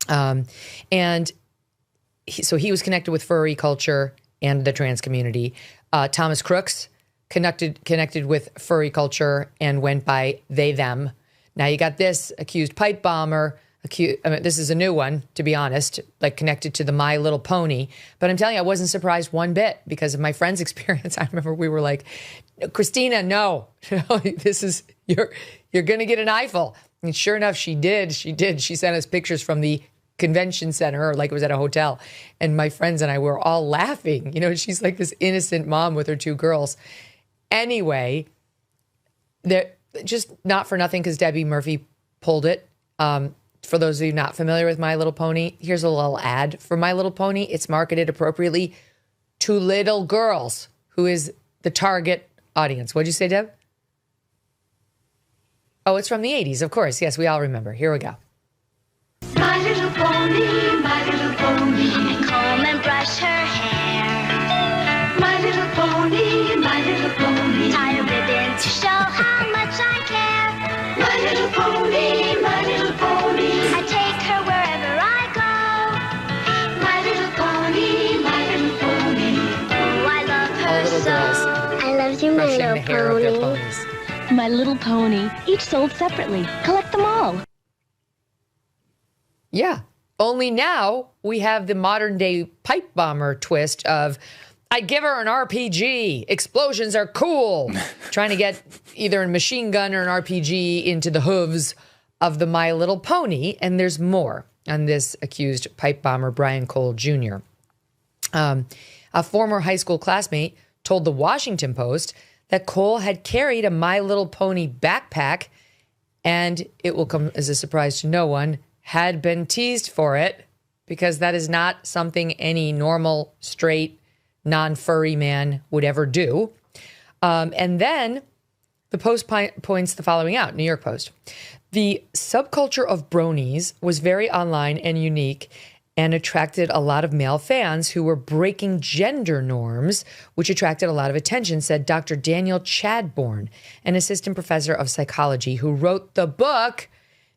So he was connected with furry culture and the trans community. Thomas Crooks connected with furry culture and went by they, them. Now you got this accused pipe bomber. This is a new one, to be honest, like connected to the My Little Pony. But I'm telling you, I wasn't surprised one bit because of my friend's experience. I remember we were like, Christina, no, this is, you're going to get an eyeful. And sure enough, she did. She sent us pictures from the convention center, or like it was at a hotel. And my friends and I were all laughing. She's like this innocent mom with her two girls. Anyway, they're just not for nothing because Debbie Murphy pulled it. For those of you not familiar with My Little Pony, here's a little ad for My Little Pony. It's marketed appropriately to little girls, who is the target audience. What'd you say, Deb? Oh, it's from the 80s, of course. Yes, we all remember. Here we go. My little pony, my little pony. Comb and brush her hair. My little pony, my little pony. Tie a ribbon to show how much I care. My little pony, my little pony. I take her wherever I go. My little pony, my little pony. Oh, I love her little so. girls I love you, my brushing little the hair of their pony. ponies. My Little Pony, each sold separately. Collect them all. Yeah. Only now we have the modern day pipe bomber twist of, I give her an RPG. Explosions are cool. Trying to get either a machine gun or an RPG into the hooves of the My Little Pony. And there's more on this accused pipe bomber, Brian Cole Jr. A former high school classmate told the Washington Post that Cole had carried a My Little Pony backpack, and it will come as a surprise to no one, had been teased for it, because that is not something any normal, straight, non-furry man would ever do. And then the Post points the following out, New York Post. The subculture of bronies was very online and unique and attracted a lot of male fans who were breaking gender norms, which attracted a lot of attention, said Dr. Daniel Chadbourne, an assistant professor of psychology who wrote the book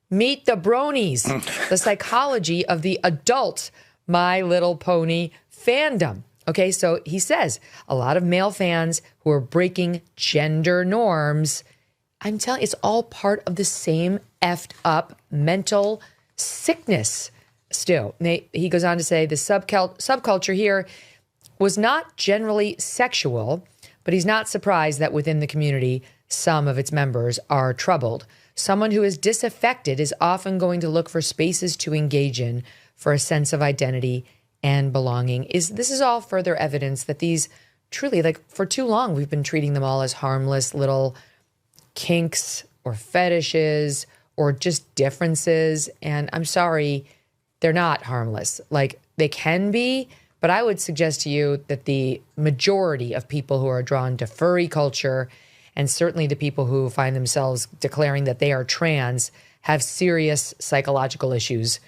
Meet the Bronies, the psychology of the adult My Little Pony fandom. Okay, so he says a lot of male fans who are breaking gender norms. I'm telling you, it's all part of the same effed up mental sickness still. He goes on to say the subculture here was not generally sexual, but he's not surprised that within the community, some of its members are troubled. Someone who is disaffected is often going to look for spaces to engage in for a sense of identity and belonging. This is all further evidence that these truly, like for too long, we've been treating them all as harmless little kinks or fetishes or just differences. And I'm sorry, they're not harmless. Like they can be, but I would suggest to you that the majority of people who are drawn to furry culture, and certainly the people who find themselves declaring that they are trans, have serious psychological issues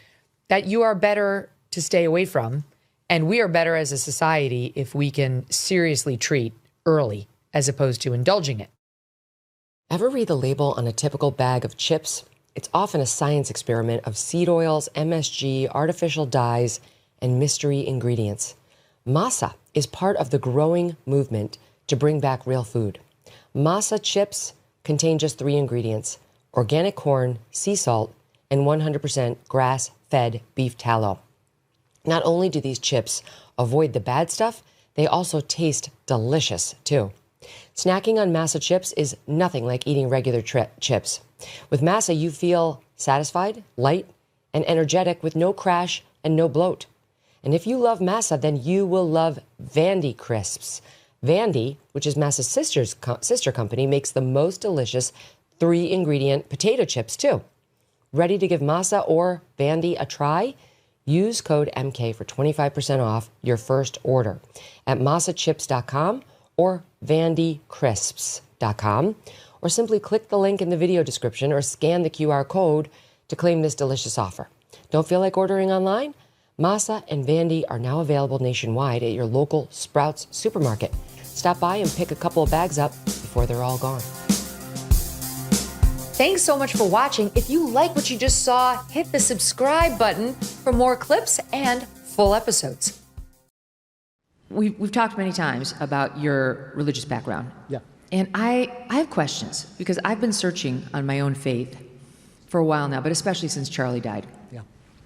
that you are better to stay away from. And we are better as a society if we can seriously treat early as opposed to indulging it. Ever read the label on a typical bag of chips? It's often a science experiment of seed oils, MSG, artificial dyes, and mystery ingredients. Masa is part of the growing movement to bring back real food. Masa chips contain just 3 ingredients: organic corn, sea salt, and 100% grass-fed beef tallow. Not only do these chips avoid the bad stuff, they also taste delicious too. Snacking on Masa chips is nothing like eating regular chips. With Masa, you feel satisfied, light, and energetic with no crash and no bloat. And if you love Masa, then you will love Vandy Crisps. Vandy, which is Masa's sister company, makes the most delicious 3-ingredient potato chips too. Ready to give Masa or Vandy a try? Use code MK for 25% off your first order at masachips.com or vandycrisps.com, or simply click the link in the video description or scan the QR code to claim this delicious offer. Don't feel like ordering online? Masa and Vandy are now available nationwide at your local Sprouts supermarket. Stop by and pick a couple of bags up before they're all gone. Thanks so much for watching. If you like what you just saw, hit the subscribe button for more clips and full episodes. We've talked many times about your religious background. Yeah. And I have questions because I've been searching on my own faith for a while now, but especially since Charlie died. Yeah.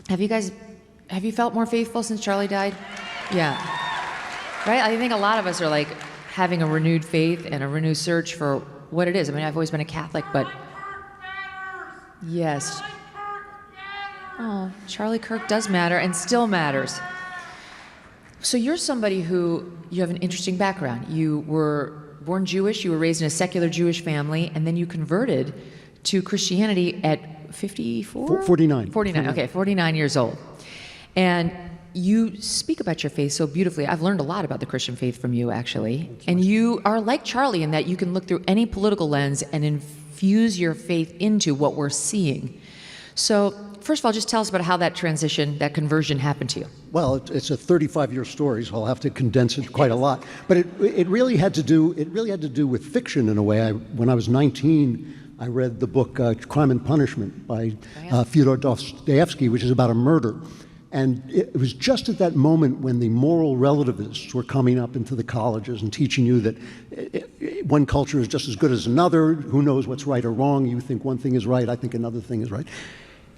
Have you felt more faithful since Charlie died? Yeah. Right? I think a lot of us are like having a renewed faith and a renewed search for what it is. I mean, I've always been a Catholic, but yes. Oh, Charlie Kirk does matter and still matters. So you're somebody who, you have an interesting background. You were born Jewish, you were raised in a secular Jewish family, and then you converted to Christianity at 54? 49. 49, okay, 49 years old. And you speak about your faith so beautifully. I've learned a lot about the Christian faith from you, actually. And you are like Charlie in that you can look through any political lens and infuse your faith into what we're seeing. So, first of all, just tell us about how that transition, that conversion happened to you. Well, it's a 35-year story, so I'll have to condense it quite a lot. But it really had to do with fiction in a way. When I was 19, I read the book Crime and Punishment by Fyodor Dostoevsky, which is about a murder. And it was just at that moment when the moral relativists were coming up into the colleges and teaching you that one culture is just as good as another. Who knows what's right or wrong? You think one thing is right, I think another thing is right.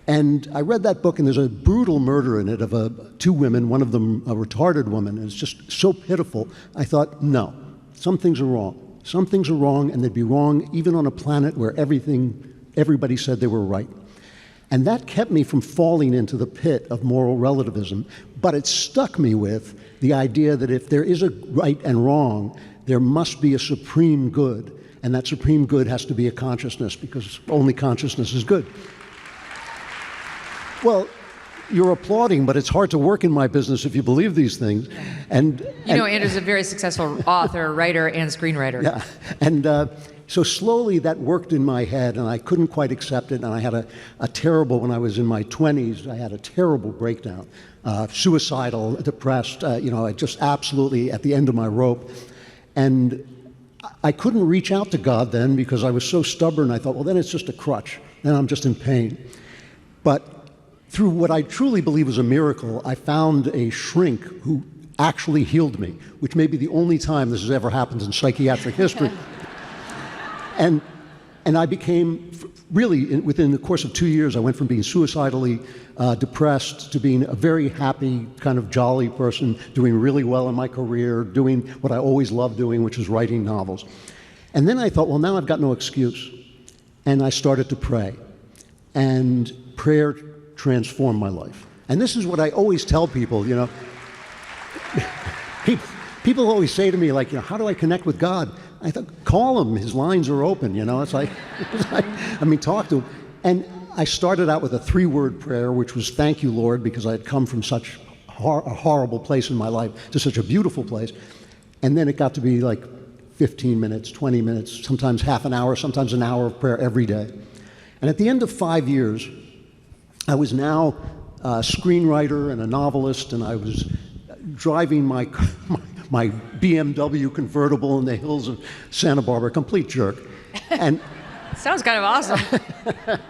And I read that book, and there's a brutal murder in it of 2 women, one of them a retarded woman, and it's just so pitiful. I thought, no, some things are wrong. Some things are wrong, and they'd be wrong even on a planet where everybody said they were right. And that kept me from falling into the pit of moral relativism, but it stuck me with the idea that if there is a right and wrong, there must be a supreme good, and that supreme good has to be a consciousness, because only consciousness is good. Well, you're applauding, but it's hard to work in my business if you believe these things. And Andrew's a very successful author, writer, and screenwriter. Yeah, and so slowly that worked in my head, and I couldn't quite accept it, and I had a terrible, when I was in my 20s, I had a terrible breakdown, suicidal, depressed, I just absolutely at the end of my rope. And I couldn't reach out to God then because I was so stubborn. I thought, well, then it's just a crutch, then I'm just in pain. But through what I truly believe was a miracle, I found a shrink who actually healed me, which may be the only time this has ever happened in psychiatric history. And I became, really, within the course of 2 years, I went from being suicidally depressed to being a very happy, kind of jolly person, doing really well in my career, doing what I always loved doing, which was writing novels. And then I thought, well, now I've got no excuse. And I started to pray. And prayer transformed my life. And this is what I always tell people, you know. People always say to me, like, you know, how do I connect with God? I thought, call him. His lines are open, you know. It's like, talk to him. And I started out with a 3-word prayer, which was, thank you, Lord, because I had come from such a horrible place in my life to such a beautiful place. And then it got to be like 15 minutes, 20 minutes, sometimes half an hour, sometimes an hour of prayer every day. And at the end of 5 years, I was now a screenwriter and a novelist, and I was driving my BMW convertible in the hills of Santa Barbara, complete jerk. And sounds kind of awesome.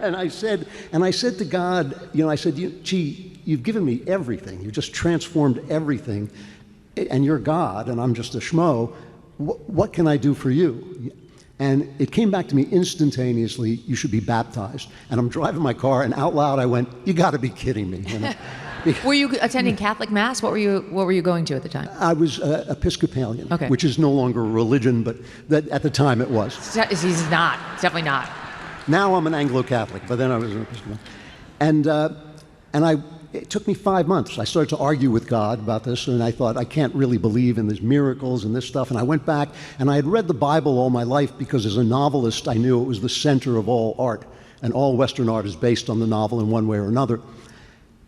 and I said to God, you know, I said, gee, you've given me everything. You just transformed everything, and you're God, and I'm just a schmo. What can I do for you? And it came back to me instantaneously, you should be baptized. And I'm driving my car, and out loud I went, you got to be kidding me. You know? Were you attending Catholic Mass? What were you going to at the time? I was Episcopalian, okay, which is no longer a religion, but at the time it was. He's not. It's definitely not. Now I'm an Anglo-Catholic, but then I was an Episcopalian. And it took me 5 months. I started to argue with God about this, and I thought, I can't really believe in these miracles and this stuff. And I went back, and I had read the Bible all my life because as a novelist, I knew it was the center of all art, and all Western art is based on the novel in one way or another.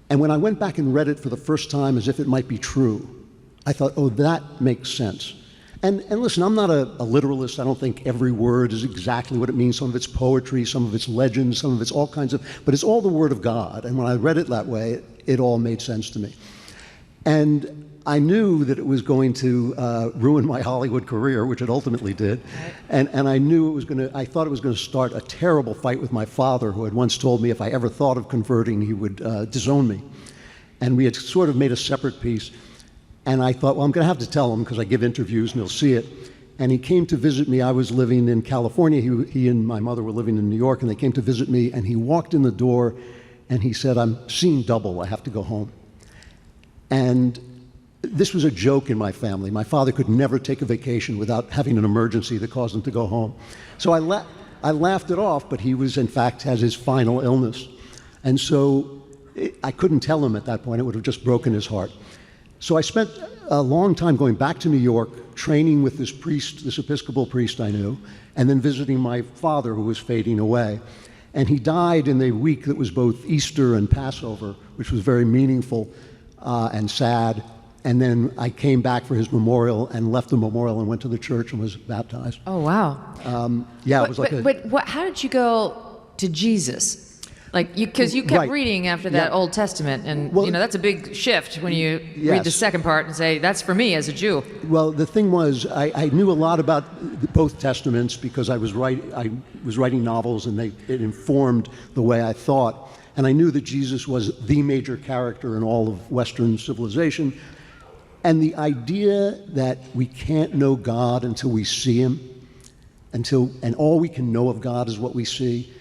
And when I went back and read it for the first time as if it might be true, I thought, oh, that makes sense. And listen, I'm not a literalist. I don't think every word is exactly what it means. Some of it's poetry, some of it's legends, some of it's all kinds of, but it's all the Word of God. And when I read it that way, it all made sense to me. And I knew that it was going to ruin my Hollywood career, which it ultimately did. Right. And I knew I thought it was going to start a terrible fight with my father, who had once told me if I ever thought of converting, he would disown me. And we had sort of made a separate peace. And I thought, well, I'm going to have to tell him because I give interviews and he'll see it. And he came to visit me. I was living in California. He and my mother were living in New York, and they came to visit me. And he walked in the door and he said, I'm seeing double. I have to go home. And this was a joke in my family. My father could never take a vacation without having an emergency that caused him to go home. So I laughed it off, but he was, in fact, has his final illness. And so I couldn't tell him at that point. It would have just broken his heart. So I spent a long time going back to New York, training with this priest, this Episcopal priest I knew, and then visiting my father, who was fading away. And he died in the week that was both Easter and Passover, which was very meaningful and sad. And then I came back for his memorial and left the memorial and went to the church and was baptized. Oh, wow. Yeah, it was like how did you go to Jesus? Like, because you kept reading after that Old Testament, and that's a big shift when you read the second part and say, that's for me as a Jew. Well, the thing was, I knew a lot about both Testaments because I was writing novels, and it informed the way I thought. And I knew that Jesus was the major character in all of Western civilization. And the idea that we can't know God until we see him, and all we can know of God is what we see,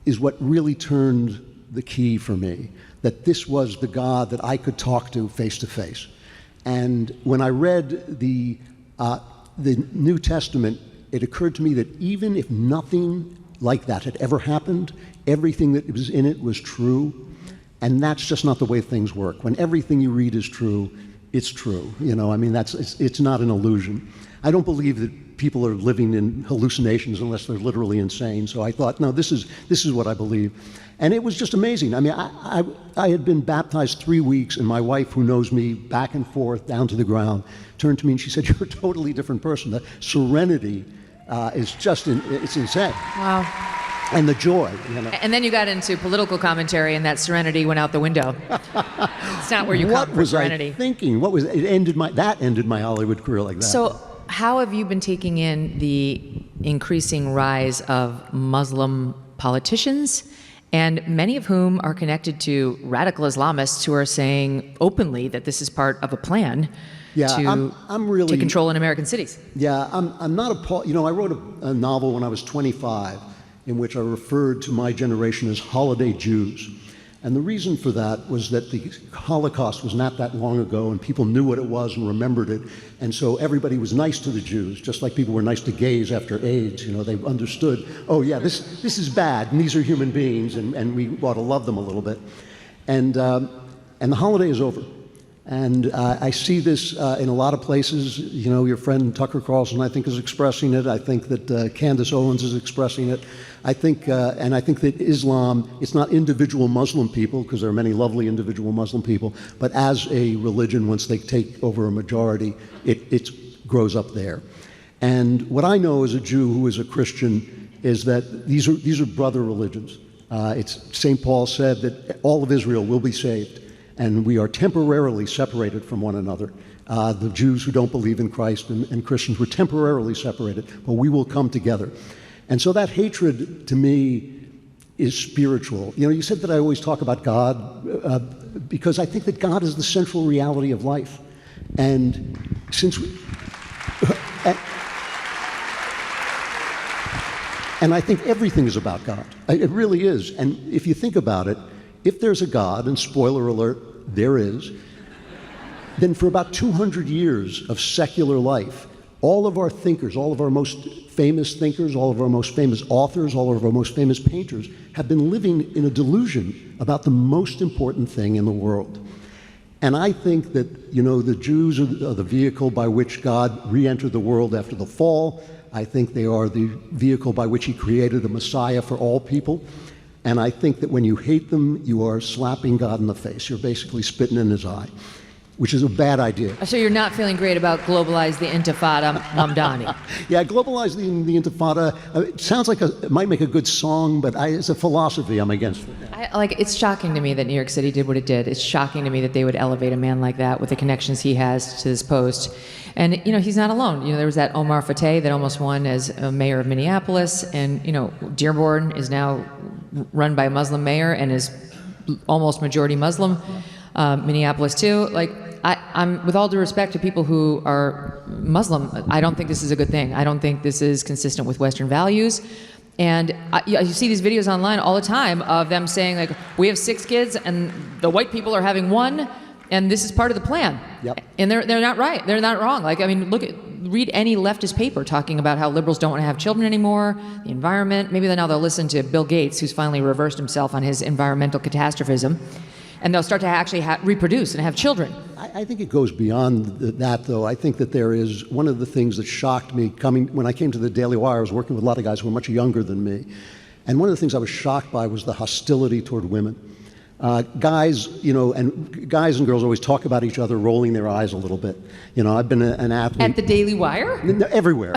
is what really turned the key for me, that this was the God that I could talk to face to face. And when I read the New Testament, it occurred to me that even if nothing like that had ever happened, everything that was in it was true. And that's just not the way things work. When everything you read is true, it's true. You know, I mean, it's not an illusion. I don't believe that people are living in hallucinations unless they're literally insane. So I thought, no, this is what I believe. And it was just amazing. I mean, I had been baptized 3 weeks, and my wife, who knows me back and forth, down to the ground, turned to me and she said, you're a totally different person. The serenity is just, it's insane. Wow. And the joy, you know. And then you got into political commentary, and that serenity went out the window. It's not where you come for serenity. What was I thinking? That ended my Hollywood career like that. So how have you been taking in the increasing rise of Muslim politicians and many of whom are connected to radical Islamists who are saying openly that this is part of a plan to control in American cities. Yeah, I'm not appalled. You know, I wrote a novel when I was 25 in which I referred to my generation as holiday Jews. And the reason for that was that the Holocaust was not that long ago, and people knew what it was and remembered it. And so everybody was nice to the Jews, just like people were nice to gays after AIDS. You know, they understood, oh yeah, this is bad, and these are human beings, and we ought to love them a little bit. And the holiday is over. And I see this in a lot of places. You know, your friend Tucker Carlson, I think, is expressing it. I think that Candace Owens is expressing it. I think that Islam, it's not individual Muslim people, because there are many lovely individual Muslim people, but as a religion, once they take over a majority, it grows up there. And what I know as a Jew who is a Christian is that these are brother religions. St. Paul said that all of Israel will be saved. And we are temporarily separated from one another. The Jews who don't believe in Christ and Christians were temporarily separated, but we will come together. And so that hatred, to me, is spiritual. You know, you said that I always talk about God because I think that God is the central reality of life. And since we... and I think everything is about God. It really is. And if you think about it, if there's a God, and spoiler alert, there is, then for about 200 years of secular life, all of our thinkers, all of our most famous thinkers, all of our most famous authors, all of our most famous painters have been living in a delusion about the most important thing in the world. And I think that, you know, the Jews are the vehicle by which God re-entered the world after the fall. I think they are the vehicle by which he created a Messiah for all people. And I think that when you hate them, you are slapping God in the face. You're basically spitting in his eye, which is a bad idea. So you're not feeling great about globalize the Intifada Mamdani? Yeah, globalize the Intifada. It sounds like it might make a good song, but as a philosophy, I'm against it. It's shocking to me that New York City did what it did. It's shocking to me that they would elevate a man like that with the connections he has to this post. And, you know, he's not alone. You know, there was that Omar Fateh that almost won as mayor of Minneapolis. And, you know, Dearborn is now run by a Muslim mayor and is almost majority Muslim. Minneapolis, too. Like, I'm, with all due respect to people who are Muslim, I don't think this is a good thing. I don't think this is consistent with Western values. And you see these videos online all the time of them saying, like, we have 6 kids and the white people are having 1, and this is part of the plan. Yep. And they're not right. They're not wrong. Like, I mean, read any leftist paper talking about how liberals don't want to have children anymore, the environment. Maybe now they'll listen to Bill Gates, who's finally reversed himself on his environmental catastrophism. And they'll start to actually reproduce and have children. I think it goes beyond that, though. I think that there is one of the things that shocked me when I came to the Daily Wire. I was working with a lot of guys who were much younger than me. And one of the things I was shocked by was the hostility toward women. Guys, you know, and guys and girls always talk about each other rolling their eyes a little bit. You know, I've been an athlete. At the Daily Wire? No, everywhere.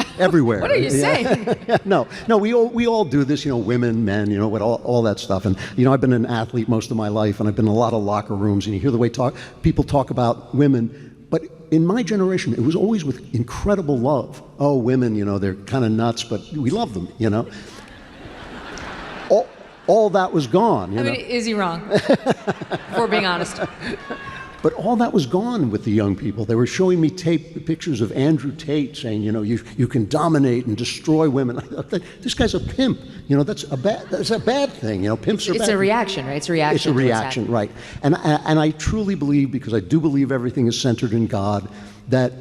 What are you saying? No, we all do this, you know, women, men, you know, with all that stuff. And, you know, I've been an athlete most of my life, and I've been in a lot of locker rooms, and you hear the way people talk about women. But in my generation, it was always with incredible love. Oh, women, you know, they're kind of nuts, but we love them, you know. All that was gone. You know? Is he wrong? If we're being honest. But all that was gone with the young people. They were showing me pictures of Andrew Tate saying, you know, you can dominate and destroy women. I thought, this guy's a pimp. You know, that's a bad thing. You know, pimps are bad. It's a reaction, right? It's a reaction. It's a reaction, right? And I truly believe, because I do believe everything is centered in God, that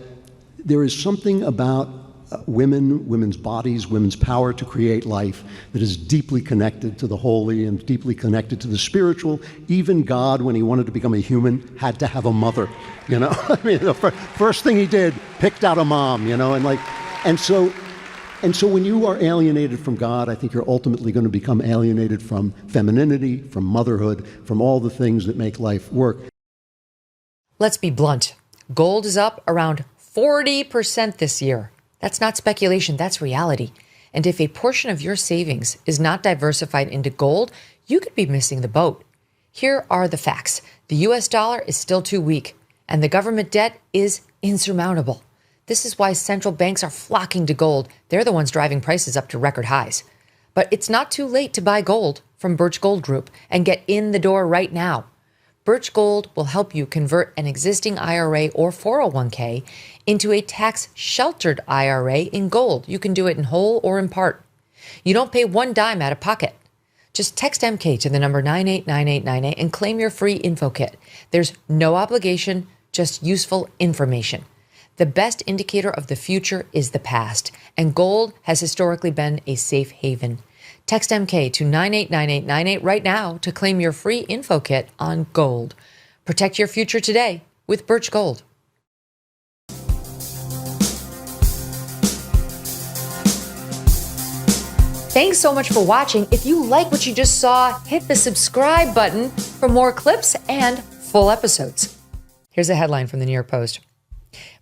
there is something about women's bodies, women's power to create life that is deeply connected to the holy and deeply connected to the spiritual. Even God, when he wanted to become a human, had to have a mother, you know. I mean, the first thing he did, picked out a mom, you know, and so when you are alienated from God, I think you're ultimately going to become alienated from femininity, from motherhood, from all the things that make life work. Let's be blunt. Gold is up around 40% this year. That's not speculation, that's reality. And if a portion of your savings is not diversified into gold, you could be missing the boat. Here are the facts. The US dollar is still too weak, and the government debt is insurmountable. This is why central banks are flocking to gold. They're the ones driving prices up to record highs. But it's not too late to buy gold from Birch Gold Group and get in the door right now. Birch Gold will help you convert an existing IRA or 401k into a tax-sheltered IRA in gold. You can do it in whole or in part. You don't pay one dime out of pocket. Just text MK to the number 989898 and claim your free info kit. There's no obligation, just useful information. The best indicator of the future is the past, and gold has historically been a safe haven. Text MK to 989898 right now to claim your free info kit on gold. Protect your future today with Birch Gold. Thanks so much for watching. If you like what you just saw, hit the subscribe button for more clips and full episodes. Here's a headline from the New York Post.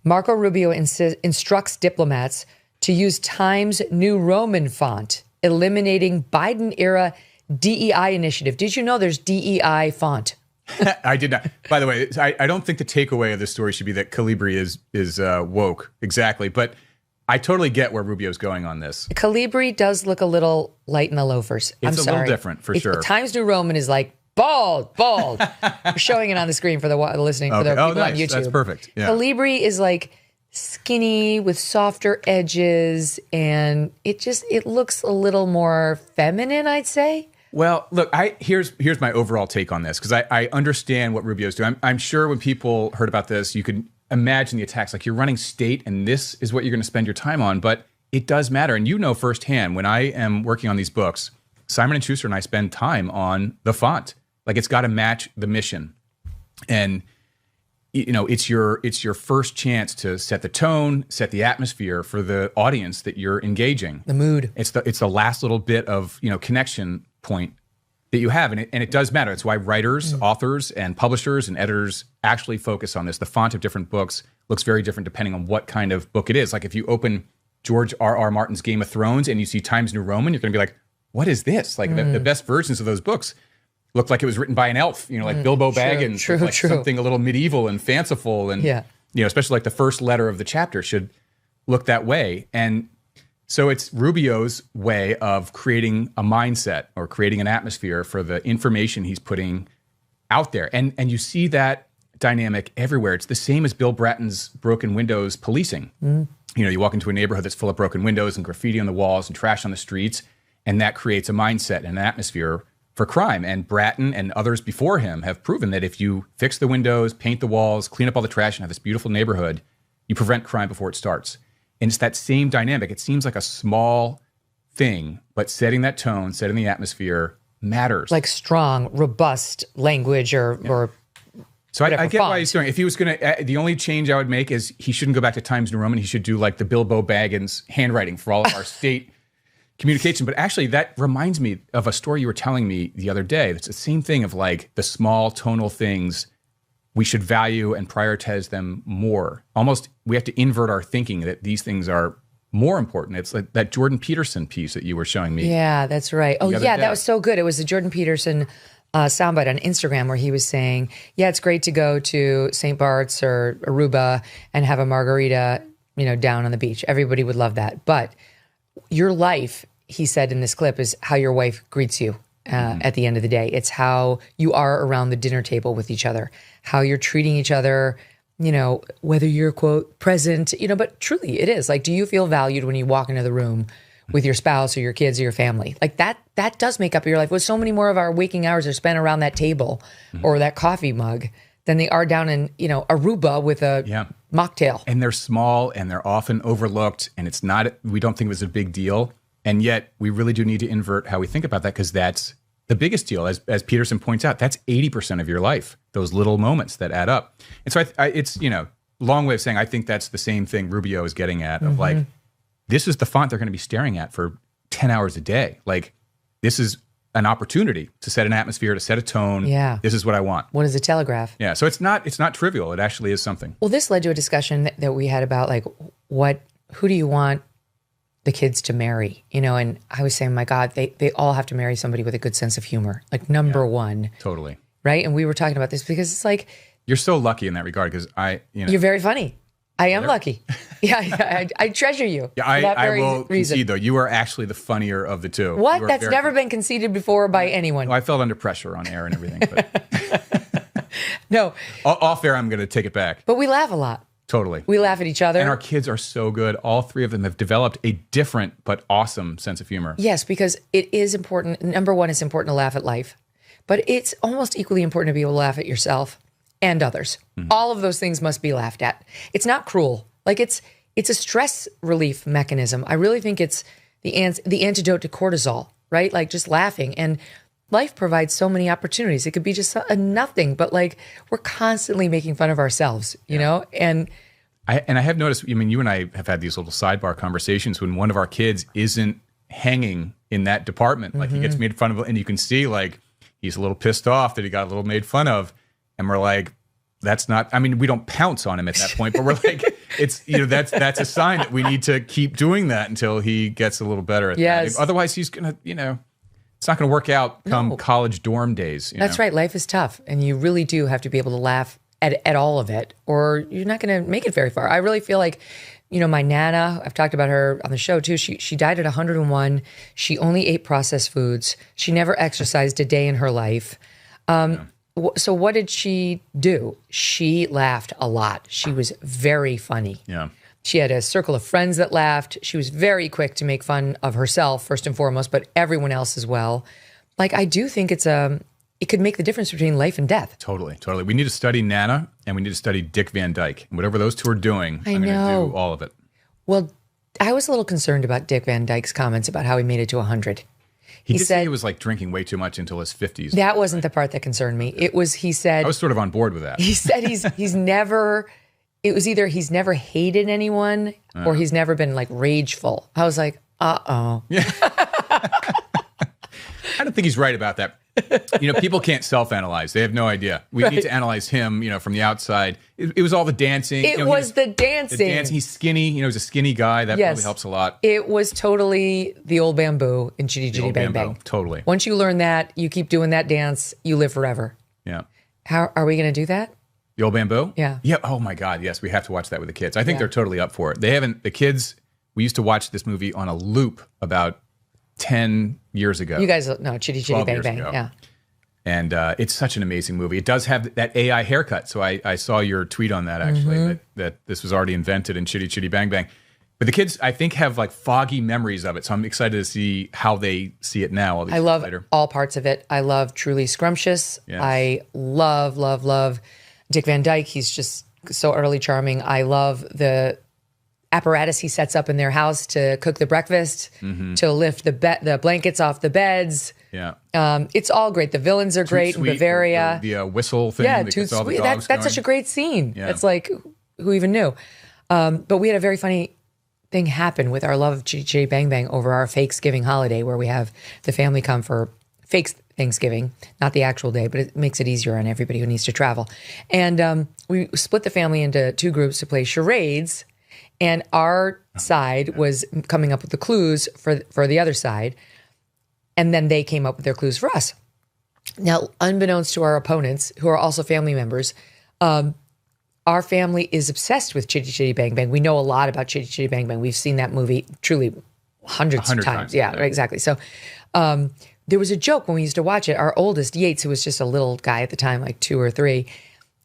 Marco Rubio instructs diplomats to use Times New Roman font, eliminating Biden-era DEI initiative. Did you know there's DEI font? I did not. By the way, I don't think the takeaway of this story should be that Calibri is woke. Exactly. But I totally get where Rubio's going on this. Calibri does look a little light in the loafers. It's a little different, for sure. Times New Roman is like bald. We're showing it on the screen for the listening, for the people nice. on YouTube. That's perfect. Yeah. Calibri is like skinny with softer edges, and it looks a little more feminine, I'd say. Well, look, here's my overall take on this, because I understand what Rubio's doing. I'm sure when people heard about this, you could imagine the attacks. Like, you're running state, and this is what you're going to spend your time on. But it does matter, and you know firsthand, when I am working on these books, Simon & Schuster and I spend time on the font. Like, it's got to match the mission, and it's your first chance to set the tone, set the atmosphere for the audience that you're engaging. The mood. It's the last little bit of connection point that you have, and it does matter. It's why writers, authors, and publishers and editors actually focus on this. The font of different books looks very different depending on what kind of book it is. Like, if you open George R.R. Martin's Game of Thrones and you see Times New Roman, you're going to be like, what is this? Like, the best versions of those books looked like it was written by an elf, like Bilbo Baggins, true. something a little medieval and fanciful, and especially like the first letter of the chapter should look that way. And so it's Rubio's way of creating a mindset or creating an atmosphere for the information he's putting out there. And you see that dynamic everywhere. It's the same as Bill Bratton's broken windows policing. You walk into a neighborhood that's full of broken windows and graffiti on the walls and trash on the streets, and that creates a mindset and an atmosphere for crime. And Bratton and others before him have proven that if you fix the windows, paint the walls, clean up all the trash, and have this beautiful neighborhood, you prevent crime before it starts. And it's that same dynamic. It seems like a small thing, but setting that tone, setting the atmosphere matters. Like strong, robust language or so I get why he's doing it. If he was going to, the only change I would make is he shouldn't go back to Times New Roman. He should do like the Bilbo Baggins handwriting for all of our state communication. But actually, that reminds me of a story you were telling me the other day. It's the same thing of like the small tonal things. We should value and prioritize them more. Almost, we have to invert our thinking that these things are more important. It's like that Jordan Peterson piece that you were showing me. Yeah, that's right. Oh, other yeah, day. that was so good. It was a Jordan Peterson soundbite on Instagram where he was saying, yeah, it's great to go to St. Bart's or Aruba and have a margarita, down on the beach. Everybody would love that. But your life, he said in this clip, is how your wife greets you. At the end of the day, it's how you are around the dinner table with each other, how you're treating each other, whether you're, quote, present, but truly it is. Like, do you feel valued when you walk into the room with your spouse or your kids or your family? Like that does make up your life. Well, so many more of our waking hours are spent around that table or that coffee mug than they are down in, Aruba with a mocktail. And they're small and they're often overlooked, and we don't think it was a big deal. And yet we really do need to invert how we think about that, because that's the biggest deal. As Peterson points out, that's 80% of your life, those little moments that add up. And so it's, long way of saying I think that's the same thing Rubio is getting at, of like, this is the font they're going to be staring at for 10 hours a day. Like, this is an opportunity to set an atmosphere, to set a tone. Yeah. This is what I want. What is a telegraph? Yeah. So it's not trivial. It actually is something. Well, this led to a discussion that we had about like, who do you want the kids to marry, and I was saying, my God, they all have to marry somebody with a good sense of humor, like number one. Totally. Right. And we were talking about this because it's like, you're so lucky in that regard, because you're very funny. I am lucky. Yeah, I treasure you. Yeah, for that I very will reason. concede, though. You are actually the funnier of the two. What? You are That's very- never been conceded before by anyone. Well, I felt under pressure on air and everything. But No. Off air, I'm going to take it back. But we laugh a lot. Totally. We laugh at each other. And our kids are so good. All three of them have developed a different but awesome sense of humor. Yes, because it is important. Number one, it's important to laugh at life. But it's almost equally important to be able to laugh at yourself and others. Mm-hmm. All of those things must be laughed at. It's not cruel. Like it's a stress relief mechanism. I really think it's the antidote to cortisol, right? Like just laughing. And life provides so many opportunities. It could be just a nothing, but like we're constantly making fun of ourselves, you know? And I have noticed, I mean, you and I have had these little sidebar conversations when one of our kids isn't hanging in that department. Like he gets made fun of, and you can see like he's a little pissed off that he got a little made fun of. And we're like, that's not, I mean, we don't pounce on him at that point, but we're like, it's, you know, that's a sign that we need to keep doing that until he gets a little better at that. Otherwise he's going to, you know, it's not going to work out come college dorm days. That's right. Life is tough. And you really do have to be able to laugh at all of it, or you're not going to make it very far. I really feel like, you know, my Nana, I've talked about her on the show too. She died at 101. She only ate processed foods. She never exercised a day in her life. So what did she do? She laughed a lot. She was very funny. Yeah. She had a circle of friends that laughed. She was very quick to make fun of herself, first and foremost, but everyone else as well. Like, I do think it could make the difference between life and death. Totally. We need to study Nana and we need to study Dick Van Dyke. And whatever those two are doing, I'm going to do all of it. Well, I was a little concerned about Dick Van Dyke's comments about how he made it to 100. He did say he was like drinking way too much until his 50s. That wasn't the part that concerned me. It was, he said... I was sort of on board with that. He said he's never... It was either he's never hated anyone or he's never been like rageful. I was like, uh-oh. Yeah. I don't think he's right about that. You know, people can't self-analyze. They have no idea. We need to analyze him, you know, from the outside. It was all the dancing. It was the dancing. He's skinny. You know, he's a skinny guy. That probably helps a lot. It was totally the old bamboo in Chitty Chitty Bang Bang. Totally. Once you learn that, you keep doing that dance, you live forever. Yeah. How are we going to do that? The old bamboo? Yeah. Yeah. Oh my God. Yes. We have to watch that with the kids. I think they're totally up for it. The kids, we used to watch this movie on a loop about 10 years ago. You guys know Chitty Chitty Bang Bang. Ago. Yeah. And it's such an amazing movie. It does have that AI haircut. So I saw your tweet on that actually, that this was already invented in Chitty Chitty Bang Bang. But the kids, I think, have like foggy memories of it. So I'm excited to see how they see it now. I love all parts of it. I love Truly Scrumptious. Yes. I love Dick Van Dyke. He's just so utterly charming. I love the apparatus he sets up in their house to cook the breakfast, to lift the blankets off the beds. Yeah. It's all great. The villains are great in Bavaria. The whistle thing. Yeah, Toot Sweet. That's such a great scene. Yeah. It's like, who even knew? But we had a very funny thing happen with our love of Chitty Chitty Bang Bang over our Fakesgiving holiday, where we have the family come for fake Thanksgiving, not the actual day, but it makes it easier on everybody who needs to travel. And we split the family into two groups to play charades. And our side was coming up with the clues for the other side. And then they came up with their clues for us. Now, unbeknownst to our opponents, who are also family members, our family is obsessed with Chitty Chitty Bang Bang. We know a lot about Chitty Chitty Bang Bang. We've seen that movie truly hundreds of times. Yeah, exactly. So there was a joke when we used to watch it. Our oldest, Yates, who was just a little guy at the time, like 2 or 3,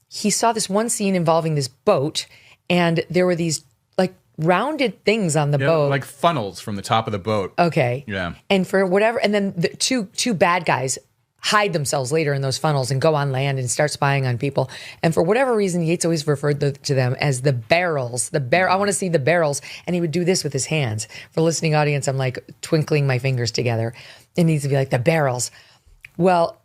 he saw this one scene involving this boat, and there were these like rounded things on the boat. Like funnels from the top of the boat. Okay. Yeah. And for whatever, and then the two bad guys hide themselves later in those funnels and go on land and start spying on people. And for whatever reason, Yates always referred to them as the barrels. I want to see the barrels. And he would do this with his hands. For the listening audience, I'm like twinkling my fingers together. It needs to be like the barrels. Well,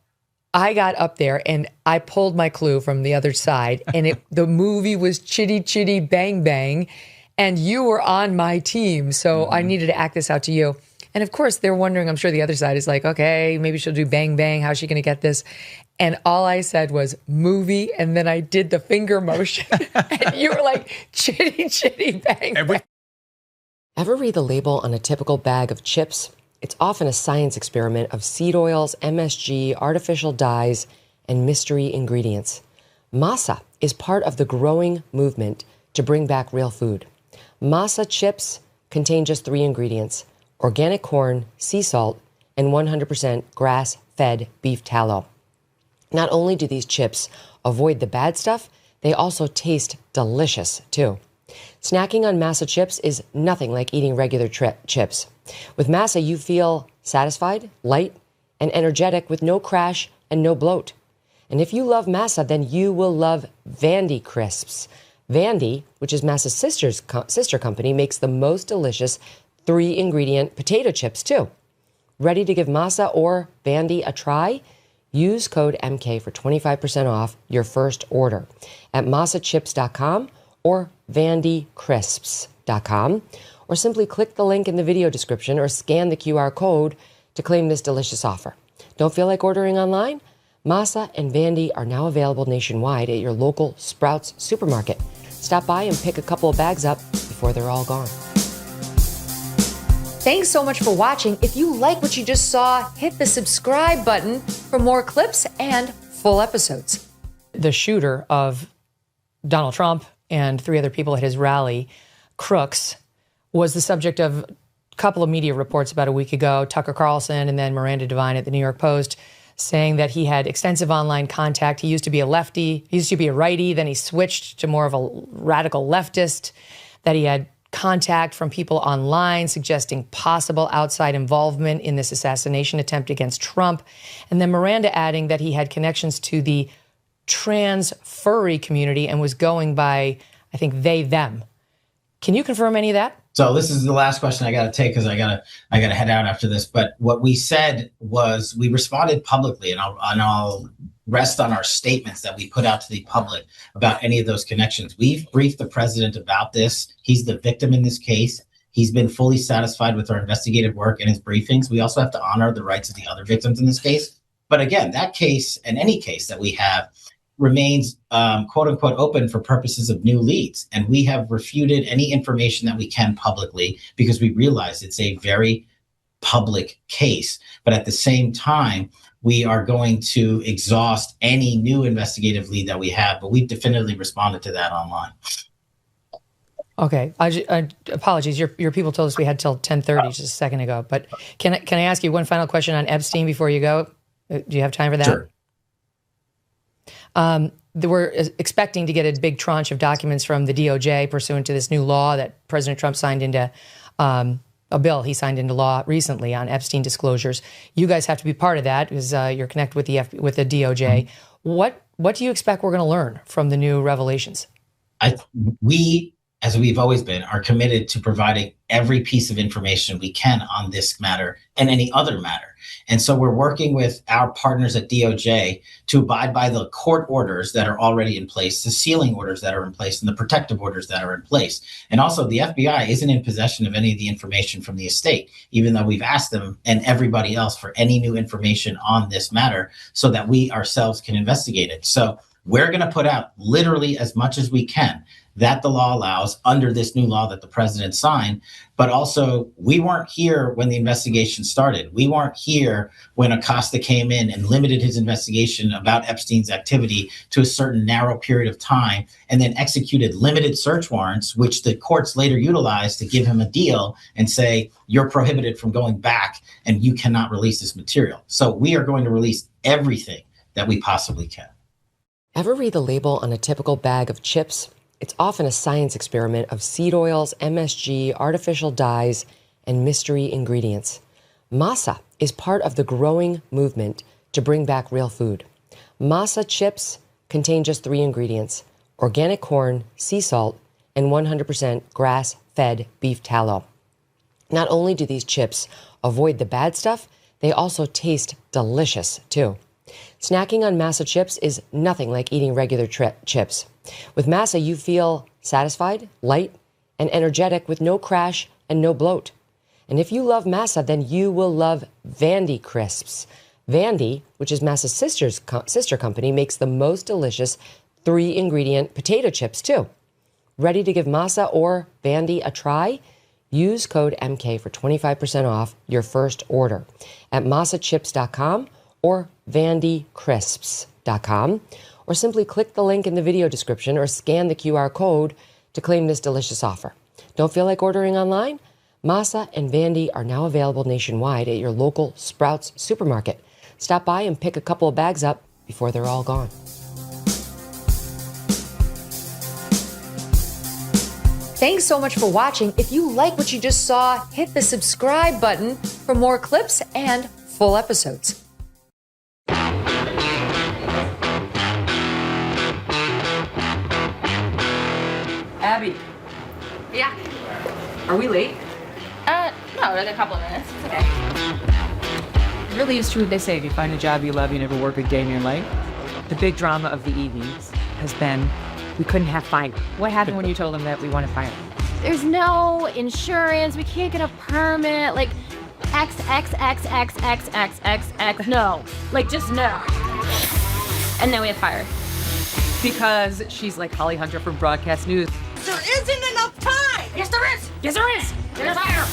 I got up there and I pulled my clue from the other side, and the movie was Chitty Chitty Bang Bang, and you were on my team. So I needed to act this out to you. And of course, they're wondering, I'm sure the other side is like, okay, maybe she'll do Bang Bang. How's she going to get this? And all I said was movie. And then I did the finger motion. And you were like, Chitty Chitty Bang Bang. Ever read the label on a typical bag of chips? It's often a science experiment of seed oils, MSG, artificial dyes, and mystery ingredients. Masa is part of the growing movement to bring back real food. Masa chips contain just 3 ingredients: organic corn, sea salt, and 100% grass-fed beef tallow. Not only do these chips avoid the bad stuff, they also taste delicious too. Snacking on Masa chips is nothing like eating regular chips. With Masa, you feel satisfied, light, and energetic with no crash and no bloat. And if you love Masa, then you will love Vandy Crisps. Vandy, which is Masa's sister company, makes the most delicious 3-ingredient potato chips too. Ready to give Masa or Vandy a try? Use code MK for 25% off your first order at masachips.com or vandycrisps.com, or simply click the link in the video description or scan the QR code to claim this delicious offer. Don't feel like ordering online? Masa and Vandy are now available nationwide at your local Sprouts supermarket. Stop by and pick a couple of bags up before they're all gone. Thanks so much for watching. If you like what you just saw, hit the subscribe button for more clips and full episodes. The shooter of Donald Trump and 3 other people at his rally, Crooks, was the subject of a couple of media reports about a week ago. Tucker Carlson and then Miranda Devine at the New York Post saying that he had extensive online contact. He used to be a lefty, he used to be a righty, then he switched to more of a radical leftist, that he had contact from people online suggesting possible outside involvement in this assassination attempt against Trump. And then Miranda adding that he had connections to the trans furry community and was going by, I think, they, them. Can you confirm any of that? So this is the last question I got to take because I gotta head out after this. But what we said was we responded publicly, and I'll rest on our statements that we put out to the public about any of those connections. We've briefed the president about this. He's the victim in this case. He's been fully satisfied with our investigative work and his briefings. We also have to honor the rights of the other victims in this case. But again, that case and any case that we have remains quote unquote open for purposes of new leads. And we have refuted any information that we can publicly because we realize it's a very public case. But at the same time, we are going to exhaust any new investigative lead that we have, but we've definitively responded to that online. Okay, apologies. Your people told us we had till 10:30 just a second ago. But can I ask you one final question on Epstein before you go? Do you have time for that? Sure. We're expecting to get a big tranche of documents from the DOJ pursuant to this new law that President Trump signed into a bill he signed into law recently on Epstein disclosures. You guys have to be part of that because you're connected with the DOJ. What do you expect we're going to learn from the new revelations? We, as we've always been, are committed to providing every piece of information we can on this matter and any other matter. And so we're working with our partners at DOJ to abide by the court orders that are already in place, the sealing orders that are in place, and the protective orders that are in place. And also the FBI isn't in possession of any of the information from the estate, even though we've asked them and everybody else for any new information on this matter so that we ourselves can investigate it. So we're going to put out literally as much as we can that the law allows under this new law that the president signed. But also, we weren't here when the investigation started. We weren't here when Acosta came in and limited his investigation about Epstein's activity to a certain narrow period of time and then executed limited search warrants, which the courts later utilized to give him a deal and say, you're prohibited from going back and you cannot release this material. So we are going to release everything that we possibly can. Ever read the label on a typical bag of chips? It's often a science experiment of seed oils, MSG, artificial dyes, and mystery ingredients. Masa is part of the growing movement to bring back real food. Masa chips contain just 3 ingredients: organic corn, sea salt, and 100% grass-fed beef tallow. Not only do these chips avoid the bad stuff, they also taste delicious too. Snacking on Masa chips is nothing like eating regular chips. With Masa, you feel satisfied, light, and energetic with no crash and no bloat. And if you love Masa, then you will love Vandy Crisps. Vandy, which is Masa's sister company, makes the most delicious 3-ingredient potato chips too. Ready to give Masa or Vandy a try? Use code MK for 25% off your first order at masachips.com or vandycrisps.com, or simply click the link in the video description or scan the QR code to claim this delicious offer. Don't feel like ordering online? Masa and Vandy are now available nationwide at your local Sprouts supermarket. Stop by and pick a couple of bags up before they're all gone. Thanks so much for watching. If you like what you just saw, hit the subscribe button for more clips and full episodes. Abby, Yeah. are we late? No, like a couple of minutes. It's okay. It really is true what they say. If you find a job you love, you never work a day in your life. The big drama of the evenings has been we couldn't have fire. What happened when you told them that we wanted fire? There's no insurance. We can't get a permit. Like, X. No. Like, just no. And then we have fire. Because she's like Holly Hunter from Broadcast News. There isn't enough time! Yes, there is! Yes, there is! There's fire!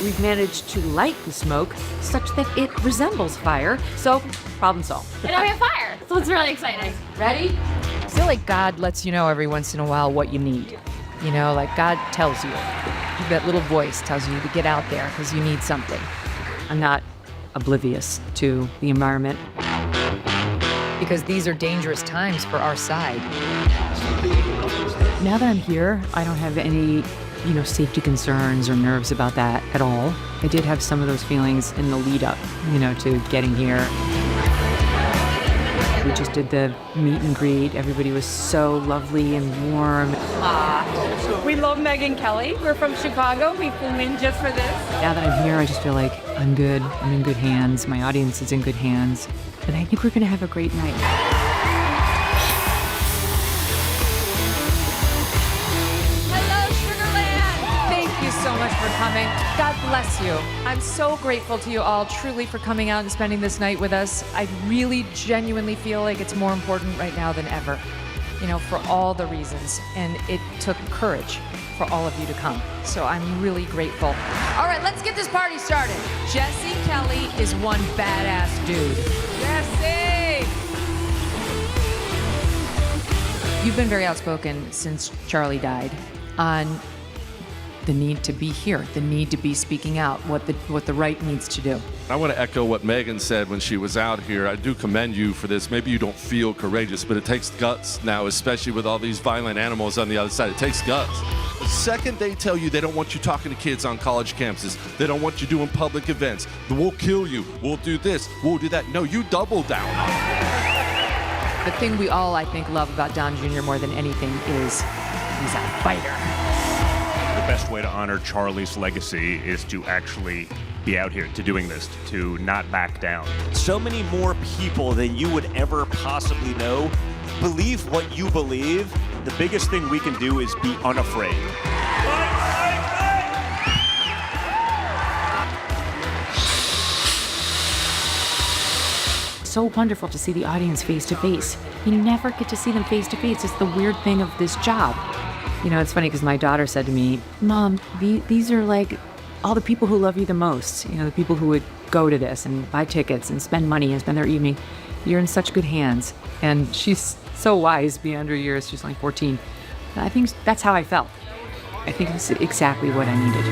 We've managed to light the smoke such that it resembles fire. So, problem solved. And now we have fire. So it's really exciting. Ready? I feel like God lets you know every once in a while what you need. You know, like God tells you. That little voice tells you to get out there because you need something. I'm not oblivious to the environment. Because these are dangerous times for our side. Now that I'm here, I don't have any, safety concerns or nerves about that at all. I did have some of those feelings in the lead up, to getting here. We just did the meet and greet. Everybody was so lovely and warm. We love Megyn Kelly. We're from Chicago. We flew in just for this. Now that I'm here, I just feel like I'm good. I'm in good hands. My audience is in good hands. And I think we're gonna have a great night. Hello, Sugarland! Thank you so much for coming. God bless you. I'm so grateful to you all, truly, for coming out and spending this night with us. I really, genuinely feel like it's more important right now than ever, for all the reasons. And it took courage for all of you to come. So I'm really grateful. All right, let's get this party started. Jesse Kelly is one badass dude. Jesse! You've been very outspoken since Charlie died on the need to be here, the need to be speaking out, what the right needs to do. I want to echo what Megyn said when she was out here. I do commend you for this. Maybe you don't feel courageous, but it takes guts now, especially with all these violent animals on the other side. It takes guts. The second they tell you they don't want you talking to kids on college campuses, they don't want you doing public events, we'll kill you, we'll do this, we'll do that. No, you double down. The thing we all, I think, love about Don Jr. more than anything is he's a fighter. The best way to honor Charlie's legacy is to actually be out here, to doing this, to not back down. So many more people than you would ever possibly know believe what you believe. The biggest thing we can do is be unafraid. So wonderful to see the audience face to face. You never get to see them face to face. It's the weird thing of this job. It's funny because my daughter said to me, Mom, these are like all the people who love you the most. The people who would go to this and buy tickets and spend money and spend their evening. You're in such good hands. And she's so wise beyond her years. She's only 14. I think that's how I felt. I think it's exactly what I needed.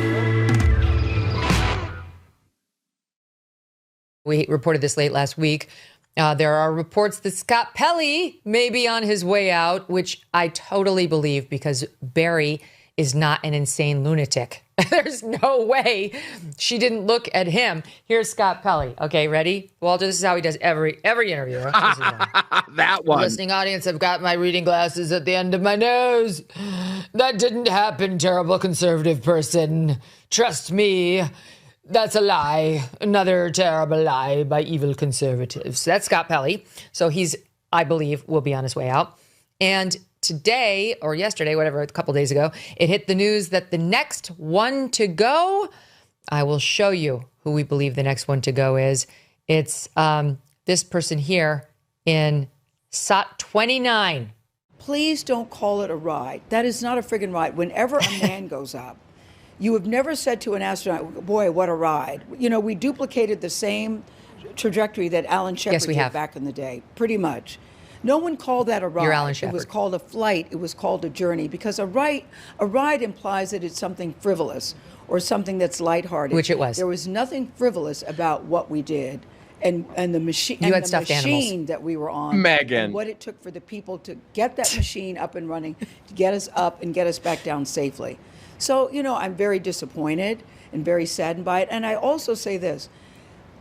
We reported this late last week. There are reports that Scott Pelley may be on his way out, which I totally believe because Barry is not an insane lunatic. There's no way she didn't look at him. Here's Scott Pelley. Okay, ready? Walter, this is how he does every interview. That one. Listening audience, I've got my reading glasses at the end of my nose. That didn't happen, terrible conservative person. Trust me. That's a lie. Another terrible lie by evil conservatives. That's Scott Pelley. So he's, I believe, will be on his way out. And today, or yesterday, whatever, a couple days ago, it hit the news that the next one to go, I will show you who we believe the next one to go is. It's this person here in SOT 29. Please don't call it a ride. That is not a friggin' ride. Whenever a man goes up, you have never said to an astronaut, boy, what a ride. We duplicated the same trajectory that Alan Shepard did back in the day, pretty much. No one called that a ride. You're Alan It was Shepard. called a flight. It was called a journey, because a ride implies that it's something frivolous or something that's lighthearted. Which it was. There was nothing frivolous about what we did. And the machine, You and had the stuffed machine animals. that we were on, Megyn. and what it took for the people to get that machine up and running, to get us up and get us back down safely. So, I'm very disappointed and very saddened by it. And I also say this,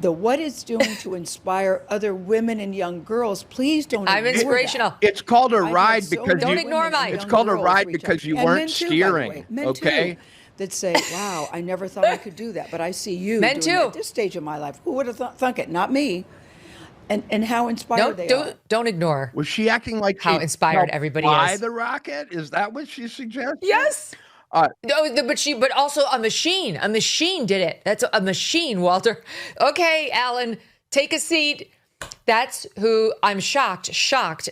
what it's doing to inspire other women and young girls, please don't I'm ignore inspirational. that. It's called a I've had ride so because many Don't women ignore and mine. It's young called a girls ride reach because out. you And weren't men too, by the steering, way. Men okay? too, that say, wow, I never thought I could do that, but I see you Men doing it too. at this stage of my life. Who would have thunk it? Not me. And how inspired they are. Don't ignore. Was she acting like How she inspired helped everybody fly is. the rocket? Is that what she suggested? Yes. But also a machine. A machine did it. That's a machine, Walter. Okay, Alan, take a seat. That's who I'm shocked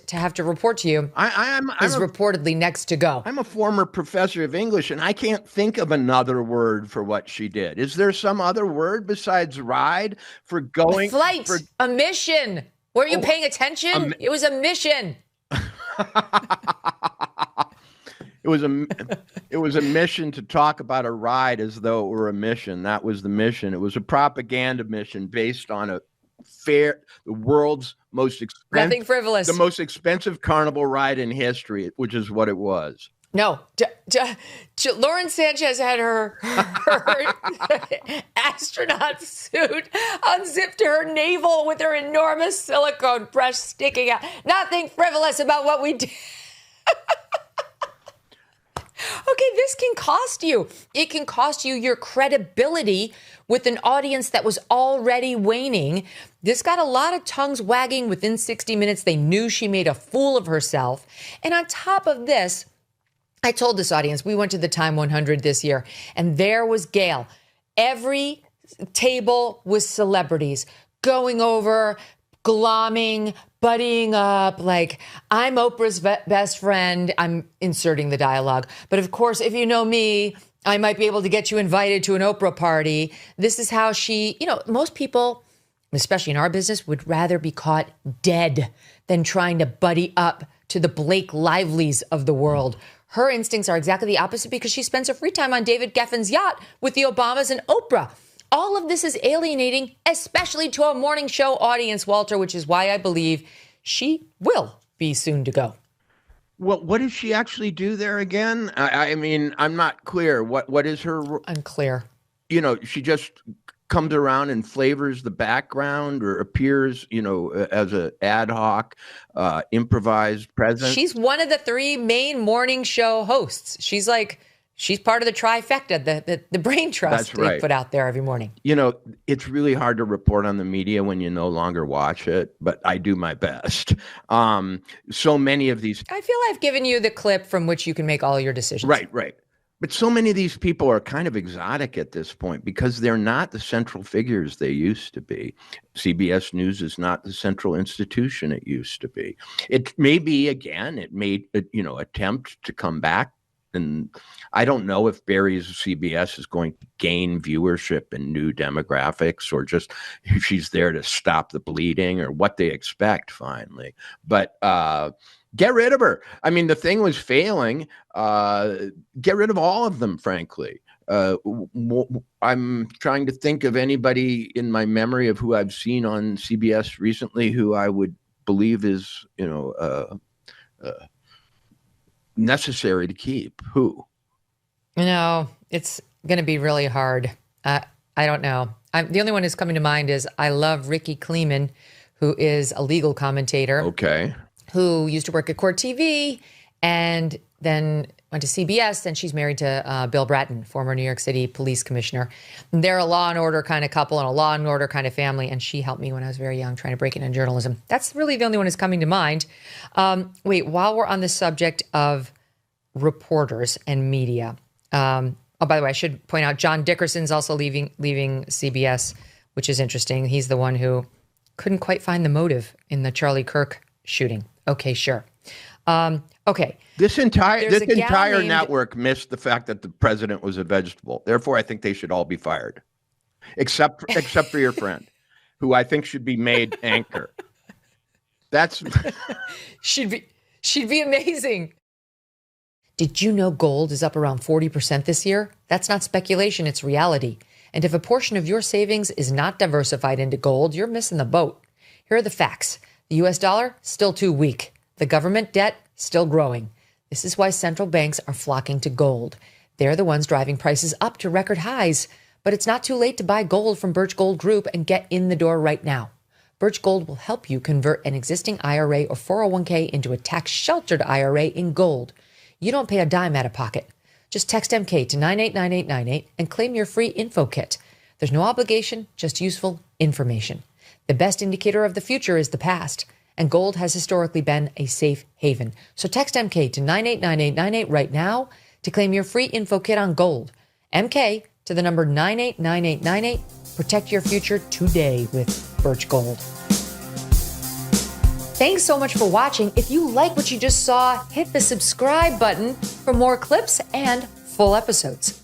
to have to report to you. Is reportedly next to go. I'm a former professor of English, and I can't think of another word for what she did. Is there some other word besides ride for going? A flight, a mission. Were you paying attention? It was a mission. It was a mission to talk about a ride as though it were a mission. That was the mission. It was a propaganda mission based on the world's most expensive, Nothing frivolous. the most expensive carnival ride in history, which is what it was. No, Lauren Sanchez had her astronaut suit unzipped to her navel with her enormous silicone breast sticking out. Nothing frivolous about what we did. Okay, this can cost you. It can cost you your credibility with an audience that was already waning. This got a lot of tongues wagging within 60 minutes. They knew she made a fool of herself. And on top of this, I told this audience, we went to the Time 100 this year, and there was Gail. Every table was celebrities going over, glomming, buddying up, like, I'm Oprah's best friend. I'm inserting the dialogue. But of course, if you know me, I might be able to get you invited to an Oprah party. This is how she, most people, especially in our business, would rather be caught dead than trying to buddy up to the Blake Lively's of the world. Her instincts are exactly the opposite because she spends her free time on David Geffen's yacht with the Obamas and Oprah. All of this is alienating, especially to a morning show audience, Walter, which is why I believe she will be soon to go. Well, what does she actually do there again? I mean, I'm not clear. What is her? Unclear. She just comes around and flavors the background or appears, as an ad hoc, improvised presence. She's one of the three main morning show hosts. She's part of the trifecta, the brain trust they put out there every morning. It's really hard to report on the media when you no longer watch it, but I do my best. So many of these... I feel I've given you the clip from which you can make all your decisions. Right. But so many of these people are kind of exotic at this point because they're not the central figures they used to be. CBS News is not the central institution it used to be. It may be, again, it may, attempt to come back. And I don't know if Barry's CBS is going to gain viewership in new demographics or just if she's there to stop the bleeding or what they expect finally. But get rid of her. I mean, the thing was failing. Get rid of all of them, frankly. I'm trying to think of anybody in my memory of who I've seen on CBS recently who I would believe is, necessary to keep. Who? It's going to be really hard. I don't know. The only one who's coming to mind is I love Ricky Kleeman, who is a legal commentator. Okay. Who used to work at Court TV and then went to CBS. And she's married to Bill Bratton, former New York City police commissioner. And they're a law and order kind of couple and a law and order kind of family. And she helped me when I was very young trying to break into journalism. That's really the only one who's coming to mind. Wait, while we're on the subject of reporters and media. By the way, I should point out John Dickerson's also leaving CBS, which is interesting. He's the one who couldn't quite find the motive in the Charlie Kirk shooting. Okay, sure. Okay. This entire named... network missed the fact that the president was a vegetable. Therefore, I think they should all be fired, except for your friend, who I think should be made anchor. That's She'd be amazing. Did you know gold is up around 40% this year? That's not speculation, it's reality. And if a portion of your savings is not diversified into gold, you're missing the boat. Here are the facts. The US dollar, still too weak. The government debt, still growing. This is why central banks are flocking to gold. They're the ones driving prices up to record highs. But it's not too late to buy gold from Birch Gold Group and get in the door right now. Birch Gold will help you convert an existing IRA or 401k into a tax-sheltered IRA in gold. You don't pay a dime out of pocket. Just text MK to 989898 and claim your free info kit. There's no obligation, just useful information. The best indicator of the future is the past, and gold has historically been a safe haven. So text MK to 989898 right now to claim your free info kit on gold. MK to the number 989898. Protect your future today with Birch Gold. Thanks so much for watching. If you like what you just saw, hit the subscribe button for more clips and full episodes.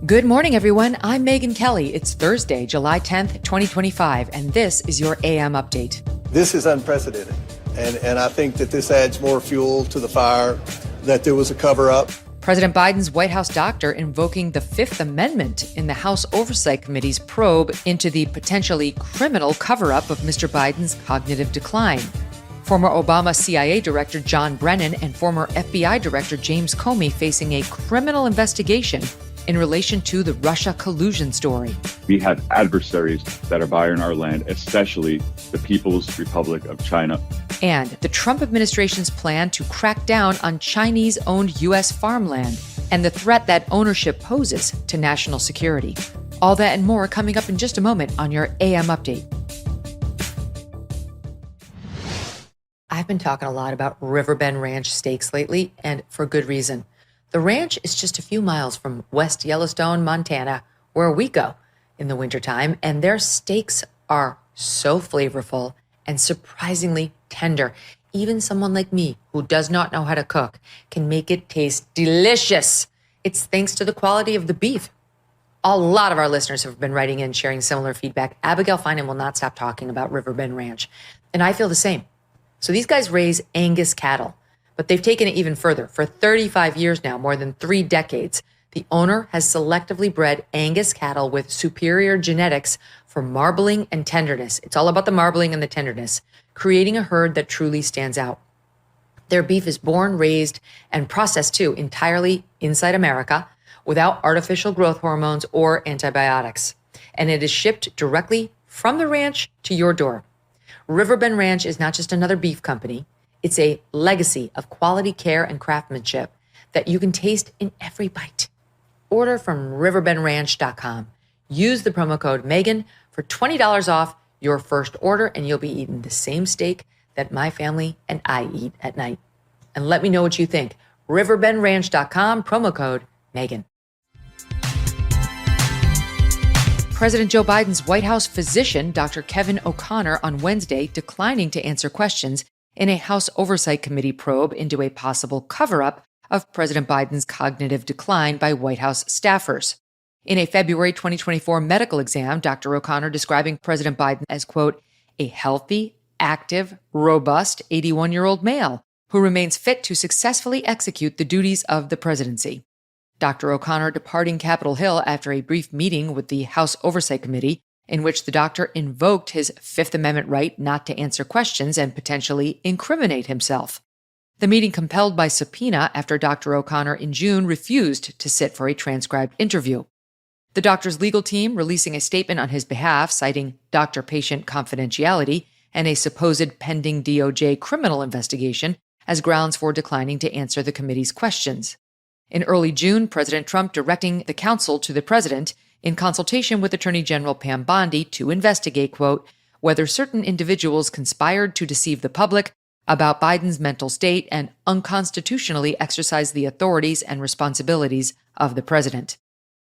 Good morning, everyone. I'm Megyn Kelly. It's Thursday, July 10th, 2025, and this is your AM update. This is unprecedented, and I think that this adds more fuel to the fire, that there was a cover-up. President Biden's White House doctor invoking the Fifth Amendment in the House Oversight Committee's probe into the potentially criminal cover-up of Mr. Biden's cognitive decline. Former Obama CIA Director John Brennan and former FBI Director James Comey facing a criminal investigation in relation to the Russia collusion story. We have adversaries that are buying our land, especially the People's Republic of China. And the Trump administration's plan to crack down on Chinese-owned U.S. farmland and the threat that ownership poses to national security. All that and more coming up in just a moment on your AM Update. I've been talking a lot about Riverbend Ranch steaks lately, and for good reason. The ranch is just a few miles from West Yellowstone, Montana, where we go in the wintertime, and their steaks are so flavorful and surprisingly tender. Even someone like me, who does not know how to cook, can make it taste delicious. It's thanks to the quality of the beef. A lot of our listeners have been writing in, sharing similar feedback. Abigail Finan will not stop talking about Riverbend Ranch, and I feel the same. So these guys raise Angus cattle, but they've taken it even further. For 35 years now, more than 3 decades, the owner has selectively bred Angus cattle with superior genetics for marbling and tenderness. It's all about the marbling and the tenderness, creating a herd that truly stands out. Their beef is born, raised, and processed too entirely inside America without artificial growth hormones or antibiotics. And it is shipped directly from the ranch to your door. Riverbend Ranch is not just another beef company. It's a legacy of quality care and craftsmanship that you can taste in every bite. Order from riverbendranch.com. Use the promo code Megyn for $20 off your first order, and you'll be eating the same steak that my family and I eat at night. And let me know what you think. riverbendranch.com, promo code Megyn. President Joe Biden's White House physician, Dr. Kevin O'Connor, on Wednesday declining to answer questions in a House Oversight Committee probe into a possible cover-up of President Biden's cognitive decline by White House staffers. In a February 2024 medical exam, Dr. O'Connor describing President Biden as, quote, a healthy, active, robust 81-year-old male who remains fit to successfully execute the duties of the presidency. Dr. O'Connor departing Capitol Hill after a brief meeting with the House Oversight Committee in which the doctor invoked his Fifth Amendment right not to answer questions and potentially incriminate himself. The meeting compelled by subpoena after Dr. O'Connor in June refused to sit for a transcribed interview. The doctor's legal team releasing a statement on his behalf citing doctor-patient confidentiality and a supposed pending DOJ criminal investigation as grounds for declining to answer the committee's questions. In early June, President Trump directing the counsel to the president in consultation with Attorney General Pam Bondi to investigate, quote, whether certain individuals conspired to deceive the public about Biden's mental state and unconstitutionally exercise the authorities and responsibilities of the president.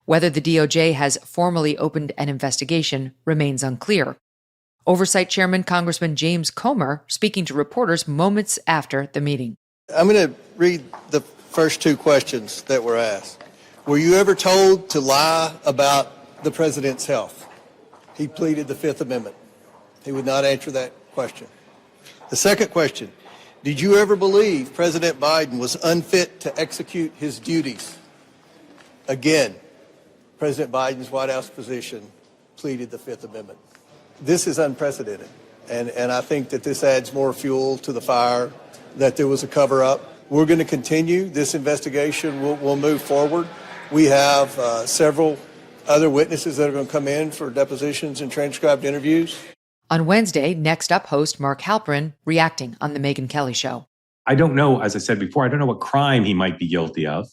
Whether the DOJ has formally opened an investigation remains unclear. Oversight Chairman Congressman James Comer speaking to reporters moments after the meeting. I'm going to read the first 2 questions that were asked. Were you ever told to lie about the president's health? He pleaded the Fifth Amendment. He would not answer that question. The second question, did you ever believe President Biden was unfit to execute his duties? Again, President Biden's White House position pleaded the Fifth Amendment. This is unprecedented, and I think that this adds more fuel to the fire that there was a cover-up. We're going to continue. This investigation will move forward. We have several other witnesses that are going to come in for depositions and transcribed interviews. On Wednesday, Next Up host Mark Halperin reacting on The Megyn Kelly Show. I don't know, as I said before, I don't know what crime he might be guilty of,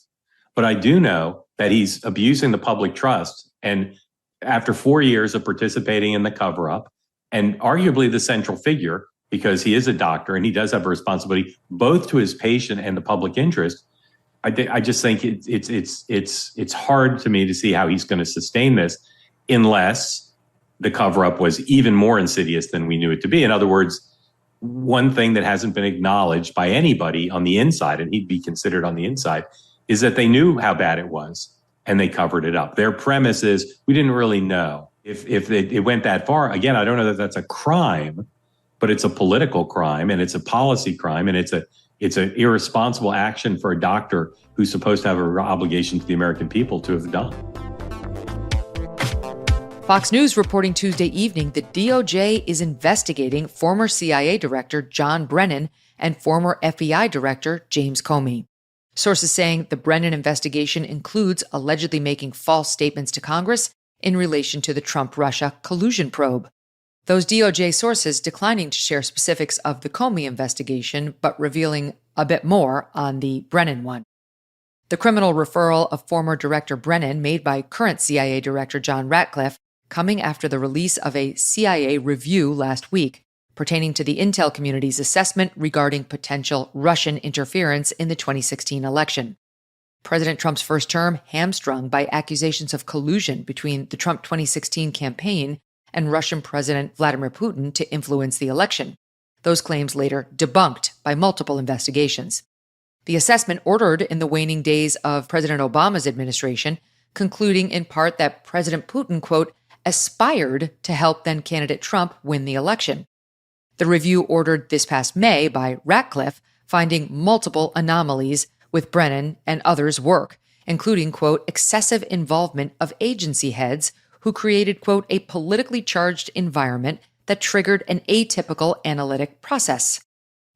but I do know that he's abusing the public trust. And after 4 years of participating in the cover-up, and arguably the central figure, because he is a doctor and he does have a responsibility both to his patient and the public interest, I just think it's hard to me to see how he's going to sustain this unless the cover-up was even more insidious than we knew it to be. In other words, one thing that hasn't been acknowledged by anybody on the inside, and he'd be considered on the inside, is that they knew how bad it was and they covered it up. Their premise is, we didn't really know. If it went that far, again, I don't know that that's a crime, but it's a political crime and it's a policy crime and it's an irresponsible action for a doctor who's supposed to have an obligation to the American people to have done. Fox News reporting Tuesday evening that DOJ is investigating former CIA Director John Brennan and former FBI Director James Comey. Sources saying the Brennan investigation includes allegedly making false statements to Congress in relation to the Trump-Russia collusion probe. Those DOJ sources declining to share specifics of the Comey investigation, but revealing a bit more on the Brennan one. The criminal referral of former Director Brennan made by current CIA Director John Ratcliffe coming after the release of a CIA review last week pertaining to the intel community's assessment regarding potential Russian interference in the 2016 election. President Trump's first term hamstrung by accusations of collusion between the Trump 2016 campaign and Russian President Vladimir Putin to influence the election. Those claims later debunked by multiple investigations. The assessment ordered in the waning days of President Obama's administration, concluding in part that President Putin, quote, aspired to help then-candidate Trump win the election. The review ordered this past May by Ratcliffe, finding multiple anomalies with Brennan and others' work, including, quote, excessive involvement of agency heads who created, quote, a politically charged environment that triggered an atypical analytic process.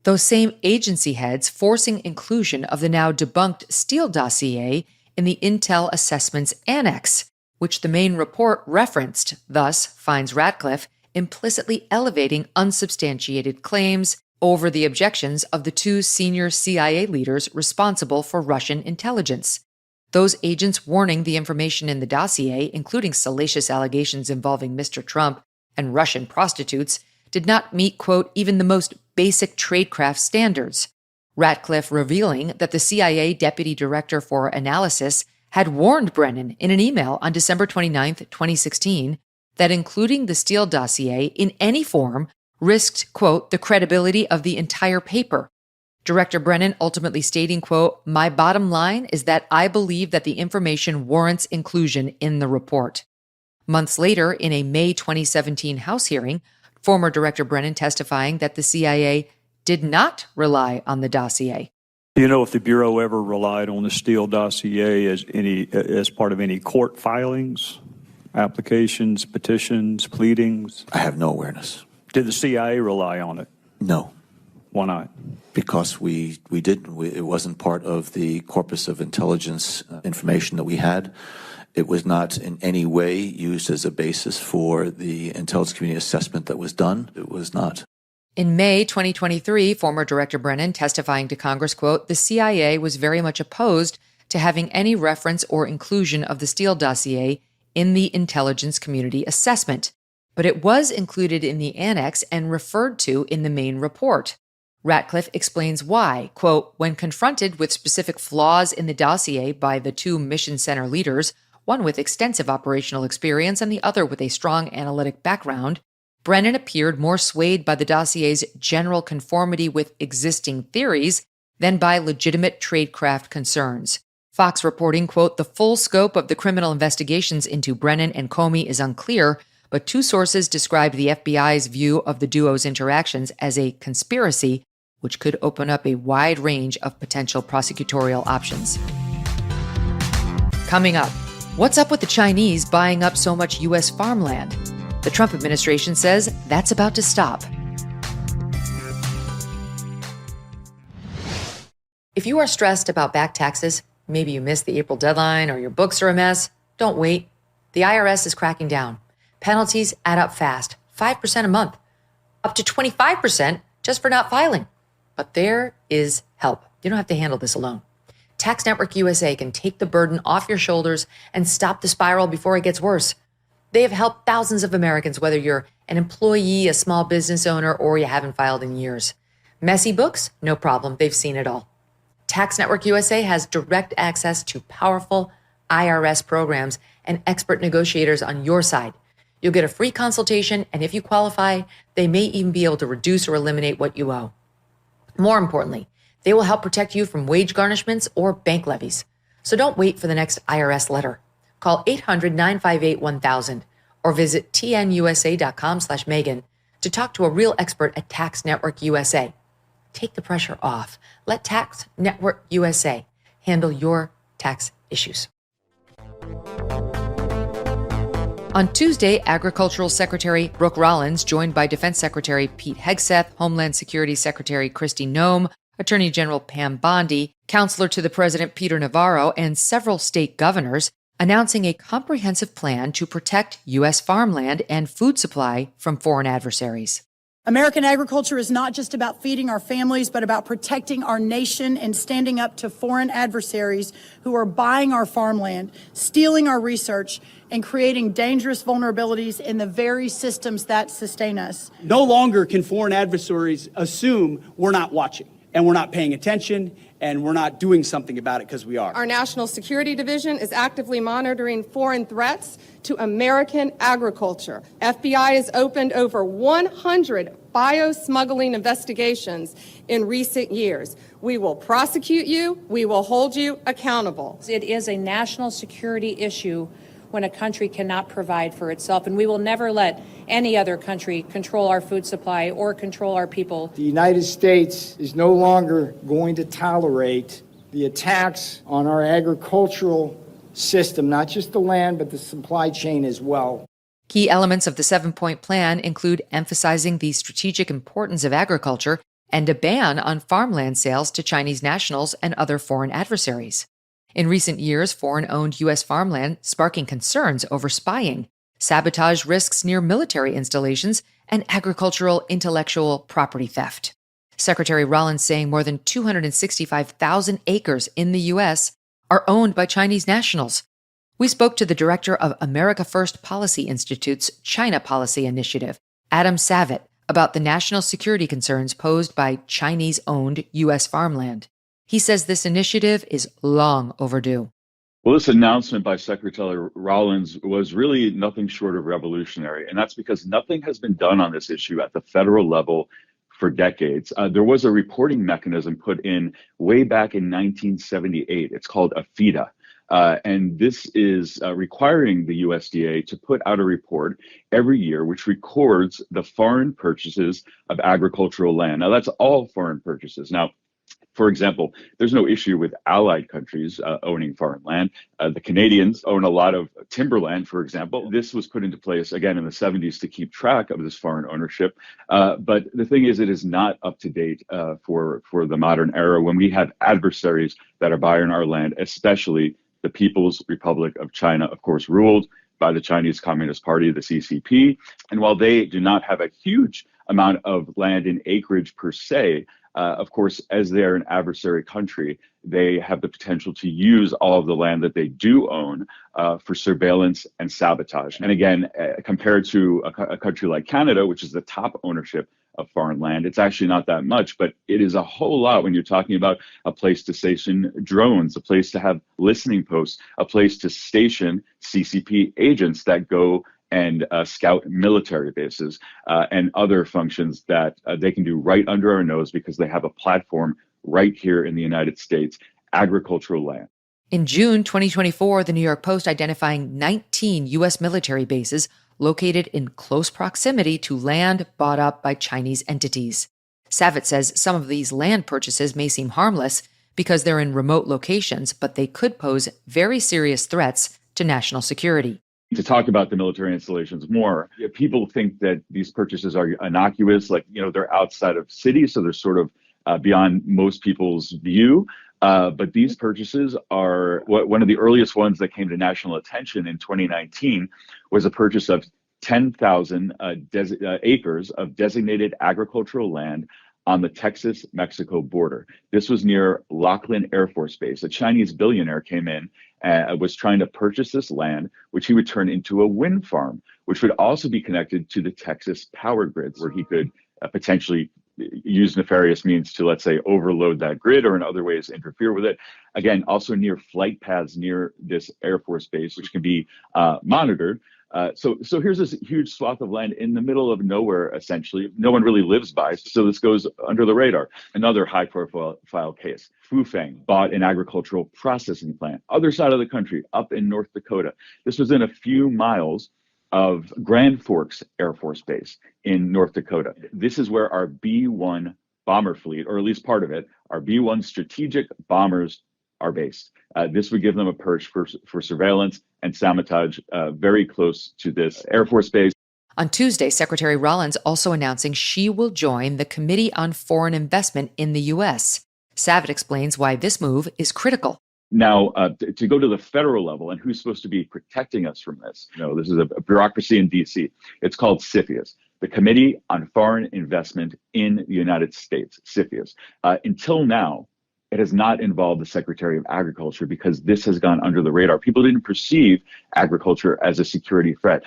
Those same agency heads forcing inclusion of the now debunked Steele dossier in the Intel Assessments Annex, which the main report referenced, thus, finds Ratcliffe implicitly elevating unsubstantiated claims over the objections of the two senior CIA leaders responsible for Russian intelligence. Those agents warning the information in the dossier, including salacious allegations involving Mr. Trump and Russian prostitutes, did not meet, quote, even the most basic tradecraft standards. Ratcliffe revealing that the CIA Deputy Director for Analysis had warned Brennan in an email on December 29, 2016, that including the Steele dossier in any form risked, quote, the credibility of the entire paper. Director Brennan ultimately stating, quote, my bottom line is that I believe that the information warrants inclusion in the report. Months later, in a May 2017 House hearing, former Director Brennan testifying that the CIA did not rely on the dossier. Do you know if the Bureau ever relied on the Steele dossier as part of any court filings, applications, petitions, pleadings? I have no awareness. Did the CIA rely on it? No. Why not? Because we didn't. It wasn't part of the corpus of intelligence information that we had. It was not in any way used as a basis for the intelligence community assessment that was done. It was not. In May 2023, former Director Brennan testifying to Congress, quote, the CIA was very much opposed to having any reference or inclusion of the Steele dossier in the intelligence community assessment, but it was included in the annex and referred to in the main report. Ratcliffe explains why, quote, when confronted with specific flaws in the dossier by the two mission center leaders, one with extensive operational experience and the other with a strong analytic background, Brennan appeared more swayed by the dossier's general conformity with existing theories than by legitimate tradecraft concerns. Fox reporting, quote, the full scope of the criminal investigations into Brennan and Comey is unclear, but two sources described the FBI's view of the duo's interactions as a conspiracy, which could open up a wide range of potential prosecutorial options. Coming up, what's up with the Chinese buying up so much U.S. farmland? The Trump administration says that's about to stop. If you are stressed about back taxes, maybe you missed the April deadline or your books are a mess, don't wait. The IRS is cracking down. Penalties add up fast, 5% a month, up to 25% just for not filing. But there is help. You don't have to handle this alone. Tax Network USA can take the burden off your shoulders and stop the spiral before it gets worse. They have helped thousands of Americans, whether you're an employee, a small business owner, or you haven't filed in years. Messy books? No problem. They've seen it all. Tax Network USA has direct access to powerful IRS programs and expert negotiators on your side. You'll get a free consultation, and if you qualify, they may even be able to reduce or eliminate what you owe. More importantly, they will help protect you from wage garnishments or bank levies. So don't wait for the next IRS letter. Call 800-958-1000 or visit tnusa.com/Megyn to talk to a real expert at Tax Network USA. Take the pressure off. Let Tax Network USA handle your tax issues. On Tuesday, Agricultural Secretary Brooke Rollins, joined by Defense Secretary Pete Hegseth, Homeland Security Secretary Kristi Noem, Attorney General Pam Bondi, Counselor to the President Peter Navarro, and several state governors, announcing a comprehensive plan to protect U.S. farmland and food supply from foreign adversaries. American agriculture is not just about feeding our families, but about protecting our nation and standing up to foreign adversaries who are buying our farmland, stealing our research, and creating dangerous vulnerabilities in the very systems that sustain us. No longer can foreign adversaries assume we're not watching and we're not paying attention and we're not doing something about it because we are. Our National Security Division is actively monitoring foreign threats to American agriculture. FBI has opened over 100 bio-smuggling investigations in recent years. We will prosecute you. We will hold you accountable. It is a national security issue when a country cannot provide for itself, and we will never let any other country control our food supply or control our people. The United States is no longer going to tolerate the attacks on our agricultural system, not just the land, but the supply chain as well. Key elements of the 7-point plan include emphasizing the strategic importance of agriculture and a ban on farmland sales to Chinese nationals and other foreign adversaries. In recent years, foreign-owned U.S. farmland sparking concerns over spying, sabotage risks near military installations, and agricultural intellectual property theft. Secretary Rollins saying more than 265,000 acres in the U.S. are owned by Chinese nationals. We spoke to the director of America First Policy Institute's China Policy Initiative, Adam Savitt, about the national security concerns posed by Chinese-owned U.S. farmland. He says this initiative is long overdue. Well, this announcement by Secretary Rollins was really nothing short of revolutionary, and that's because nothing has been done on this issue at the federal level for decades. There was a reporting mechanism put in way back in 1978. It's called AFIDA. And this is requiring the USDA to put out a report every year which records the foreign purchases of agricultural land. Now, that's all foreign purchases. Now, for example, there's no issue with allied countries owning foreign land. The Canadians own a lot of timberland, for example. This was put into place, again, in the 70s to keep track of this foreign ownership. But the thing is, it is not up to date for the modern era when we have adversaries that are buying our land, especially the People's Republic of China, of course, ruled by the Chinese Communist Party, the CCP. And while they do not have a huge amount of land in acreage per se, of course, as they're an adversary country, they have the potential to use all of the land that they do own for surveillance and sabotage. And again, compared to a country like Canada, which is the top ownership of foreign land, it's actually not that much, but it is a whole lot when you're talking about a place to station drones, a place to have listening posts, a place to station CCP agents that go and scout military bases and other functions that they can do right under our nose because they have a platform right here in the United States, agricultural land. In June 2024, the New York Post identifying 19 U.S. military bases located in close proximity to land bought up by Chinese entities. Savitt says some of these land purchases may seem harmless because they're in remote locations, but they could pose very serious threats to national security. To talk about the military installations more, people think that these purchases are innocuous, like, they're outside of cities, so they're sort of beyond most people's view. But these purchases are one of the earliest ones that came to national attention in 2019 was a purchase of 10,000 acres of designated agricultural land on the Texas-Mexico border. This was near Laughlin Air Force Base. A Chinese billionaire came in and was trying to purchase this land, which he would turn into a wind farm, which would also be connected to the Texas power grids, where he could potentially use nefarious means to, let's say, overload that grid or in other ways interfere with it. Again, also near flight paths near this Air Force base, which can be monitored. So here's this huge swath of land in the middle of nowhere, essentially. No one really lives by, so this goes under the radar. Another high-profile case. Fufeng bought an agricultural processing plant, other side of the country, up in North Dakota. This was in a few miles of Grand Forks Air Force Base in North Dakota. This is where our B-1 bomber fleet, or at least part of it, our B-1 strategic bombers are based. This would give them a perch for surveillance and sabotage very close to this Air Force base. On Tuesday, Secretary Rollins also announcing she will join the Committee on Foreign Investment in the U.S. Savitt explains why this move is critical. Now, to go to the federal level and who's supposed to be protecting us from this, this is a bureaucracy in D.C. It's called CFIUS, the Committee on Foreign Investment in the United States, CFIUS. Until now, it has not involved the Secretary of Agriculture because this has gone under the radar. People didn't perceive agriculture as a security threat.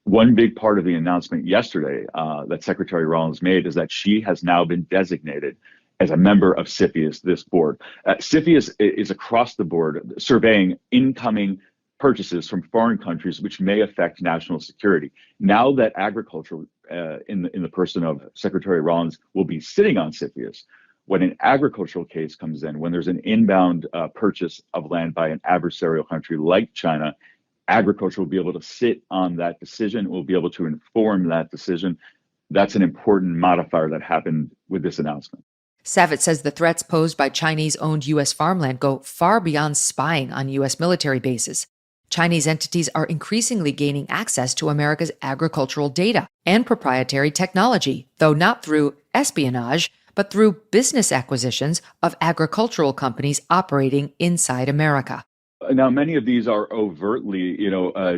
One big part of the announcement yesterday that Secretary Rollins made is that she has now been designated as a member of CFIUS, this board. CFIUS is across the board surveying incoming purchases from foreign countries which may affect national security. Now that agriculture, in the person of Secretary Rollins, will be sitting on CFIUS, when an agricultural case comes in, when there's an inbound purchase of land by an adversarial country like China, agriculture will be able to sit on that decision, will be able to inform that decision. That's an important modifier that happened with this announcement. Savitt says the threats posed by Chinese-owned U.S. farmland go far beyond spying on U.S. military bases. Chinese entities are increasingly gaining access to America's agricultural data and proprietary technology, though not through espionage, but through business acquisitions of agricultural companies operating inside America. Now, many of these are overtly,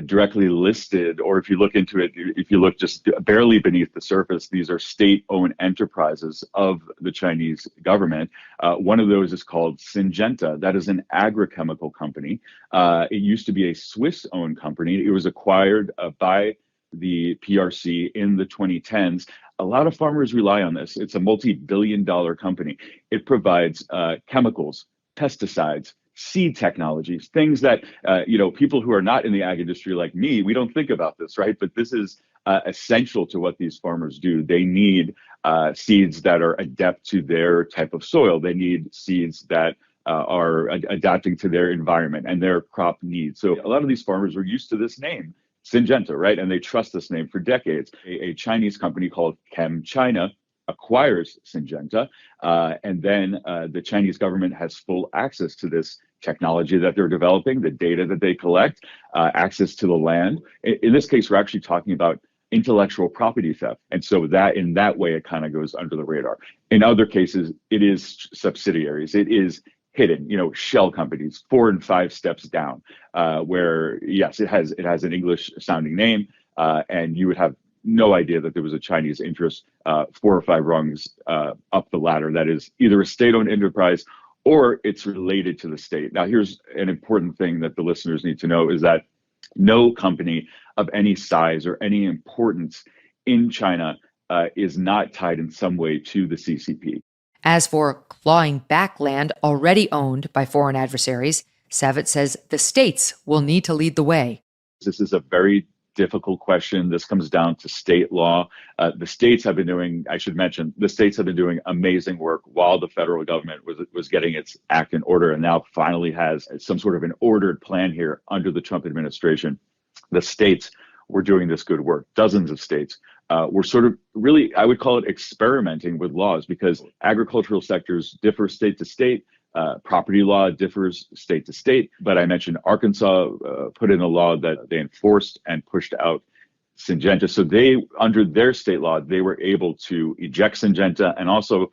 directly listed, or if you look into it, if you look just barely beneath the surface, these are state-owned enterprises of the Chinese government. One of those is called Syngenta. That is an agrochemical company. It used to be a Swiss-owned company. It was acquired by the PRC in the 2010s. A lot of farmers rely on this. It's a multi-billion-dollar company. It provides chemicals, pesticides, seed technologies, things that, people who are not in the ag industry like me, we don't think about this, right? But this is essential to what these farmers do. They need seeds that are adept to their type of soil. They need seeds that are adapting to their environment and their crop needs. So a lot of these farmers are used to this name, Syngenta, right? And they trust this name for decades. A Chinese company called ChemChina acquires Syngenta, and then the Chinese government has full access to this technology that they're developing, the data that they collect, access to the land. In this case, we're actually talking about intellectual property theft. And so that in that way, it kind of goes under the radar. In other cases, it is subsidiaries. It is hidden, shell companies, 4 and 5 steps down, where, yes, it has an English sounding name, and you would have no idea that there was a Chinese interest 4 or 5 rungs up the ladder. That is either a state-owned enterprise or it's related to the state. Now, here's an important thing that the listeners need to know is that no company of any size or any importance in China is not tied in some way to the CCP. As for clawing back land already owned by foreign adversaries, Savitt says the states will need to lead the way. This is a very difficult question. This comes down to state law. The states have been doing, I should mention, the states have been doing amazing work while the federal government was getting its act in order and now finally has some sort of an ordered plan here under the Trump administration. The states were doing this good work. Dozens of states were sort of really, I would call it experimenting with laws, because agricultural sectors differ state to state. Property law differs state to state. But I mentioned Arkansas put in a law that they enforced and pushed out Syngenta. So they, under their state law, they were able to eject Syngenta and also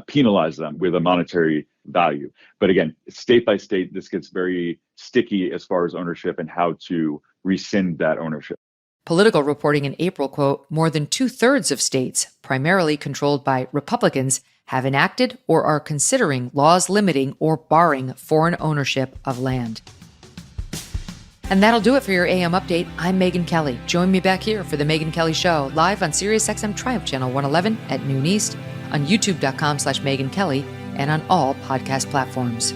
penalize them with a monetary value. But again, state by state, this gets very sticky as far as ownership and how to rescind that ownership. Political reporting in April, quote, more than 2/3 of states, primarily controlled by Republicans, have enacted or are considering laws limiting or barring foreign ownership of land. And that'll do it for your AM update. I'm Megyn Kelly. Join me back here for the Megyn Kelly Show, live on SiriusXM Triumph Channel 111 at noon East, on youtube.com/Megyn Kelly, and on all podcast platforms.